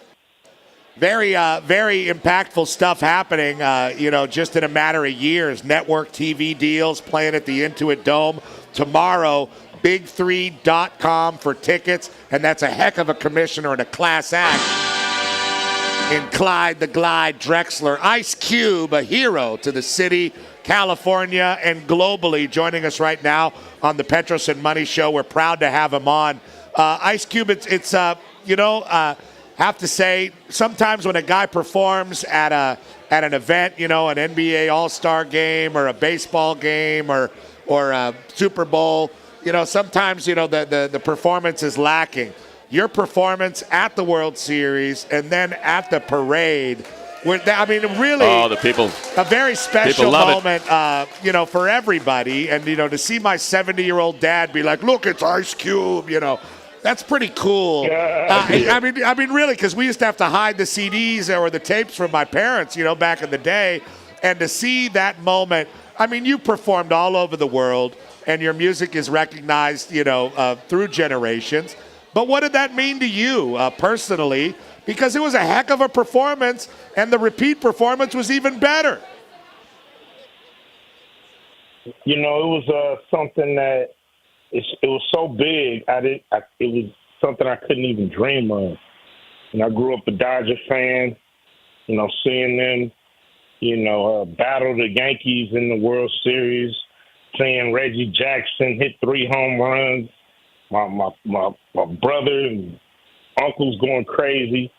Very, very impactful stuff happening, you know, just in a matter of years. Network TV deals playing at the Intuit Dome tomorrow. Big3.com for tickets, and that's a heck of a commissioner and a class act in Clyde the Glide Drexler. Ice Cube, a hero to the city, California, and globally, joining us right now on the Petros and Money Show. We're proud to have him on. Ice Cube, it's you know, have to say, sometimes when a guy performs at at an event, an NBA All-Star game or a baseball game or a Super Bowl, sometimes, the performance is lacking. Your performance at the World Series and then at the parade, really, the people, a very special moment, for everybody. And, to see my 70-year-old dad be like, look, it's Ice Cube, that's pretty cool. I mean, really, because we used to have to hide the CDs or the tapes from my parents, back in the day. And to see that moment, you performed all over the world, and your music is recognized, through generations. But what did that mean to you personally? Because it was a heck of a performance, and the repeat performance was even better. It was something that it was so big. It was something I couldn't even dream of. And I grew up a Dodger fan. Seeing them, battle the Yankees in the World Series, seeing Reggie Jackson hit 3 home runs. My brother and uncles going crazy.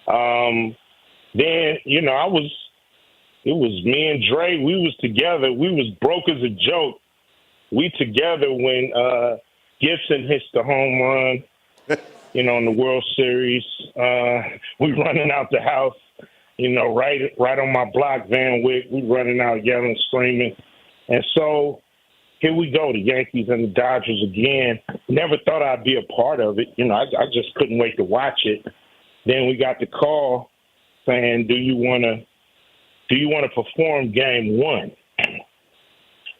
Then, it was me and Dre. We was together. We was broke as a joke. We together when Gibson hits the home run, in the World Series. We running out the house, right on my block, Van Wyck. We running out yelling, screaming. And so here we go, the Yankees and the Dodgers again. Never thought I'd be a part of it. I just couldn't wait to watch it. Then we got the call saying, do you want to perform game 1?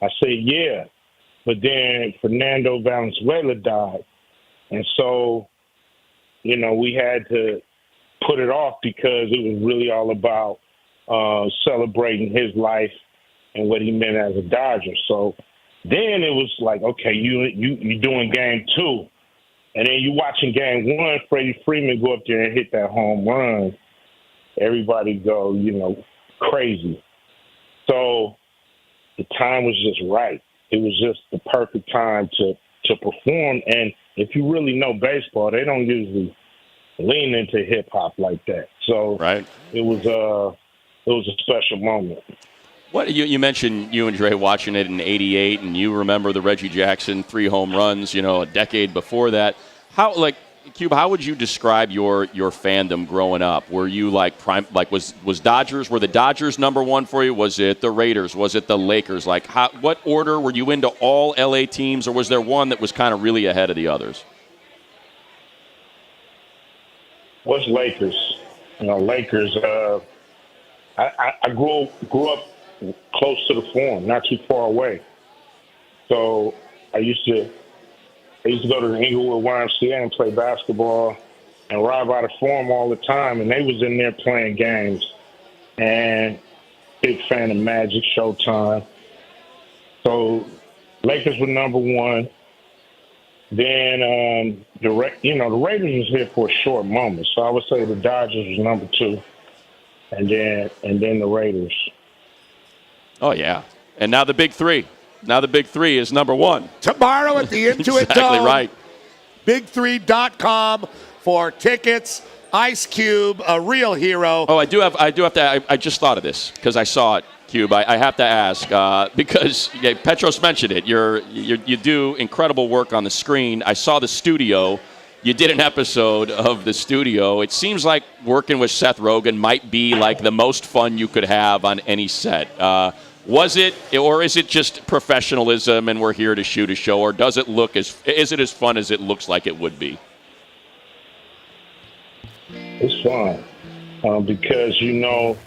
I said, yeah. But then Fernando Valenzuela died. And so, we had to put it off because it was really all about celebrating his life and what he meant as a Dodger. So then it was like, okay, you doing game 2. And then you watching game 1, Freddie Freeman go up there and hit that home run. Everybody go, crazy. So the time was just right. It was just the perfect time to perform. And if you really know baseball, they don't usually lean into hip hop like that. So it was a special moment. What you mentioned you and Dre watching it in '88, and you remember the Reggie Jackson 3 home runs, a decade before that. Cube, how would you describe your fandom growing up? Were you were the Dodgers number 1 for you? Was it the Raiders? Was it the Lakers? What order were you into all LA teams, or was there one that was kind of really ahead of the others? What's Lakers? Lakers. I grew up close to the Forum, not too far away. So I used to go to the Inglewood YMCA and play basketball and ride by the Forum all the time, and they was in there playing games. And big fan of Magic, Showtime. So Lakers were number 1. Then the Raiders was here for a short moment, so I would say the Dodgers was number 2, and then the Raiders. Oh yeah, and now the big 3. Now the big 3 is number 1. Tomorrow at the Intuit exactly Dome. Right. Big3.com for tickets. Ice Cube, a real hero. Oh, I do have to. I just thought of this because I saw it, Cube. I have to ask because Petros mentioned it. You do incredible work on the screen. I saw the studio. You did an episode of the studio. It seems like working with Seth Rogen might be like the most fun you could have on any set. Was it, or is it just professionalism and we're here to shoot a show, or is it as fun as it looks like it would be? It's fun because you're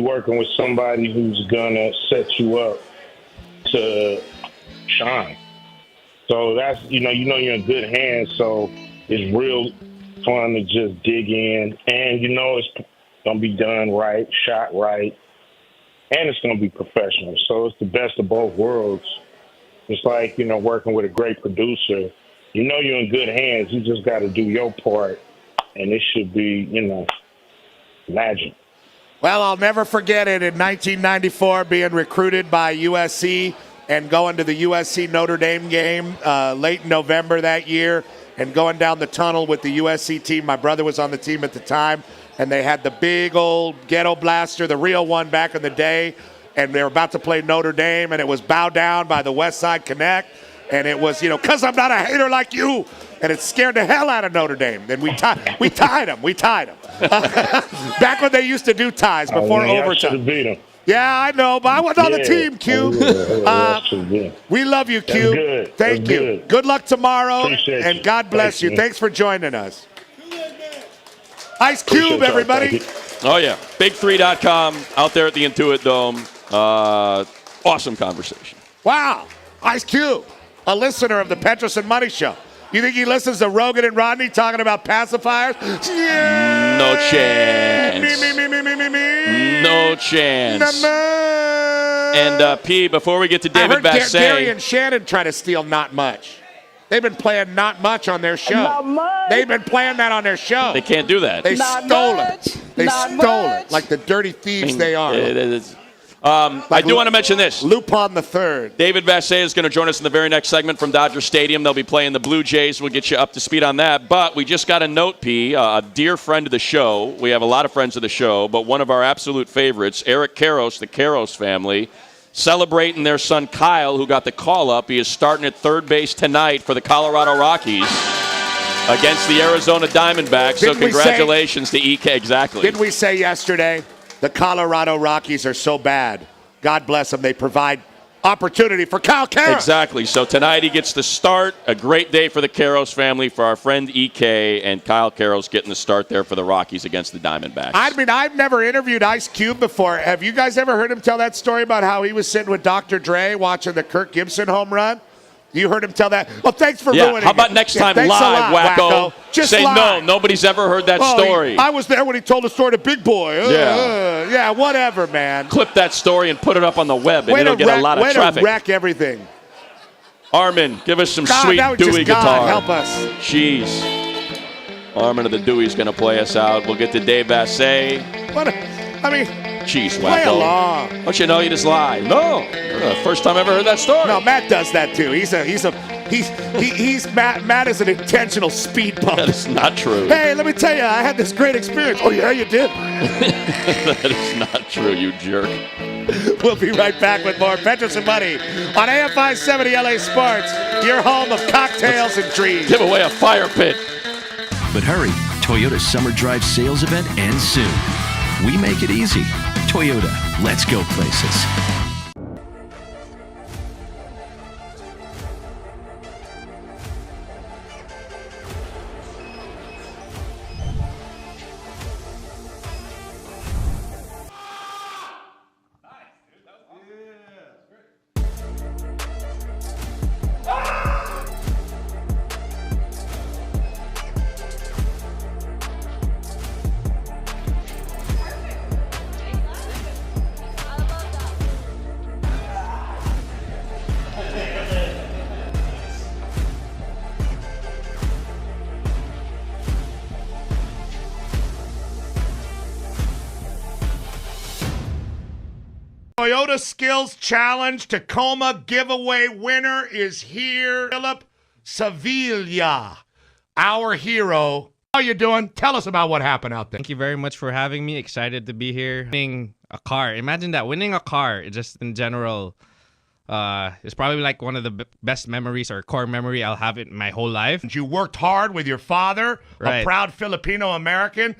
working with somebody who's gonna set you up to shine. So that's you're in good hands. So it's real fun to just dig in, and it's gonna be done right, shot right. And it's going to be professional. So it's the best of both worlds. It's like, working with a great producer. You're in good hands. You just got to do your part. And it should be, magic. Well, I'll never forget it in 1994 being recruited by USC and going to the USC Notre Dame game late in November that year and going down the tunnel with the USC team. My brother was on the team at the time, and they had the big old ghetto blaster, the real one back in the day, and they were about to play Notre Dame, and it was Bow Down by the West Side Connect, and it was, you know, 'cause I'm not a hater like you, and it scared the hell out of Notre Dame. Then we tied them. Back when they used to do ties before overtime. Beat him. Yeah, I know, but I wasn't on the team, Q. We love you, Q. Good. Thank you. Good luck tomorrow, Appreciate and you. God bless you. Thanks for joining us. Ice Cube, everybody. Oh, yeah. Big3.com out there at the Intuit Dome. Awesome conversation. Wow. Ice Cube, a listener of the Petros and Money Show. You think he listens to Rogan and Rodney talking about pacifiers? Yeah. No chance. Me. No chance. And, P, before we get to David Vasset. Gary and Shannon try to steal Not Much. They've been playing Not Much on their show. Not much. They've been playing that on their show. They can't do that. They Not stole much. it. They Not stole much. it like the dirty thieves they are. It is. I do want to mention this. Lupon the Third. David Vasset is going to join us in the very next segment from Dodger Stadium. They'll be playing the Blue Jays. We'll get you up to speed on that. But we just got a note, P, a dear friend of the show. We have a lot of friends of the show, but one of our absolute favorites, Eric Karros, the Karros family, celebrating their son Kyle, who got the call-up. He is starting at third base tonight for the Colorado Rockies against the Arizona Diamondbacks. So congratulations to EK. Exactly. Didn't we say yesterday the Colorado Rockies are so bad? God bless them. They provide opportunity for Kyle Karros. Exactly. So tonight he gets the start. A great day for the Karros family, for our friend EK, and Kyle Karros getting the start there for the Rockies against the Diamondbacks. I mean, I've never interviewed Ice Cube before. Have you guys ever heard him tell that story about how he was sitting with Dr. Dre watching the Kirk Gibson home run? You heard him tell that? Well, thanks for ruining it. How about next time thanks live, a lot, wacko? Just say live. no. Nobody's ever heard that story. I was there when he told the story to Big Boy. Yeah, whatever, man. Clip that story and put it up on the web, and it'll get a lot of traffic. Way to wreck everything. Armin, give us some God, sweet that was Dewey just God, guitar. help us. Jeez. Armin of the Dewey's going to play us out. We'll get to Dave Vasset. Jeez, play wacko. along. Don't you know you just lie? No. First time I ever heard that story. No, Matt does that too. Matt is an intentional speed bump. That is not true. Hey, let me tell you, I had this great experience. Oh yeah, you did. That is not true, you jerk. We'll be right back with more Petros and Money on AM 570 LA Sports, your home of cocktails and dreams. Give away a fire pit. But hurry, Toyota's Summer Drive sales event ends soon. We make it easy. Toyota, let's go places. Toyota Skills Challenge Tacoma giveaway winner is here. Philip Sevilla, our hero. How you doing? Tell us about what happened out there. Thank you very much for having me. Excited to be here. Winning a car. Imagine that. Winning a car, just in general, is probably like one of the best memories or core memory I'll have in my whole life. You worked hard with your father, right. A proud Filipino-American,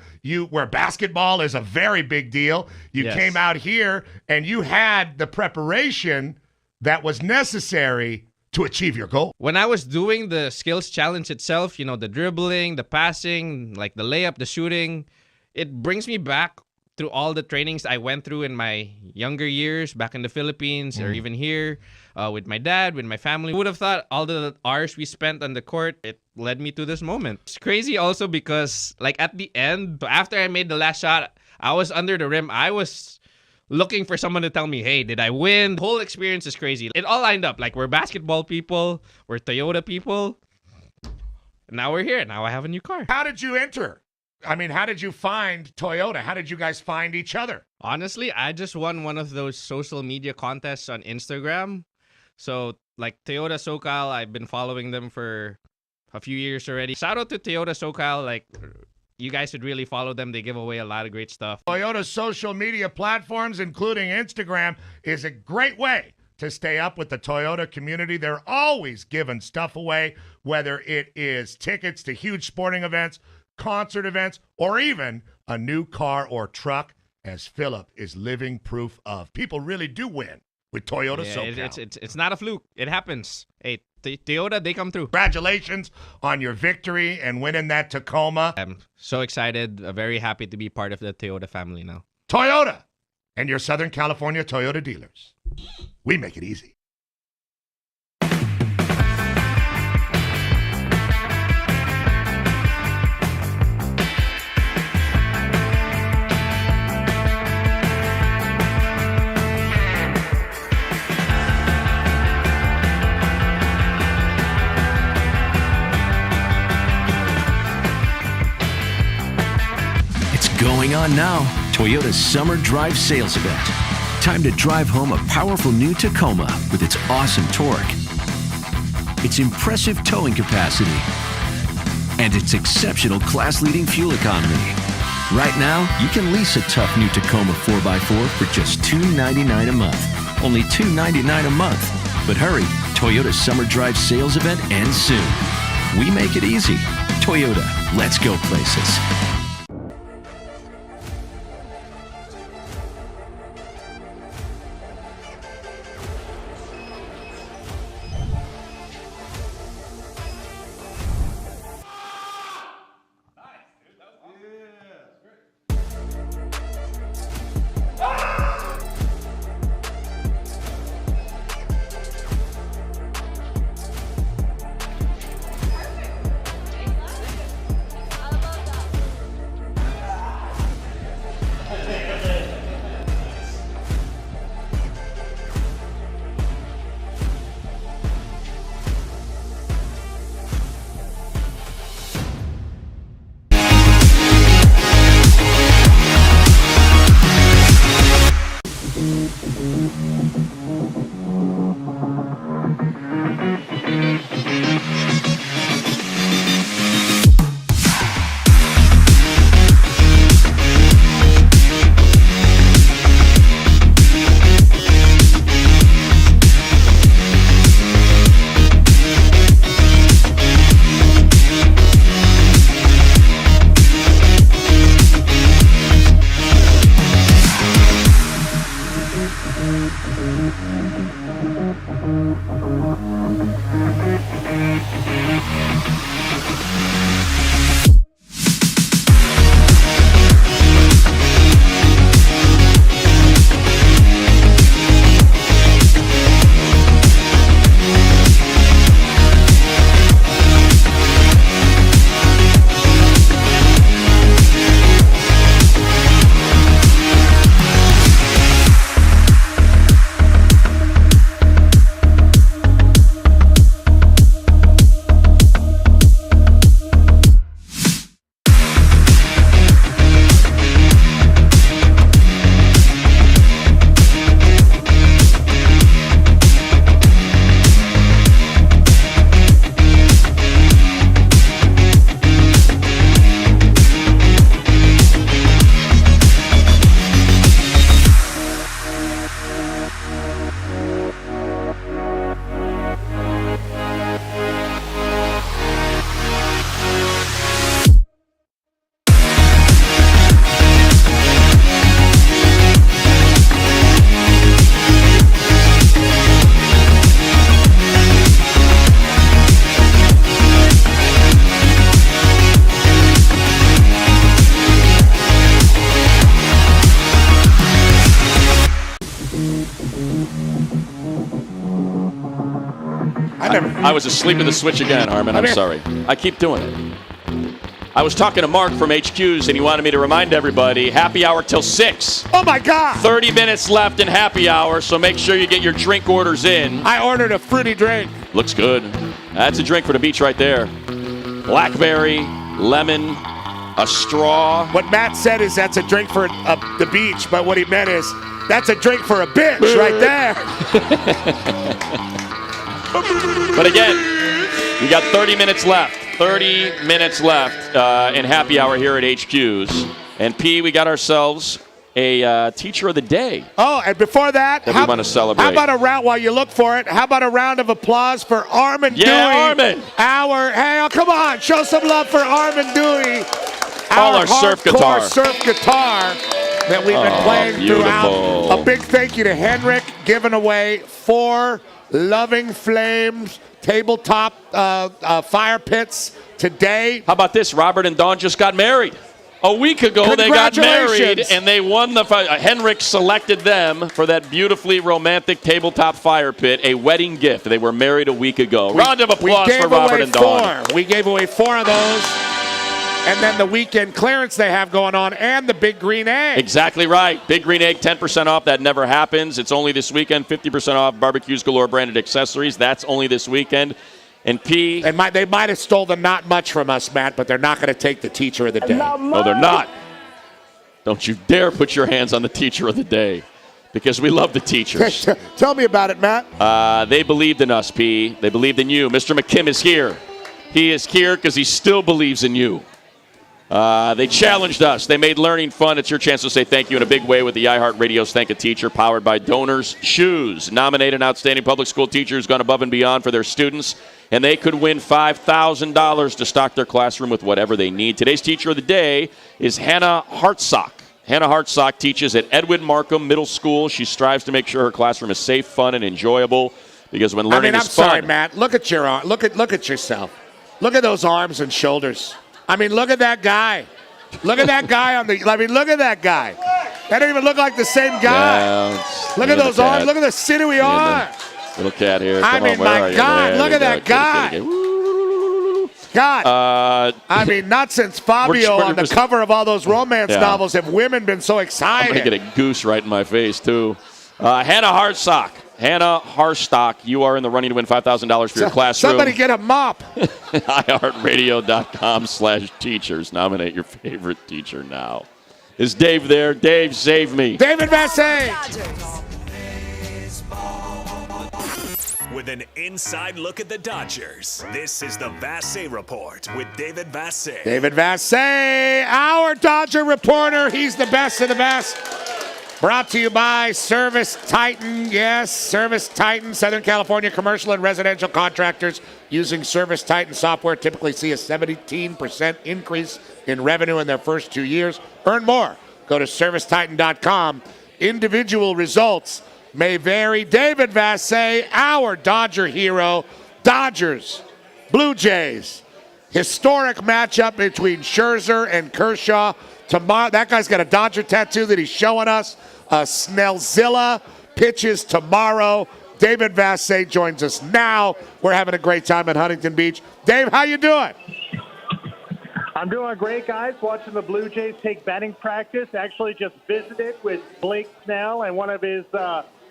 where basketball is a very big deal. You came out here and you had the preparation that was necessary to achieve your goal. When I was doing the skills challenge itself, the dribbling, the passing, like the layup, the shooting, it brings me back through all the trainings I went through in my younger years back in the Philippines or even here with my dad, with my family. Who would have thought all the hours we spent on the court, it led me to this moment. It's crazy also because at the end, after I made the last shot, I was under the rim. I was looking for someone to tell me, hey, did I win? The whole experience is crazy. It all lined up. We're basketball people. We're Toyota people. And now we're here. Now I have a new car. How did you enter? I mean, how did you find Toyota? How did you guys find each other? Honestly, I just won one of those social media contests on Instagram. So, Toyota SoCal, I've been following them for a few years already. Shout out to Toyota SoCal. Like, you guys should really follow them. They give away a lot of great stuff. Toyota's social media platforms, including Instagram, is a great way to stay up with the Toyota community. They're always giving stuff away, whether it is tickets to huge sporting events, concert events, or even a new car or truck, as Philip is living proof of. People really do win with Toyota SoCal. It's not a fluke. It happens. Hey, Toyota, they come through. Congratulations on your victory and winning that Tacoma. I'm so excited. Very happy to be part of the Toyota family now. Toyota and your Southern California Toyota dealers. We make it easy. Going on now, Toyota's Summer Drive Sales Event. Time to drive home a powerful new Tacoma with its awesome torque, its impressive towing capacity, and its exceptional class-leading fuel economy. Right now, you can lease a tough new Tacoma 4x4 for just $299 a month. Only $299 a month. But hurry, Toyota's Summer Drive Sales Event ends soon. We make it easy. Toyota, let's go places. I was asleep at the switch again, Harmon. I'm sorry. I keep doing it. I was talking to Mark from HQs, and he wanted me to remind everybody, happy hour till 6. Oh, my God. 30 minutes left in happy hour, so make sure you get your drink orders in. I ordered a fruity drink. Looks good. That's a drink for the beach right there. Blackberry, lemon, a straw. What Matt said is that's a drink for the beach, but what he meant is that's a drink for a bitch right there. But again, We got 30 minutes left. 30 minutes left in happy hour here at HQ's. And P, we got ourselves a teacher of the day. Oh, and before that, we want to celebrate. How about a round, while you look for it, how about a round of applause for Armin Dewey? Armin! Come on, show some love for Armin Dewey. Our surf guitar. Surf guitar that we've been playing throughout. A big thank you to Henrik, giving away 4 Loving Flames tabletop fire pits today. How about this? Robert and Dawn just got married. A week ago, they got married, and they won the Henrik selected them for that beautifully romantic tabletop fire pit, a wedding gift. They were married a week ago. Round of applause for Robert and Dawn. We gave away 4 of those. And then the weekend clearance they have going on, and the Big Green Egg. Exactly right. Big Green Egg, 10% off. That never happens. It's only this weekend. 50% off Barbecues Galore branded accessories. That's only this weekend. And P. And they might have stolen not much from us, Matt, but they're not going to take the teacher of the day. No, they're not. Don't you dare put your hands on the teacher of the day, because we love the teachers. Tell me about it, Matt. They believed in us, P. They believed in you. Mr. McKim is here. He is here because he still believes in you. They challenged us. They made learning fun. It's your chance to say thank you in a big way with the iHeartRadio's Thank a Teacher, powered by Donors Shoes. Nominate an outstanding public school teacher who's gone above and beyond for their students, and they could win $5,000 to stock their classroom with whatever they need. Today's teacher of the day is Hannah Hartsock. Hannah Hartsock teaches at Edwin Markham Middle School. She strives to make sure her classroom is safe, fun, and enjoyable, because when learning is fun. I'm sorry, Matt. Look at your arm. Look at yourself. Look at those arms and shoulders. I mean, look at that guy. Look at that guy look at that guy. That don't even look like the same guy. Yeah, look at those arms. Look at the sinewy arms. Little cat here. I mean, my God, look at that guy. God. I mean, not since Fabio on the cover of all those romance novels have women been so excited. I'm going to get a goose right in my face, too. Hannah Hartsock. Hannah Harstock, you are in the running to win $5,000 for your classroom. Somebody get a mop. iHeartRadio.com/teachers. Nominate your favorite teacher now. Is Dave there? Dave, save me. David Vasset. With an inside look at the Dodgers, this is the Vasset Report with David Vasset. David Vasset, our Dodger reporter. He's the best of the best. Brought to you by Service Titan. Yes, Service Titan. Southern California commercial and residential contractors using Service Titan software typically see a 17% increase in revenue in their first 2 years. Earn more. Go to servicetitan.com. Individual results may vary. David Vasset, our Dodger hero. Dodgers, Blue Jays. Historic matchup between Scherzer and Kershaw. Tomorrow, that guy's got a Dodger tattoo that he's showing us. Snellzilla pitches tomorrow. David Vasset joins us now. We're having a great time at Huntington Beach. Dave, how you doing? I'm doing great, guys. Watching the Blue Jays take batting practice. Actually just visited with Blake Snell and one of his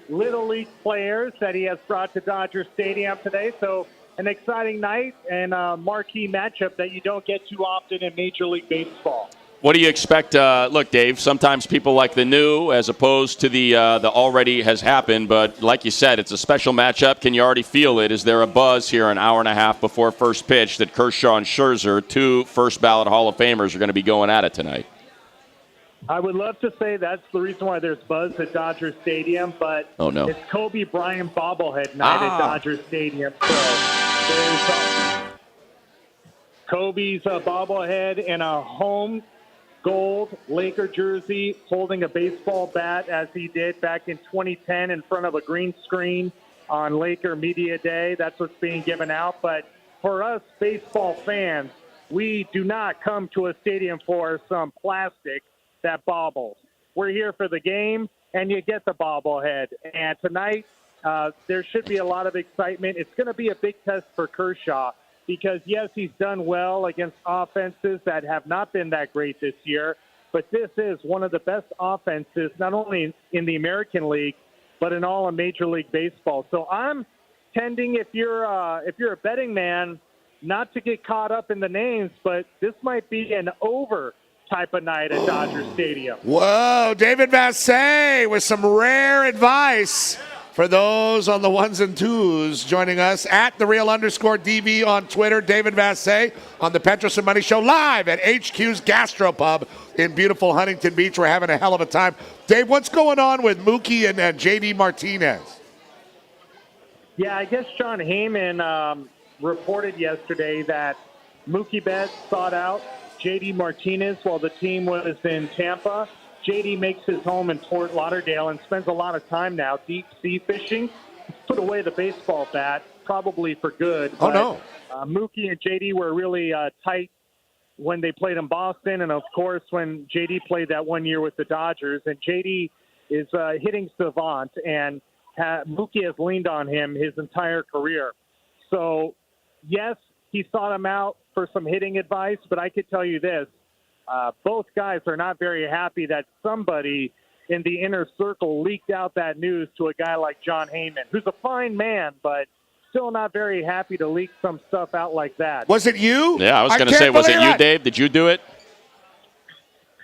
Little League players that he has brought to Dodger Stadium today. So an exciting night and a marquee matchup that you don't get too often in Major League Baseball. What do you expect? Look, Dave, sometimes people like the new as opposed to the already has happened. But like you said, it's a special matchup. Can you already feel it? Is there a buzz here an hour and a half before first pitch that Kershaw and Scherzer, 2 first-ballot Hall of Famers, are going to be going at it tonight? I would love to say that's the reason why there's buzz at Dodger Stadium, but it's Kobe Bryant bobblehead night at Dodger Stadium. So there's Kobe's bobblehead and a home gold Laker jersey holding a baseball bat as he did back in 2010 in front of a green screen on Laker Media Day. That's what's being given out. But for us baseball fans, we do not come to a stadium for some plastic that bobbles. We're here for the game, and you get the bobblehead. And tonight, there should be a lot of excitement. It's going to be a big test for Kershaw because, yes, he's done well against offenses that have not been that great this year, but this is one of the best offenses, not only in the American League, but in all of Major League Baseball. So I'm tending, if you're a betting man, not to get caught up in the names, but this might be an over type of night at Dodger Stadium. Whoa, David Vasset with some rare advice For those on the ones and twos joining us at @thereal_DV on Twitter, David Vasset on the Petros and Money Show live at HQ's Gastropub in beautiful Huntington Beach. We're having a hell of a time. Dave, what's going on with Mookie and JD Martinez? Yeah, I guess John Heyman reported yesterday that Mookie Betts sought out JD Martinez while the team was in Tampa. JD makes his home in Fort Lauderdale and spends a lot of time now deep sea fishing. Put away the baseball bat, probably for good. Oh, no. Mookie and JD were really tight when they played in Boston, and, of course, when JD played that 1 year with the Dodgers. And JD is hitting savant, and Mookie has leaned on him his entire career. So, yes, he sought him out for some hitting advice, but I could tell you this. Both guys are not very happy that somebody in the inner circle leaked out that news to a guy like John Heyman, who's a fine man, but still not very happy to leak some stuff out like that. Was it you? Yeah, I was going to say, was it you, Dave? Did you do it?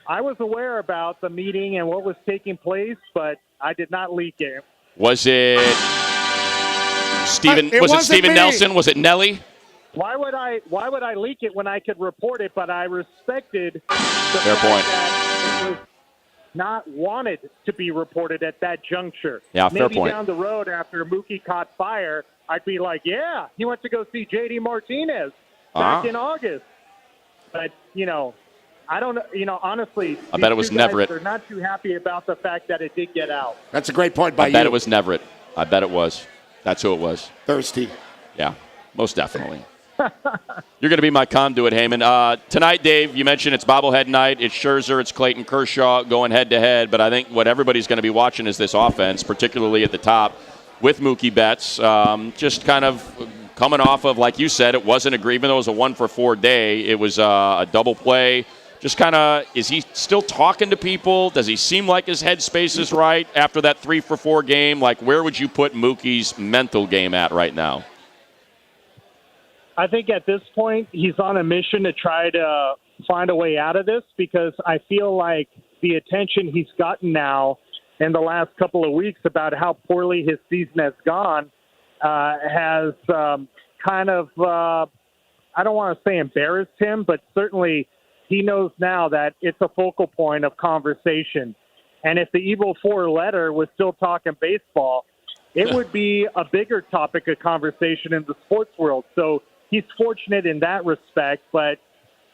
I was aware about the meeting and what was taking place, but I did not leak it. Was it Steven? Was it Steven Nelson? Was it Nelly? Why would I leak it when I could report it? But I respected the Fair fact point. that it was not wanted to be reported at that juncture. Yeah, fair Maybe point. down the road after Mookie caught fire, I'd be like, yeah, he went to go see JD Martinez back in August. But, I don't know, honestly. I bet it was Neverett. They're not too happy about the fact that it did get out. That's a great point by you. I bet it was Neverett. I bet it was. That's who it was. Thirsty. Yeah, most definitely. You're going to be my conduit, Heyman. Tonight, Dave, you mentioned it's bobblehead night. It's Scherzer, it's Clayton Kershaw going head-to-head. But I think what everybody's going to be watching is this offense, particularly at the top with Mookie Betts. Just kind of coming off of, like you said, it wasn't even though it was a 1-for-4 day. It was a double play. Just kind of, is he still talking to people? Does he seem like his headspace is right after that 3-for-4 game? Like, where would you put Mookie's mental game at right now? I think at this point he's on a mission to try to find a way out of this because I feel like the attention he's gotten now in the last couple of weeks about how poorly his season has gone has kind of, I don't want to say embarrassed him, but certainly he knows now that it's a focal point of conversation. And if the Evil Four letter was still talking baseball, it would be a bigger topic of conversation in the sports world. So he's fortunate in that respect, but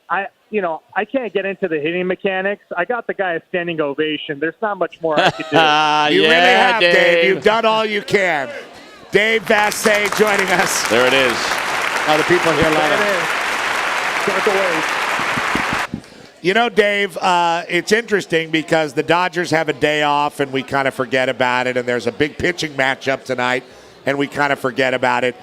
I can't get into the hitting mechanics. I got the guy a standing ovation. There's not much more I could do. You really have, Dave. You've done all you can. Dave Vasset joining us. There it is. The people here love it. Start the way. Dave, it's interesting because the Dodgers have a day off and we kind of forget about it, and there's a big pitching matchup tonight and we kind of forget about it.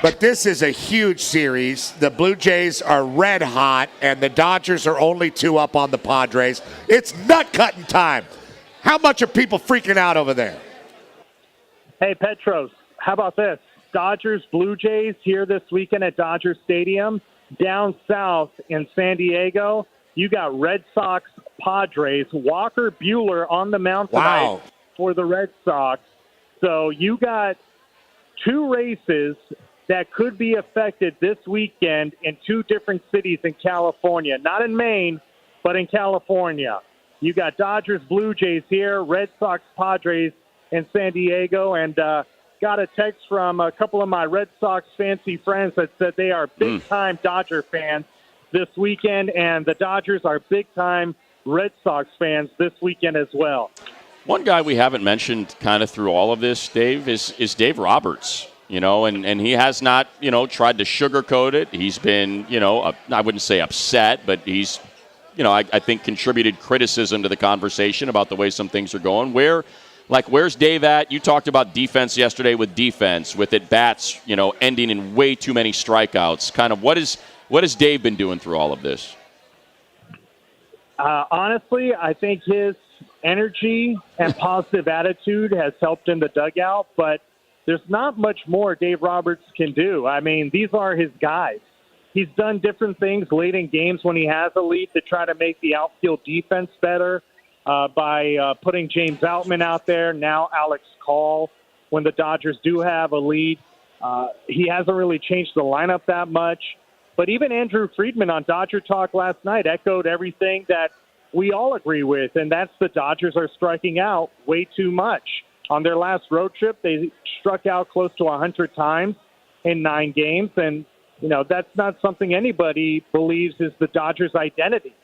But this is a huge series. The Blue Jays are red hot, and the Dodgers are only 2 up on the Padres. It's nut-cutting time. How much are people freaking out over there? Hey, Petros, how about this? Dodgers, Blue Jays here this weekend at Dodger Stadium. Down south in San Diego, you got Red Sox, Padres, Walker Buehler on the mound tonight for the Red Sox. So you got 2 races that could be affected this weekend in 2 different cities in California. Not in Maine, but in California. You got Dodgers, Blue Jays here, Red Sox, Padres in San Diego, and got a text from a couple of my Red Sox fancy friends that said they are big-time Dodger fans this weekend, and the Dodgers are big-time Red Sox fans this weekend as well. One guy we haven't mentioned kind of through all of this, Dave, is Dave Roberts. And he has not, tried to sugarcoat it. He's been, I wouldn't say upset, but he's, I think contributed criticism to the conversation about the way some things are going. Where's Dave at? You talked about defense yesterday with at-bats, ending in way too many strikeouts. Kind of what has Dave been doing through all of this? Honestly, I think his energy and positive attitude has helped in the dugout, but there's not much more Dave Roberts can do. I mean, these are his guys. He's done different things late in games when he has a lead to try to make the outfield defense better by putting James Outman out there, now Alex Call. when the Dodgers do have a lead. He hasn't really changed the lineup that much. But even Andrew Friedman on Dodger Talk last night echoed everything that we all agree with, and that's the Dodgers are striking out way too much. On their last road trip, they struck out close to 100 times in 9 games, and that's not something anybody believes is the Dodgers' identity.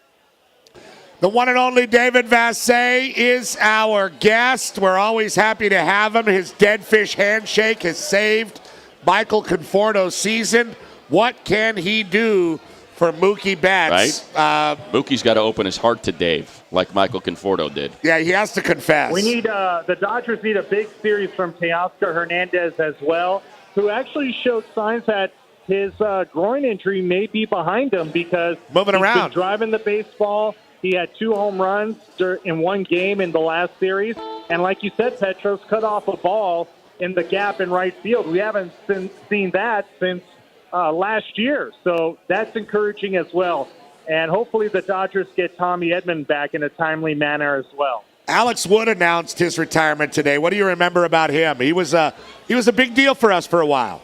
The one and only David Vasset is our guest. We're always happy to have him. His dead fish handshake has saved Michael Conforto's season. What can he do for Mookie Betts? Right? Mookie's got to open his heart to Dave, like Michael Conforto did. Yeah, he has to confess. We need the Dodgers need a big series from Teoscar Hernandez as well, who actually showed signs that his groin injury may be behind him because he's been driving the baseball. He had 2 home runs in 1 game in the last series. And like you said, Petros cut off a ball in the gap in right field. We haven't seen that since last year. So that's encouraging as well. And hopefully the Dodgers get Tommy Edman back in a timely manner as well. Alex Wood announced his retirement today. What do you remember about him? He was a big deal for us for a while.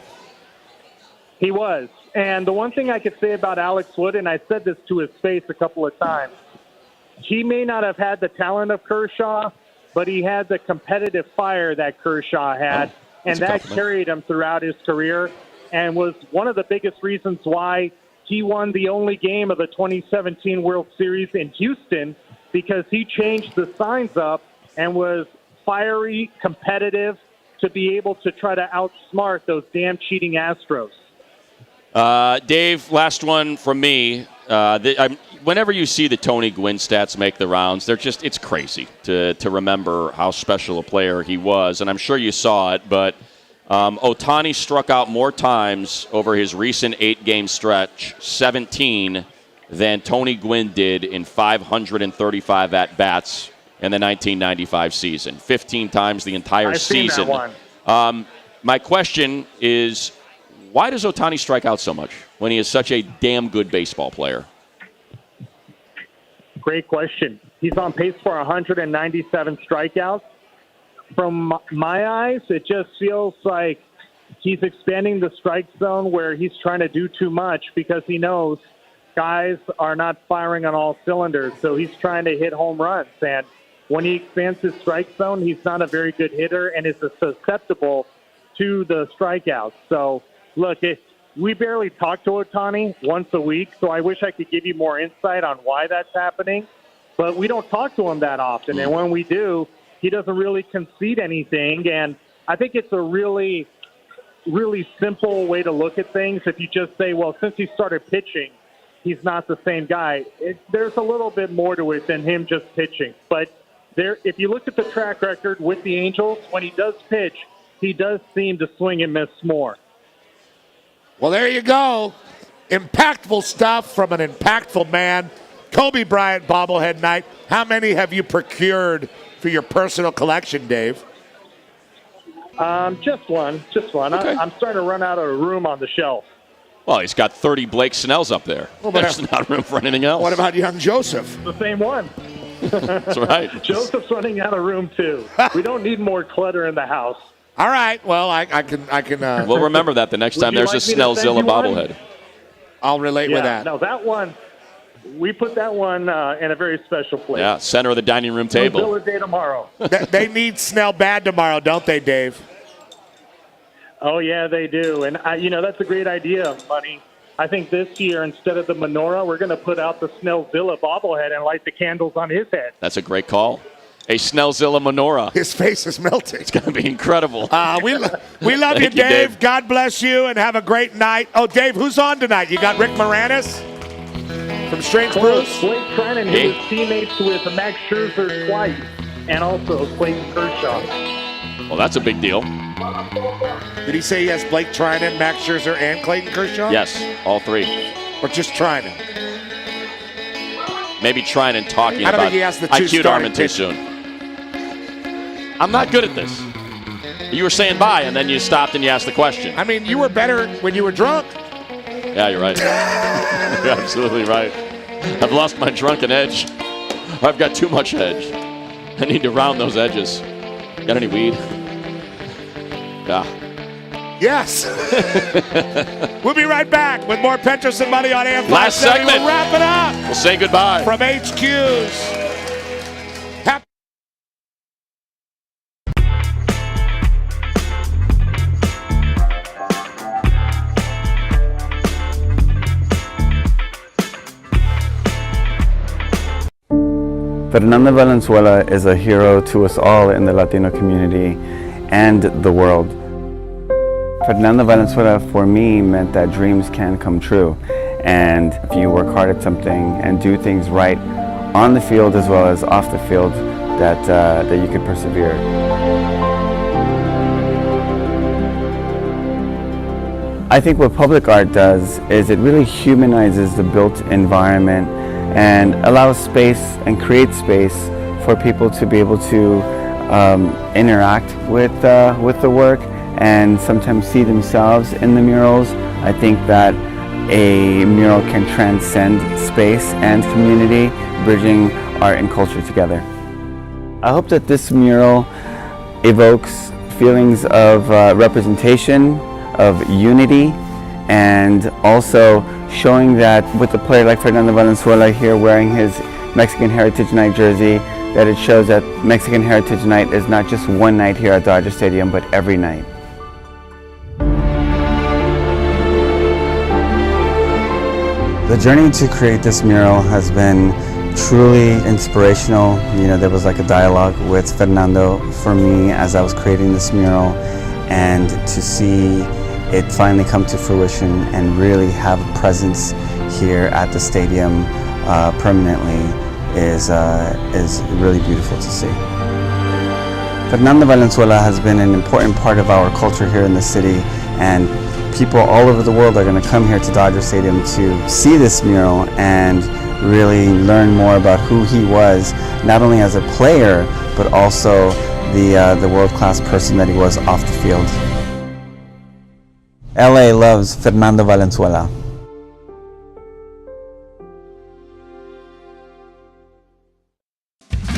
He was. And the one thing I could say about Alex Wood, and I said this to his face a couple of times, he may not have had the talent of Kershaw, but he had the competitive fire that Kershaw had, and that carried him throughout his career and was one of the biggest reasons why he won the only game of the 2017 World Series in Houston, because he changed the signs up and was fiery, competitive to be able to try to outsmart those damn cheating Astros. Dave, last one from me. Whenever you see the Tony Gwynn stats make the rounds, it's crazy to remember how special a player he was. And I'm sure you saw it, but Ohtani struck out more times over his recent 8-game stretch, 17, than Tony Gwynn did in 535 at-bats in the 1995 season. 15 times the entire season. That one. My question is, why does Ohtani strike out so much when he is such a damn good baseball player? Great question. He's on pace for 197 strikeouts. From my eyes, it just feels like he's expanding the strike zone where he's trying to do too much because he knows guys are not firing on all cylinders. So he's trying to hit home runs. And when he expands his strike zone, he's not a very good hitter and is susceptible to the strikeouts. So, look, we barely talk to Ohtani once a week, so I wish I could give you more insight on why that's happening. But we don't talk to him that often, and when we do, he doesn't really concede anything. And I think it's a really, really simple way to look at things. If you just say, well, since he started pitching, he's not the same guy. There's a little bit more to it than him just pitching. But if you look at the track record with the Angels, when he does pitch, he does seem to swing and miss more. Well, there you go. Impactful stuff from an impactful man. Kobe Bryant bobblehead night. How many have you procured for your personal collection, Dave? Just one. Okay. I'm starting to run out of room on the shelf. Well, he's got 30 Blake Snells up there. Well, there's not room for anything else. What about young Joseph? The same one. That's right. Joseph's running out of room, too. We don't need more clutter in the house. All right. Well, I can. We'll remember that the next time there's a Snellzilla bobblehead. I'll relate with that. No, that one, we put that one in a very special place. Yeah, center of the dining room table. Snellzilla day tomorrow. They need Snell bad tomorrow, don't they, Dave? Oh, yeah, they do. And, that's a great idea, Money. I think this year, instead of the menorah, we're going to put out the Snellzilla bobblehead and light the candles on his head. That's a great call. A Snellzilla menorah. His face is melting. It's going to be incredible. We love you, Dave. God bless you, and have a great night. Oh, Dave, who's on tonight? You got Rick Moranis from Strange Brews? Blake Treinen, who was teammates with Max Scherzer twice, and also Clayton Kershaw. Well, that's a big deal. Did he say he has Blake Treinen, Max Scherzer, and Clayton Kershaw? Yes, all 3. Or just Treinen? Maybe Treinen talking I don't about think he has the two I queued starting Armin too soon. I'm not good at this. You were saying bye, and then you stopped and you asked the question. I mean, you were better when you were drunk. Yeah, you're right. You're absolutely right. I've lost my drunken edge. I've got too much edge. I need to round those edges. Got any weed? Yeah. Yes. We'll be right back with more Petros and Money on AM 570. Last segment. We'll wrap it up. We'll say goodbye. From HQ's. Fernando Valenzuela is a hero to us all in the Latino community and the world. Fernando Valenzuela for me meant that dreams can come true, and if you work hard at something and do things right on the field as well as off the field, that you can persevere. I think what public art does is it really humanizes the built environment and allows space and creates space for people to be able to interact with the work and sometimes see themselves in the murals. I think that a mural can transcend space and community, bridging art and culture together. I hope that this mural evokes feelings of representation, of unity, and also showing that with a player like Fernando Valenzuela here wearing his Mexican Heritage Night jersey, that it shows that Mexican Heritage Night is not just one night here at Dodger Stadium, but every night. The journey to create this mural has been truly inspirational. You know, there was like a dialogue with Fernando for me as I was creating this mural, and to see it finally come to fruition and really have a presence here at the stadium permanently is really beautiful to see. Fernando Valenzuela has been an important part of our culture here in the city, and people all over the world are going to come here to Dodger Stadium to see this mural and really learn more about who he was, not only as a player, but also the world-class person that he was off the field. LA loves Fernando Valenzuela.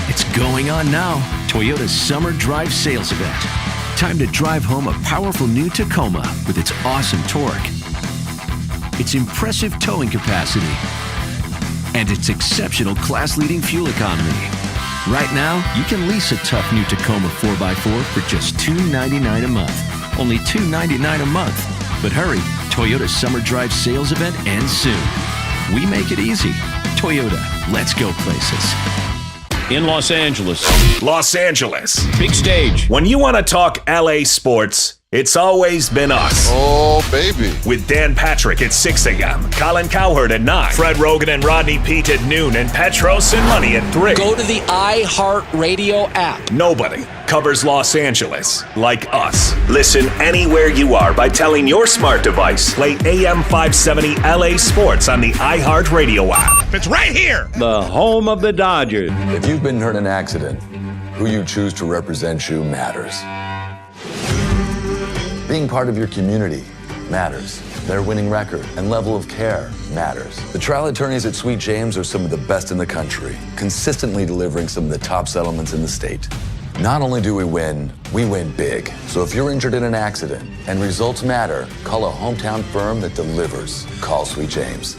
It's going on now. Toyota's Summer Drive Sales Event. Time to drive home a powerful new Tacoma with its awesome torque, its impressive towing capacity, and its exceptional class-leading fuel economy. Right now, you can lease a tough new Tacoma 4x4 for just $299 a month. Only $299 a month. But hurry, Toyota's Summer Drive Sales Event ends soon. We make it easy. Toyota, let's go places. In Los Angeles. Los Angeles. Big stage. When you want to talk LA sports, it's always been us. Oh, baby. With Dan Patrick at 6 a.m., Colin Cowherd at 9, Fred Rogan and Rodney Peete at noon, and Petros and Money at 3. Go to the iHeartRadio app. Nobody covers Los Angeles like us. Listen anywhere you are by telling your smart device, play AM 570 LA Sports on the iHeartRadio app. It's right here. The home of the Dodgers. If you've been hurt in an accident, who you choose to represent you matters. Being part of your community matters. Their winning record and level of care matters. The trial attorneys at Sweet James are some of the best in the country, consistently delivering some of the top settlements in the state. Not only do we win big. So if you're injured in an accident and results matter, call a hometown firm that delivers. Call Sweet James.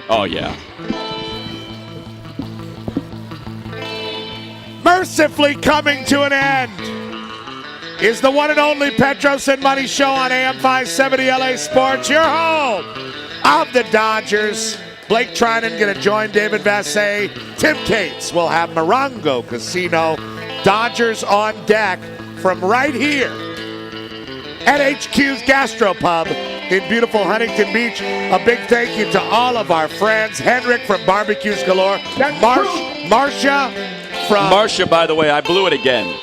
Oh, yeah. Mercifully coming to an end is the one and only Petros and Money show on AM 570 LA Sports, your home of the Dodgers. Blake Trinan going to join David Vasset. Tim Cates will have Morongo Casino. Dodgers on deck from right here at HQ's Gastropub in beautiful Huntington Beach. A big thank you to all of our friends. Henrik from Barbecues Galore. Marcia from... Marcia, by the way, I blew it again.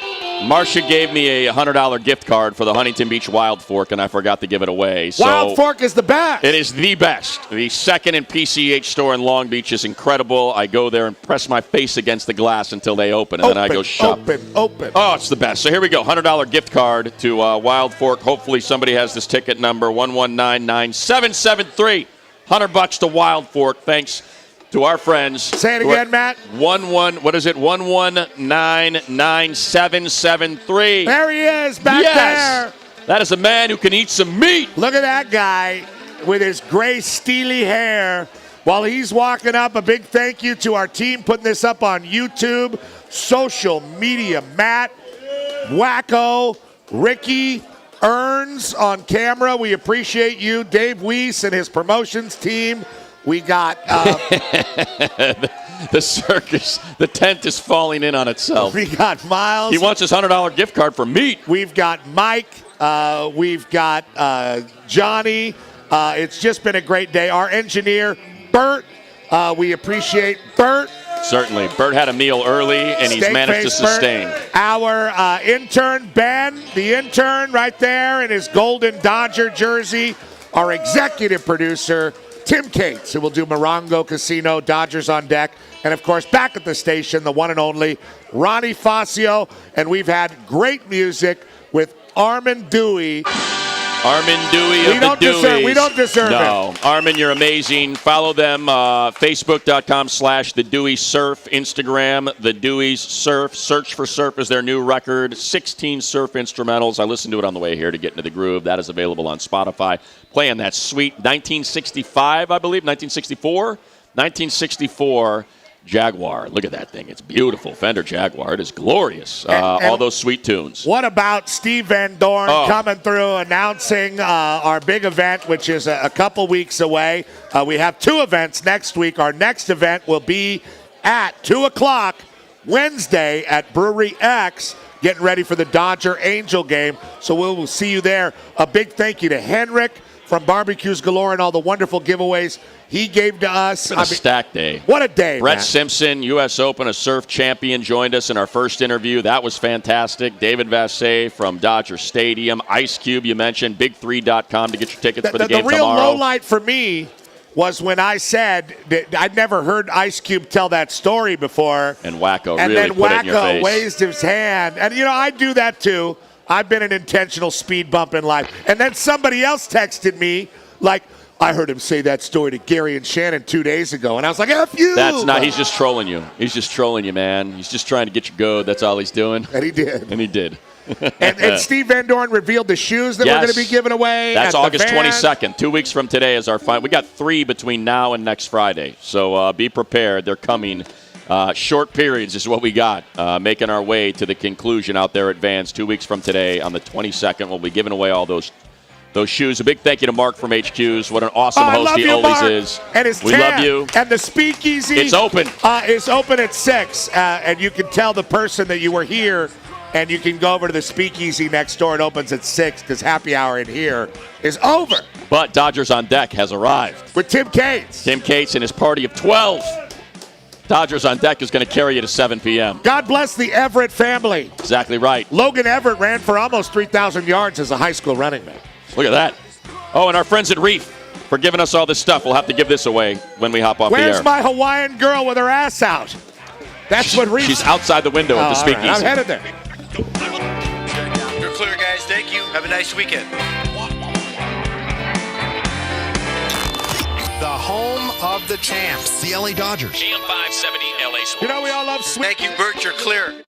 Marcia gave me a $100 gift card for the Huntington Beach Wild Fork, and I forgot to give it away. So Wild Fork is the best. It is the best. The second and PCH store in Long Beach is incredible. I go there and press my face against the glass until they open, and then I go shop. Open. Oh, it's the best. So here we go. $100 gift card to Wild Fork. Hopefully somebody has this ticket number, 1199773. $100 to Wild Fork. Thanks to our friends. Say it again, Matt. 1199773. There he is, back there. That is a man who can eat some meat. Look at that guy with his gray, steely hair. While he's walking up, a big thank you to our team putting this up on YouTube, social media. Matt, Wacko, Ricky, Earns on camera. We appreciate you. Dave Weiss and his promotions team. We got the circus. The tent is falling in on itself. We got Miles. He wants his $100 gift card for meat. We've got Mike. We've got Johnny. It's just been a great day. Our engineer, Bert. We appreciate Bert. Certainly. Bert had a meal early, and he's managed to sustain. Bert. Our intern, Ben, the intern right there in his golden Dodger jersey. Our executive producer, Tim Cates, who will do Morongo Casino, Dodgers on deck. And, of course, back at the station, the one and only Ronnie Fascio. And we've had great music with Armin Dewey. Armin Dewey of the Deweys. We don't deserve it. No. Armin, you're amazing. Follow them, Facebook.com/The Dewey Surf. Instagram, The Deweys Surf. Search for Surf is their new record. 16 surf instrumentals. I listened to it on the way here to get into the groove. That is available on Spotify. Playing that sweet 1965, I believe, 1964 Jaguar. Look at that thing. It's beautiful. Fender Jaguar. It is glorious. All those sweet tunes. What about Steve Van Dorne coming through announcing our big event, which is a couple weeks away. We have two events next week. Our next event will be at 2 o'clock Wednesday at Brewery X, getting ready for the Dodger Angel game. So we'll see you there. A big thank you to Henrik from Barbecues Galore and all the wonderful giveaways he gave to us. It's been a stacked day. What a day, Brett Matt. Simpson, U.S. Open, a surf champion, joined us in our first interview. That was fantastic. David Vasset from Dodger Stadium. Ice Cube, you mentioned. Big3.com to get your tickets for the game tomorrow. The real low light for me was when I said that I'd never heard Ice Cube tell that story before. And Wacko and really then put it in your Wacko face. raised his hand. And, I do that too. I've been an intentional speed bump in life. And then somebody else texted me, like, I heard him say that story to Gary and Shannon 2 days ago, and I was like, F you! That's not. He's just trolling you. He's just trolling you, man. He's just trying to get you goad. That's all he's doing. And he did. And he did. and Steve Van Dorne revealed the shoes that we're going to be giving away. That's August 22nd. 2 weeks from today is our final. We got 3 between now and next Friday. So be prepared. They're coming. Short periods is what we got. Making our way to the conclusion out there at Vans 2 weeks from today on the 22nd. We'll be giving away all those shoes. A big thank you to Mark from HQs. What an awesome host he always is. And his we love you. And the speakeasy it's open. Is open at 6. And you can tell the person that you were here, and you can go over to the speakeasy next door. It opens at 6 because happy hour in here is over. But Dodgers on Deck has arrived. With Tim Cates. Tim Cates and his party of 12. Dodgers on Deck is going to carry you to 7 p.m. God bless the Everett family. Exactly right. Logan Everett ran for almost 3,000 yards as a high school running back. Look at that. Oh, and our friends at Reef for giving us all this stuff. We'll have to give this away when we hop off the air. Where's my Hawaiian girl with her ass out? That's what Reef. She's outside the window at the speakeasy. Right. I'm headed there. You're clear, guys. Thank you. Have a nice weekend. The home of the champs, the LA Dodgers. AM 570 LA Sports. You know we all love sweet. Thank you, Bert. You're clear.